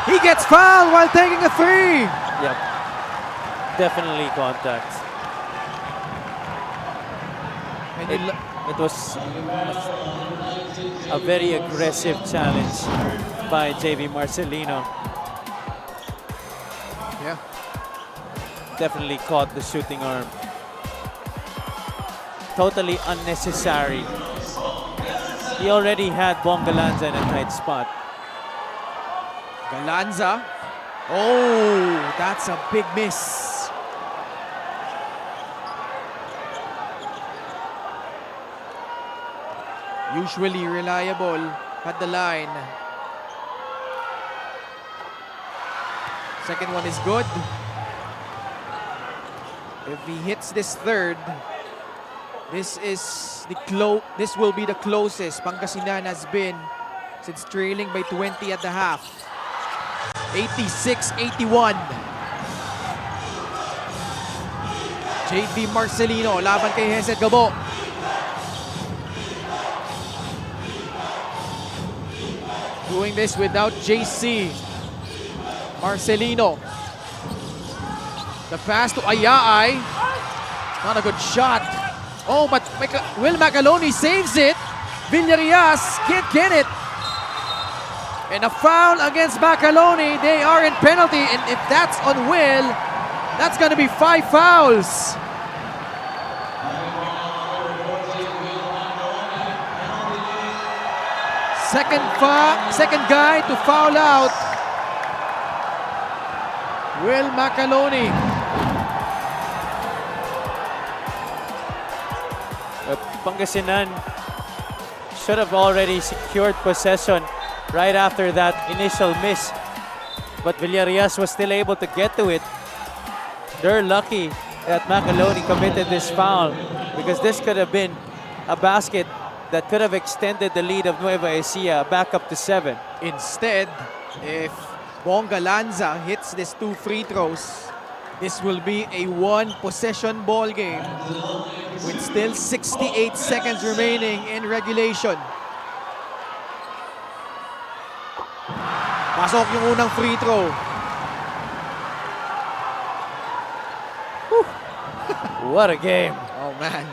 He gets fouled while taking a three. Yep. Definitely contact. And It was a very aggressive challenge by JV Marcelino. Yeah. Definitely caught the shooting arm. Totally unnecessary. He already had Bongalanza in a tight spot. Galanza. Oh, that's a big miss. Usually reliable at the line. Second one is good. If he hits this third, this will be the closest Pangasinan has been since trailing by 20 at the half. 86-81. JV Marcelino laban kay Hesed Gabo. Doing this without JC. Marcelino. The pass to Ayaay. Not a good shot. Oh, but Will Macaloni saves it. Villarias can't get it. And a foul against Macaloni. They are in penalty. And if that's on Will, that's going to be 5 fouls. Second guy to foul out. Will Macaloni. Pangasinan should have already secured possession right after that initial miss. But Villarias was still able to get to it. They're lucky that Macaloni committed this foul because this could have been a basket that could have extended the lead of Nueva Ecija back up to 7. Instead, if Bongalanza hits these 2 free throws, this will be a 1-possession ball game with still 68 seconds remaining in regulation. Pasok yung unang free throw. What a game. Oh man.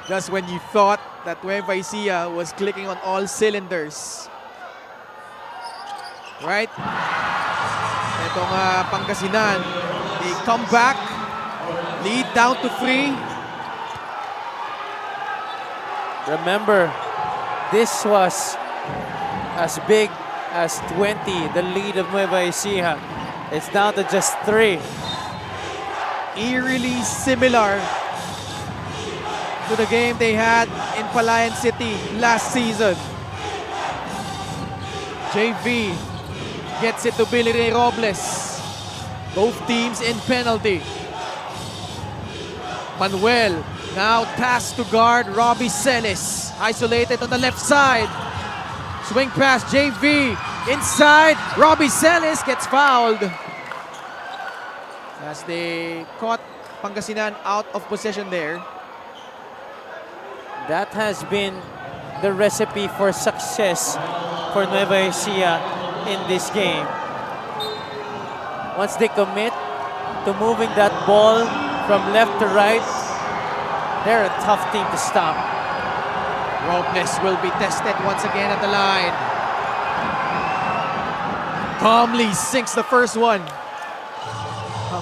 Just when you thought that Nueva Ecija was clicking on all cylinders. Right? Itong Pangasinan, they come back, lead down to 3. Remember, this was as big as 20, the lead of Nueva Ecija. It's down to just 3. Eerily similar to the game they had in Palayan City last season. JV gets it to Billy Ray Robles. Both teams in penalty. Manuel now tasked to guard Robbie Celis. Isolated on the left side. Swing pass, JV inside. Robbie Celis gets fouled as they caught Pangasinan out of possession there. That has been the recipe for success for Nueva Ecija in this game. Once they commit to moving that ball from left to right, they're a tough team to stop. Robles will be tested once again at the line. Calmly sinks the first one.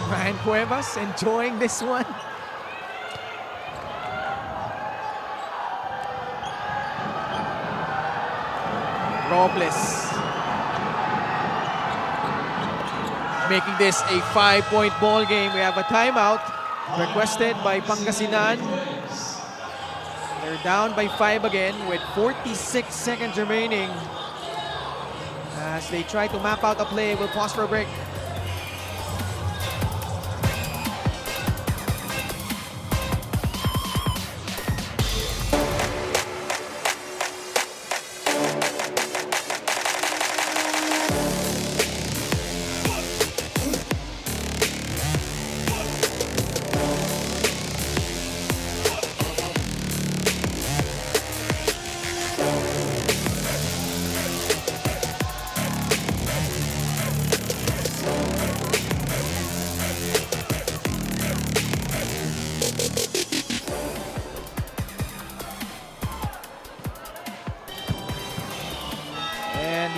Ryan Cuevas enjoying this one. Robles making this a 5-point ball game. We have a timeout requested by Pangasinan. They're down by 5 again with 46 seconds remaining. As they try to map out a play, we'll pause for a break.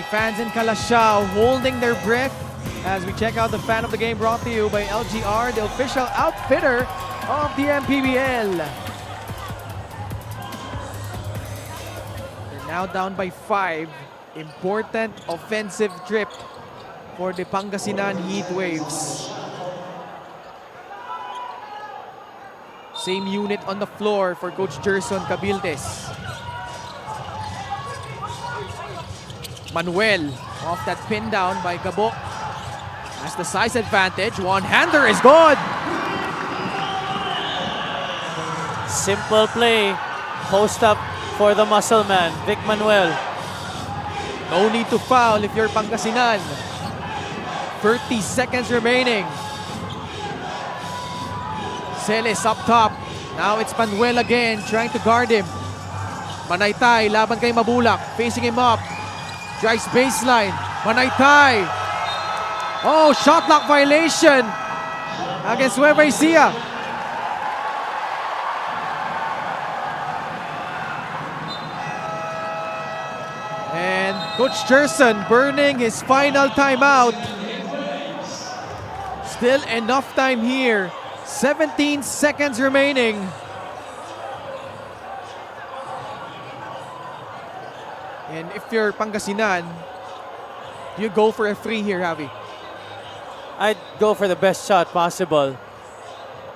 fans in Calasiao holding their breath as we check out the fan of the game brought to you by LGR, the official outfitter of the MPBL. They're now down by 5. Important offensive trip for the Pangasinan Heatwaves. Same unit on the floor for Coach Gerson Cabildes. Manuel off that pin down by Gabo. Has the size advantage. One-hander is good. Simple play. Post up for the muscle man, Vic Manuel. No need to foul if you're Pangasinan. 30 seconds remaining. Celes up top. Now it's Manuel again trying to guard him. Manaytay laban kay Mabulak. Facing him up. Drives baseline. Manaytay. Oh, shot clock violation against Nueva Ecija. And Coach Gerson burning his final timeout. Still enough time here. 17 seconds remaining. And if you're Pangasinan, do you go for a free here, Javi? I'd go for the best shot possible.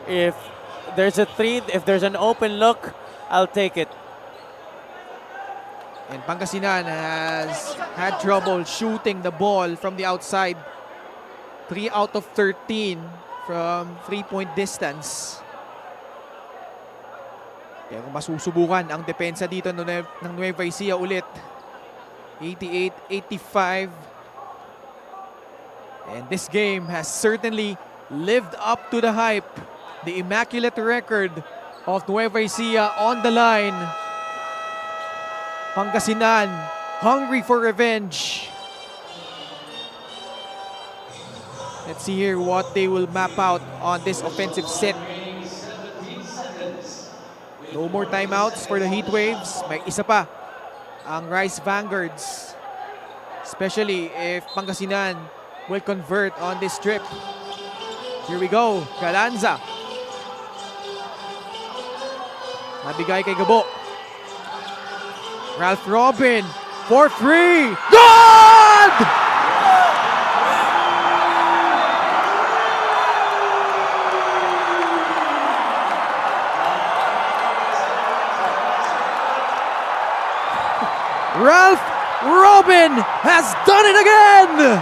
If there's a 3, if there's an open look, I'll take it. And Pangasinan has had trouble shooting the ball from the outside. 3 out of 13 from 3-point distance. Kaya kung masusubukan ang depensa dito ng Nueva Ecija ulit. 88-85. And this game has certainly lived up to the hype. The immaculate record of Nueva Ecija on the line. Pangasinan, hungry for revenge. Let's see here what they will map out on this offensive set. No more timeouts for the Heatwaves. May isa pa ang Rice Vanguards. Especially if Pangasinan will convert on this trip. Here we go. Galanza. Nabigay kay Gabo. Ralph Robin for 3. Good! Ralph Robin has done it again!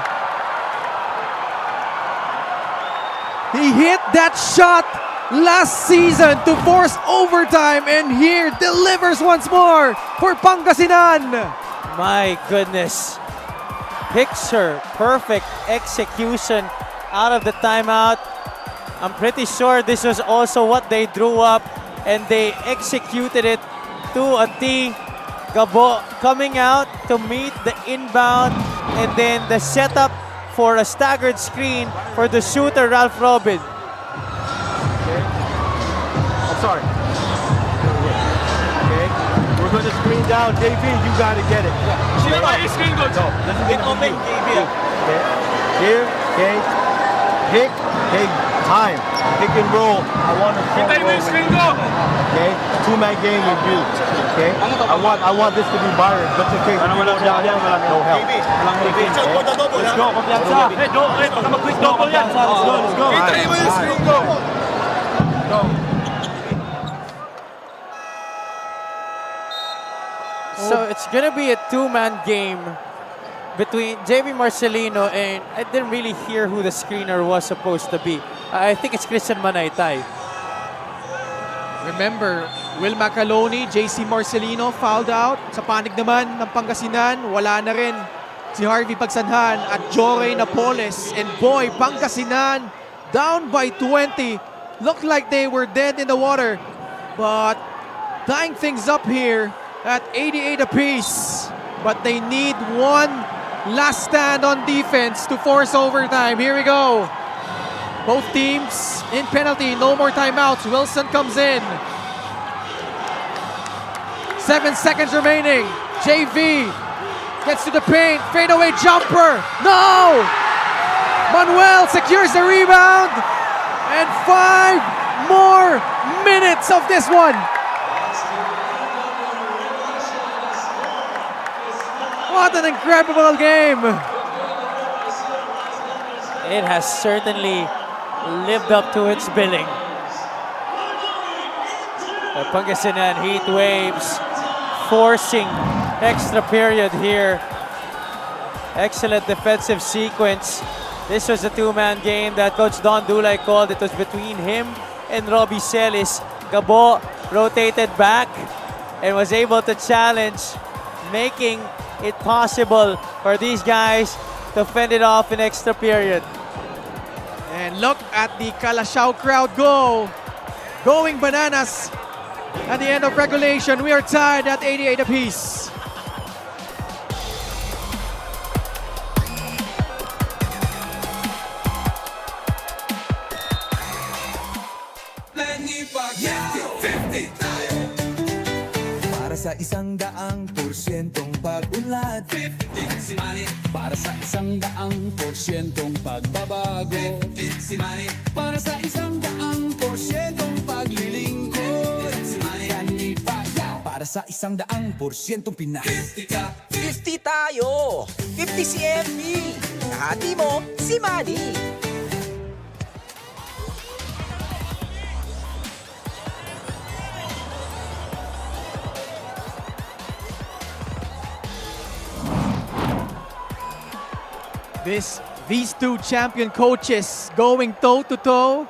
He hit that shot last season to force overtime and here delivers once more for Pangasinan. My goodness. Picture perfect execution out of the timeout. I'm pretty sure this was also what they drew up and they executed it to a T. Gabo coming out to meet the inbound and then the setup for a staggered screen for the shooter Ralph Robin. I'm sorry. Okay. We're going to screen down. JV, you got to get it. Sino ba yung screen coach? No, this is going to be you. Okay. Here, okay. Pick, take time. Pick and roll. I want to front roll with you. Okay. 2-man game with you. Okay. I want this to be Byron. But okay, if you go down there, no help. Let's go. Hey, baka mag-quick double yan. Let's go, let's go. Hintay mo yung screen ko. Go. So it's gonna be a 2-man game between JV Marcelino and I didn't really hear who the screener was supposed to be. I think it's Christian Manaytay. Remember, Will Macaloni, JC Marcelino fouled out. Sa panig naman ng Pangasinan, wala na rin si Harvey Pagsanhan at Joray Napoles. And boy, Pangasinan down by 20. Looked like they were dead in the water. But tying things up here at 88 apiece. But they need one last stand on defense to force overtime. Here we go. Both teams in penalty, no more timeouts. Wilson comes in. 7 seconds remaining. JV Gets to the paint. Fadeaway jumper. No! Manuel secures the rebound. And 5 more minutes of this one. What an incredible game. It has certainly lived up to its billing. The Pangasinan Heat Waves forcing extra period here. Excellent defensive sequence. This was a two-man game that Coach Don Dulay called. It was between him and Robbie Celis. Gabo rotated back and was able to challenge, making it possible for these guys to fend it off in extra period. And look at the Calasiao crowd go. Going bananas. At the end of regulation, we are tied at 88 apiece. Para sa 100% pag-unlad, 50 si Manny. Para sa 100% pagbabago, 50 si Manny. Para sa 100% paglilingkod, 50 si Manny. Para sa 100% Pinas, 50 ka. 50 tayo, 50 si MB. Kahati mo si Manny. These two champion coaches going toe-to-toe.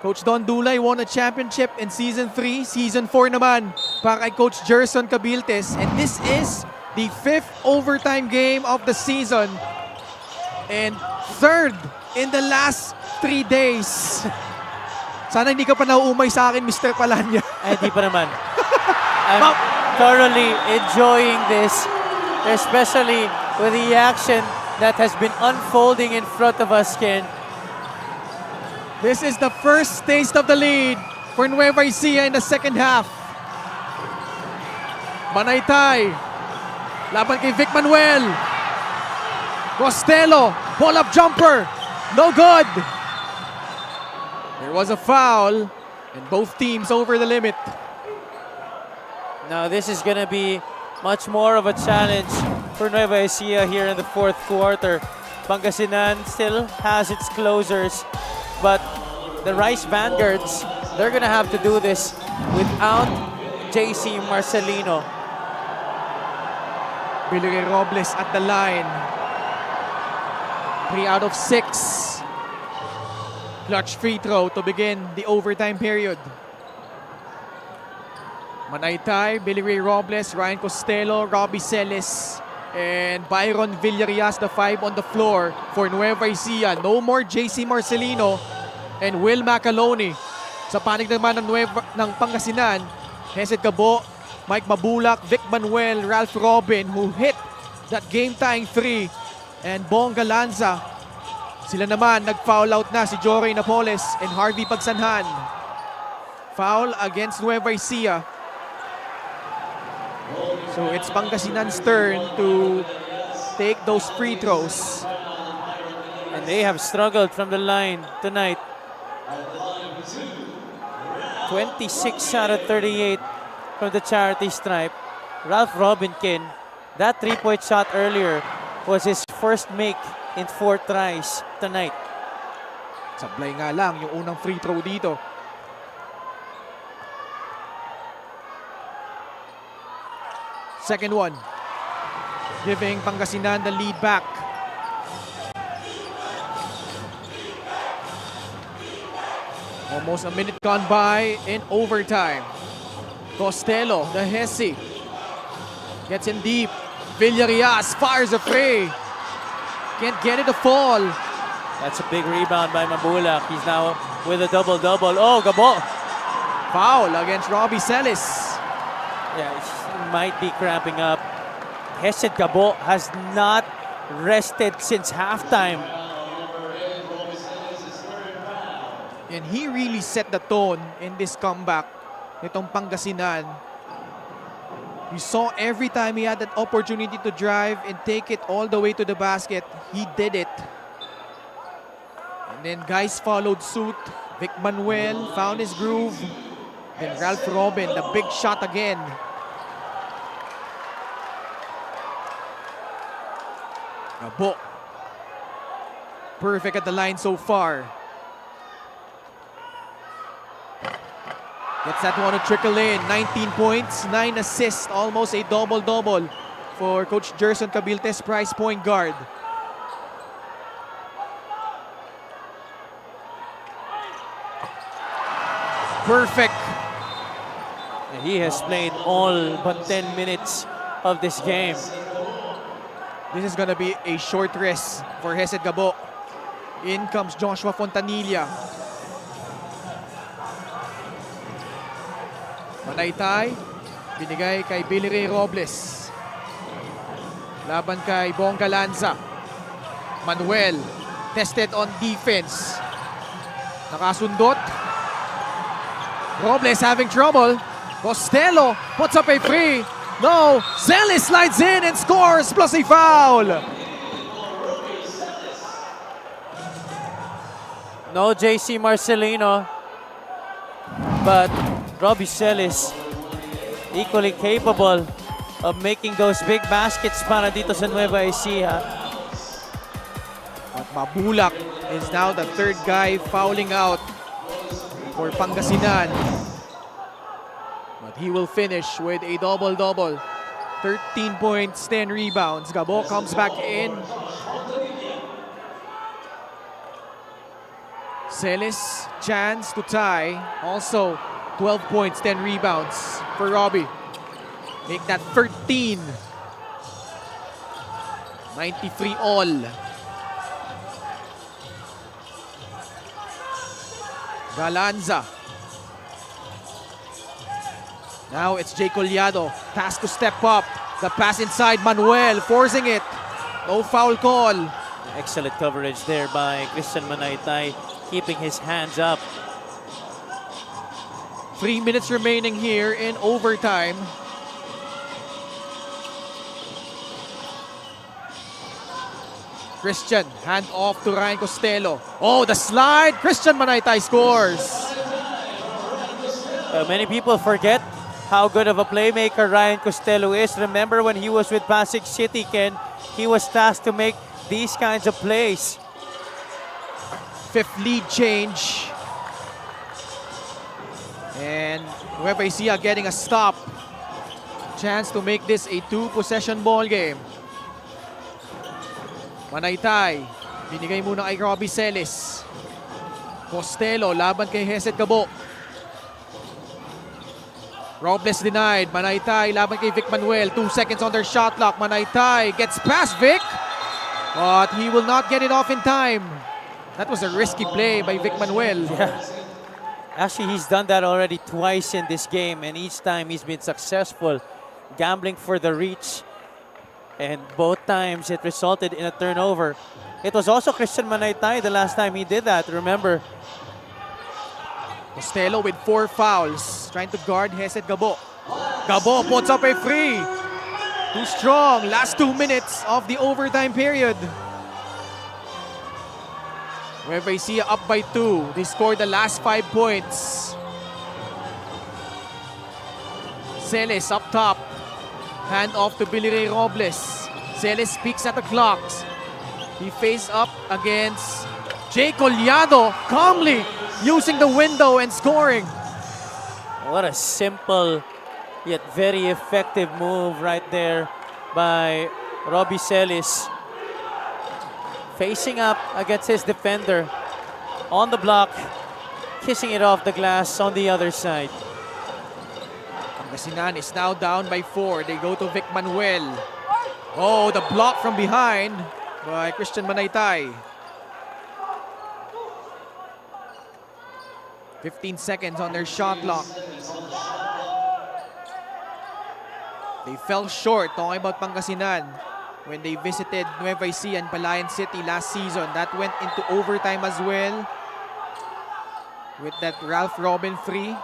Coach Don Dulay won a championship in Season 3. Season 4 naman para kay Coach Gerson Cabiltes. And this is the 5th overtime game of the season. And 3rd in the last 3 days. Sana hindi ka pa nauumay sa akin, Mr. Palanya. Ay, di pa naman. I'm thoroughly enjoying this, especially with the action that has been unfolding in front of us, Ken. This is the first taste of the lead for Nueva Ecija in the second half. Manaytay. Laban kay Vic Manuel. Costello. Pull-up jumper. No good. There was a foul and both teams over the limit. Now this is going to be much more of a challenge for Nueva Ecija here in the 4th quarter. Pangasinan still has its closers, but the Rice Vanguards, they're going to have to do this without JC Marcelino. Billy Robles at the line. 3 out of 6. Clutch free throw to begin the overtime period. Manaytay, Billy Ray Robles, Ryan Costello, Robbie Celis, and Byron Villarias, the 5 on the floor for Nueva Ecija. No more JC Marcelino and Will Macaloni. Sa panig naman ng Pangasinan, Hesed Gabo, Mike Mabulak, Vic Manuel, Ralph Robin, who hit that game-tying 3, and Bongga Lanza. Sila naman, nag-foul out na si Jory Napoles and Harvey Pagsanhan. Foul against Nueva Ecija. So it's Pangasinan's turn to take those free throws. And they have struggled from the line tonight. 26 out of 38 from the charity stripe. Ralph Robinkin, that three-point shot earlier was his first make in 4 tries tonight. Sablay nga lang yung unang free throw dito. Second one, giving Pangasinan the lead back. Almost a minute gone by in overtime. Costello, the Hesse, gets in deep. Villarias fires a free. Can't get it to fall. That's a big rebound by Mabulak. He's now with a double-double. Oh, Gabo. Foul against Robbie Celis. Yeah, he might be cramping up. Hesed Gabo has not rested since halftime. And he really set the tone in this comeback nitong Pangasinan. You saw every time he had that opportunity to drive and take it all the way to the basket, he did it. And then guys followed suit. Vic Manuel found his groove. Then Ralph Robin, the big shot again. Gabo. Perfect at the line so far. Gets that one to trickle in. 19 points, 9 assists, almost a double-double for Coach Gerson Cabilte's prize point guard. Perfect. He has played all but 10 minutes of this game. This is gonna be a short rest for Hesed Gabo. In comes Joshua Fontanilla. Manaytay, binigay kay Billy Ray Robles. Laban kay Bongga Lanza. Manuel, tested on defense. Nakasundot. Robles having trouble. Costello puts up a free. No, Zelis slides in and scores plus a foul. No JC Marcelino, but Robbie Celis equally capable of making those big baskets para dito sa Nueva Ecija. At Mabulak is now the third guy fouling out for Pangasinan. But he will finish with a double-double. 13 points, 10 rebounds. Gabo comes back in. Celis, chance to tie. Also, 12 points, 10 rebounds for Robbie. Make that 13. 93 all. Galanza. Now it's Jay Collado. Task to step up. The pass inside. Manuel forcing it. No foul call. Excellent coverage there by Christian Manaytay, keeping his hands up. 3 minutes remaining here in overtime. Christian, hand off to Ryan Costello. Oh, the slide. Christian Manaytay scores. Many people forget how good of a playmaker Ryan Costello is. Remember when he was with Pasig City, Ken, he was tasked to make these kinds of plays. Fifth lead change. And Nueva Ecija getting a stop. Chance to make this a two-possession ball game. Manaytay, binigay muna kay Robbie Celis. Costello, laban kay Hesed Gabo. Robles denied. Manaytay, laban kay Vic Manuel. 2 seconds on their shot clock. Manaytay gets past Vic, but he will not get it off in time. That was a risky play by Vic Manuel. Yeah. Actually, he's done that already twice in this game, and each time he's been successful gambling for the reach. And both times it resulted in a turnover. It was also Christian Manaytay the last time he did that, remember? Costello with 4 fouls, trying to guard Hesed Gabo. Gabo puts up a free. Too strong. Last 2 minutes of the overtime period. Nueva Ecija up by 2. They scored the last 5 points. Celis up top. Hand off to Billy Ray Robles. Celis peeks at the clocks. He faced up against Jay Collado, calmly using the window and scoring. What a simple yet very effective move right there by Robbie Celis. Facing up against his defender on the block, kissing it off the glass on the other side. Pangasinan is now down by 4. They go to Vic Manuel. Oh, the block from behind by Christian Manaytay. 15 seconds on their shot clock. They fell short, talking about Pangasinan, when they visited Nueva Ecija and Palayan City last season. That went into overtime as well with that Ralph Robin free.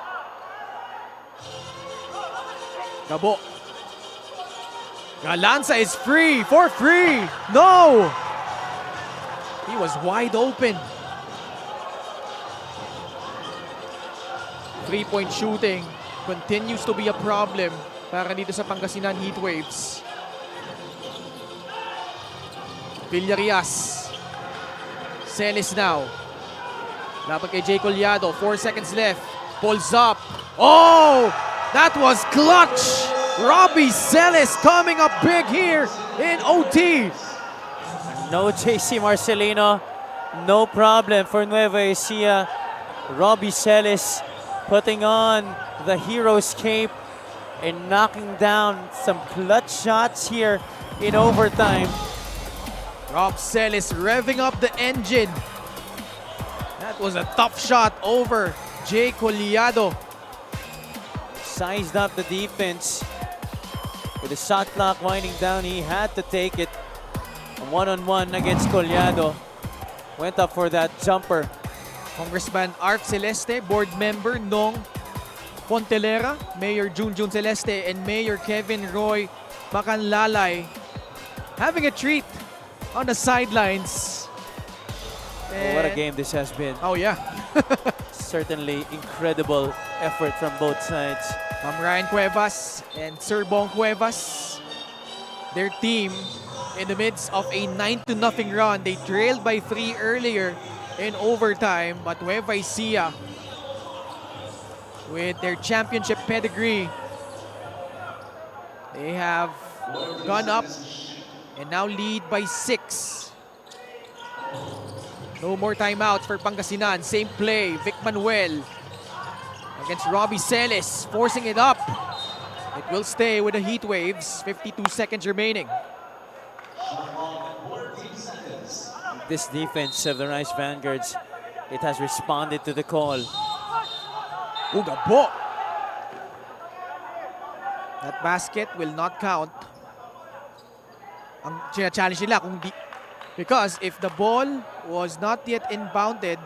Gabo Galanza is free for free. No! He was wide open. 3-point shooting continues to be a problem para dito sa Pangasinan Heatwaves. Villarias. Celis now. Laban kay Jay Collado. 4 seconds left. Pulls up. Oh! That was clutch! Robbie Celis coming up big here in OT. No JC Marcelino. No problem for Nueva Ecija. Robbie Celis putting on the hero's cape and knocking down some clutch shots here in overtime. Rob Celis revving up the engine. That was a tough shot over Jay Collado. Sized up the defense. With the shot clock winding down, he had to take it. One-on-one against Collado. Went up for that jumper. Congressman Arf Celeste, board member nung Pontelera, Mayor Junjun Celeste, and Mayor Kevin Roy Macanlalay having a treat on the sidelines. Oh, what a game this has been. Oh yeah. Certainly incredible effort from both sides. Ma'am Ryan Cuevas and Sir Bong Cuevas, their team in the midst of a 9-0 run. They trailed by 3 earlier in overtime, but Nueva Ecija, with their championship pedigree, they have gone up and now lead by 6. No more timeouts for Pangasinan. Same play, Vic Manuel against Robbie Celis, forcing it up. It will stay with the Heatwaves. 52 seconds remaining. This defense of the Rice Vanguards, it has responded to the call. Ugabo. That basket will not count. Ang challenge nila kung di, because if the ball was not yet inbounded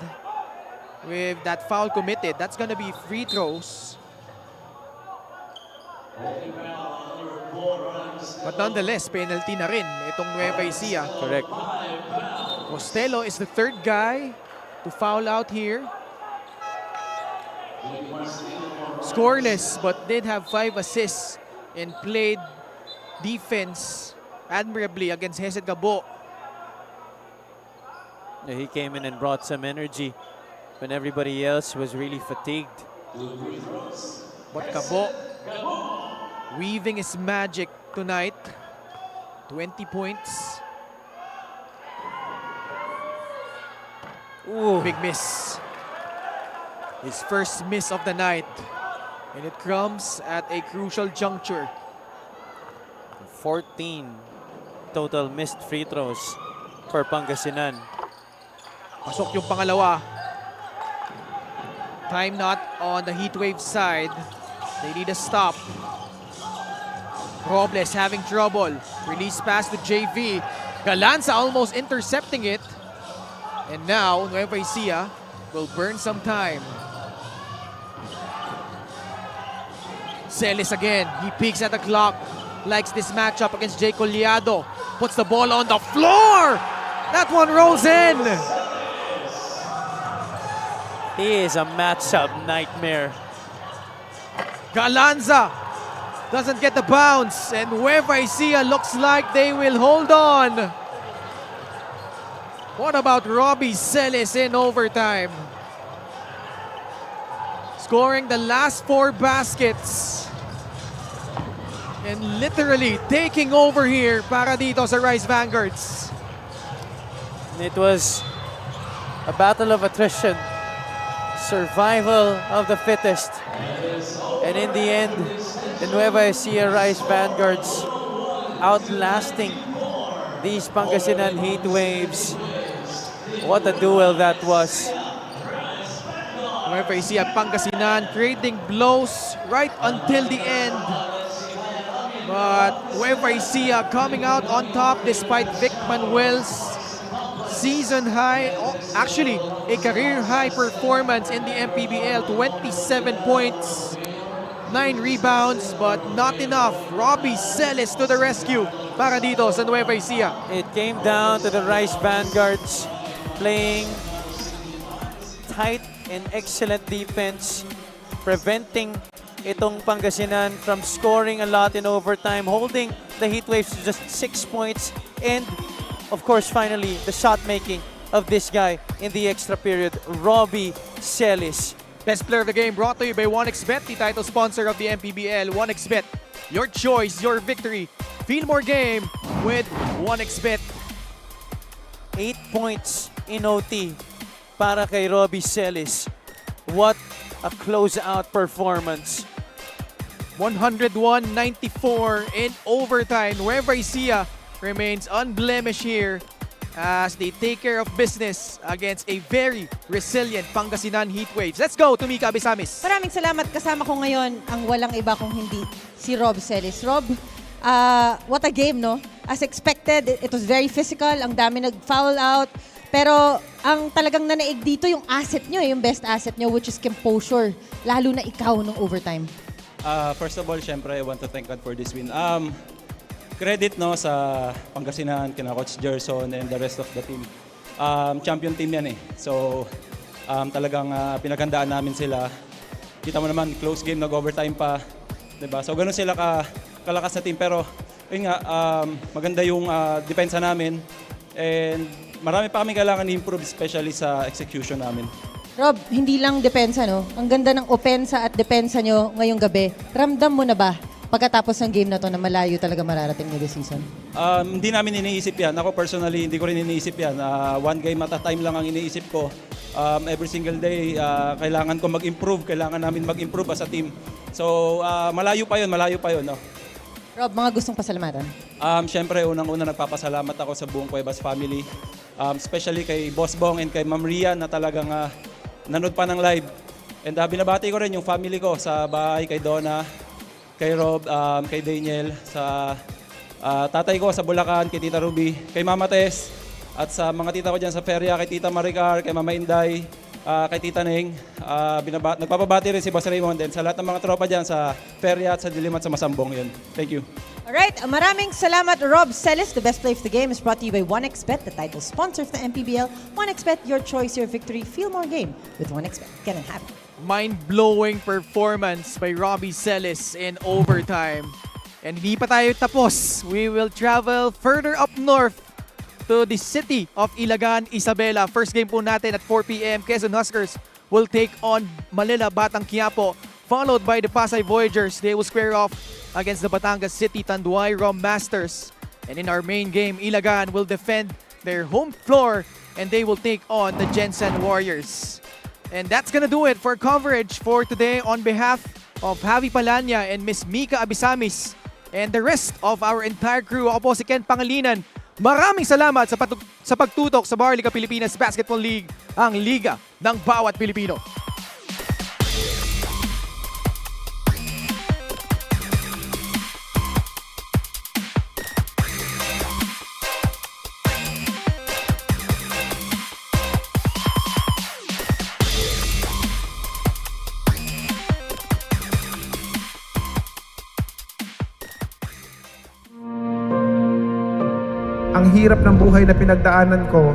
with that foul committed, that's gonna be free throws. But nonetheless, penalty na rin itong Nueva Ecija. Correct. Costello is the 3rd guy to foul out here. Scoreless, but did have 5 assists and played defense admirably against Hesed Gabo. He came in and brought some energy when everybody else was really fatigued. But Gabo weaving his magic tonight. 20 points. Ooh. Big miss. His first miss of the night. And it comes at a crucial juncture. 14 total missed free throws for Pangasinan. Pasok yung pangalawa. Time not on the Heatwave side. They need a stop. Robles having trouble. Release pass to JV. Galanza almost intercepting it. And now, Nueva Ecija will burn some time. Celis again. He peeks at the clock. Likes this matchup against Jay Collado. Puts the ball on the floor. That one rolls in. He is a matchup nightmare. Galanza doesn't get the bounce. And Nueva Ecija looks like they will hold on. What about Robbie Celis in overtime? Scoring the last 4 baskets. And literally taking over here para dito sa Rice Vanguards. It was a battle of attrition. Survival of the fittest. And in the end, the Nueva Ecija Rice Vanguards outlasting these Pangasinan Heatwaves. What a duel that was. Nueva Ecija at Pangasinan trading blows right until the end. But Nueva Ecija coming out on top despite Vic Manuel's season high, actually a career high performance in the MPBL, 27 points. 9 rebounds, but not enough. Robbie Celis to the rescue para dito sa Nueva Ecija. It came down to the Rice Vanguards playing tight and excellent defense, preventing itong Pangasinan from scoring a lot in overtime, holding the Heatwaves to just 6 points, and of course, finally, the shot making of this guy in the extra period, Robbie Celis. Best player of the game brought to you by 1xBet, the title sponsor of the MPBL. 1xBet, your choice, your victory. Feel more game with 1xBet. 8 points in OT para kay Robbie Celis. What a closeout performance. 101-94 in overtime. Nueva Ecija remains unblemished here as they take care of business against a very resilient Pangasinan Heatwaves. Let's go to Mika Abisamis. Maraming salamat. Kasama ko ngayon ang walang iba kung hindi si Rob Celis. Rob, what a game, no? As expected, it was very physical. Ang dami nag-foul out. Pero ang talagang nanaig dito yung asset nyo, yung best asset nyo, which is composure. Lalo na ikaw nung overtime. First of all, syempre, I want to thank God for this win. Credit no sa Pangasinan, kina Coach Gerson and the rest of the team. Champion team yan eh. So talagang pinaghandaan namin sila. Kita mo naman, close game, nag-overtime pa. Diba? So ganun sila kalakas na team. Pero yun nga, maganda yung depensa namin. And marami pa kami kailangan i-improve, especially sa execution namin. Rob, hindi lang depensa, no? Ang ganda ng opensa at depensa nyo ngayong gabi. Ramdam mo na ba pagkatapos ng game na to na malayo talaga mararating nyo this season? Hindi namin iniisip yan. Ako personally, hindi ko rin iniisip yan. One game at a time lang ang iniisip ko. Every single day, kailangan ko mag-improve. Kailangan namin mag-improve as a team. So, malayo pa yun. No? Rob, mga gustong pasalamatan? Siyempre, unang-una nagpapasalamat ako sa buong Cuevas family. Especially kay Boss Bong and kay Ma'am Rian na talagang nanood pa ng live. And binabati ko rin yung family ko sa bahay, kay Donna, kay Rob, kay Daniel, sa tatay ko sa Bulacan, kay Tita Ruby, kay Mama Tess, at sa mga tita ko dyan sa Feria, kay Tita Maricar, kay Mama Inday, kay Tita Neng. Nagpapabati rin si Boss Raymond, and sa lahat ng mga tropa dyan sa Feria at sa Diliman sa Masambong. Yun. Thank you. Alright, maraming salamat, Rob Celis. The best play of the game is brought to you by 1xBet, the title sponsor of the MPBL. 1xBet, your choice, your victory. Feel more game with 1xBet. Get and have it. Mind-blowing performance by Robbie Celis in overtime. And hindi pa tayo tapos. We will travel further up north to the city of Ilagan, Isabela. First game po natin at 4 p.m. Quezon Huskers will take on Manila Batang Quiapo, followed by the Pasay Voyagers. They will square off against the Batangas City Tanduay Rom Masters. And in our main game, Ilagan will defend their home floor and they will take on the Jensen Warriors. And that's gonna do it for coverage for today on behalf of Javi Palanya and Miss Mika Abisamis and the rest of our entire crew. Ako po si Ken Pangalinan. Maraming salamat sa pagtutok sa Barliga Pilipinas Basketball League, ang liga ng bawat Pilipino. Ang hirap ng buhay na pinagdaanan ko,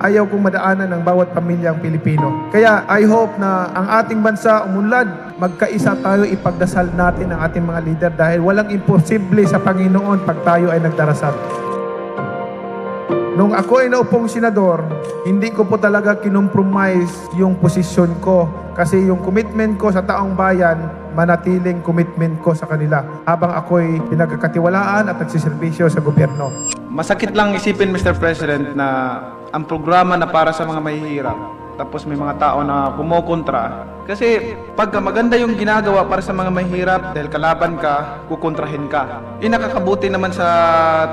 ayaw kong madaanan ng bawat pamilyang Pilipino. Kaya I hope na ang ating bansa umunlad, magkaisa tayo, ipagdasal natin ang ating mga leader dahil walang imposible sa Panginoon pag tayo ay nagdarasal. Nung ako ay naupong senador, hindi ko po talaga kinompromise yung posisyon ko kasi yung commitment ko sa taong bayan, manatiling commitment ko sa kanila habang ako'y pinagkakatiwalaan at nagsiservisyo sa gobyerno. Masakit lang isipin, Mr. President, na ang programa na para sa mga mahihirap, tapos may mga tao na kumokontra. Kasi pagka maganda yung ginagawa para sa mga mahirap, dahil kalaban ka, kukontrahin ka. Nakakabuti naman sa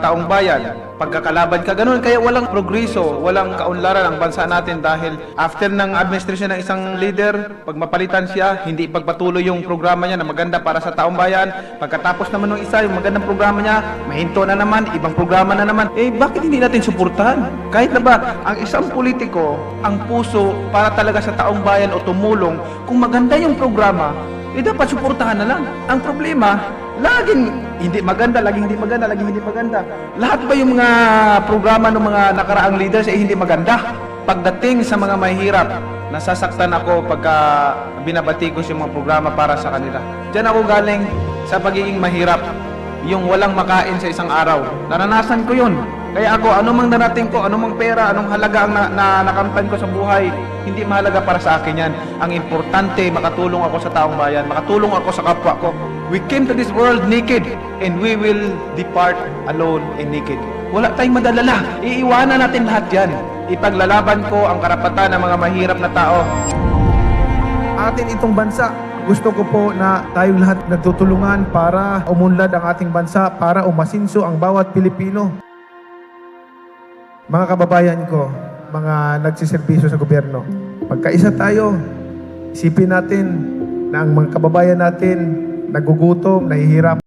taong bayan. Pagkakalaban ka, ganun. Kaya walang progreso, walang kaunlaran ang bansa natin dahil after ng administration ng isang leader, pag mapalitan siya, hindi ipagpatuloy yung programa niya na maganda para sa taong bayan. Pagkatapos naman ng isa, yung magandang programa niya, mahinto na naman, ibang programa na naman. Bakit hindi natin suportahan? Kahit na ba, ang isang politiko, ang puso para talaga sa taong bayan o tumulong, kung maganda yung programa, dapat suportahan na lang. Ang problema, laging hindi maganda, laging hindi maganda, laging hindi maganda. Lahat ba yung mga programa ng mga nakaraang leaders ay hindi maganda? Pagdating sa mga mahihirap, nasasaktan ako pagka binabati ko yung mga programa para sa kanila. Diyan ako galing sa pagiging mahirap. Yung walang makain sa isang araw. Naranasan ko yun. Kaya ako, anumang narating ko, anumang pera, anong halaga ang nakamtan ko sa buhay, hindi mahalaga para sa akin yan. Ang importante, makatulong ako sa taong bayan, makatulong ako sa kapwa ko. We came to this world naked, and we will depart alone and naked. Wala tayong madalala. Iiwanan natin lahat yan. Ipaglalaban ko ang karapatan ng mga mahirap na tao. Atin itong bansa, gusto ko po na tayong lahat nagtutulungan para umunlad ang ating bansa, para umasinso ang bawat Pilipino. Mga kababayan ko, mga nagsiservisyo sa gobyerno, magkaisa tayo, isipin natin na ang mga kababayan natin nagugutom, nahihirap.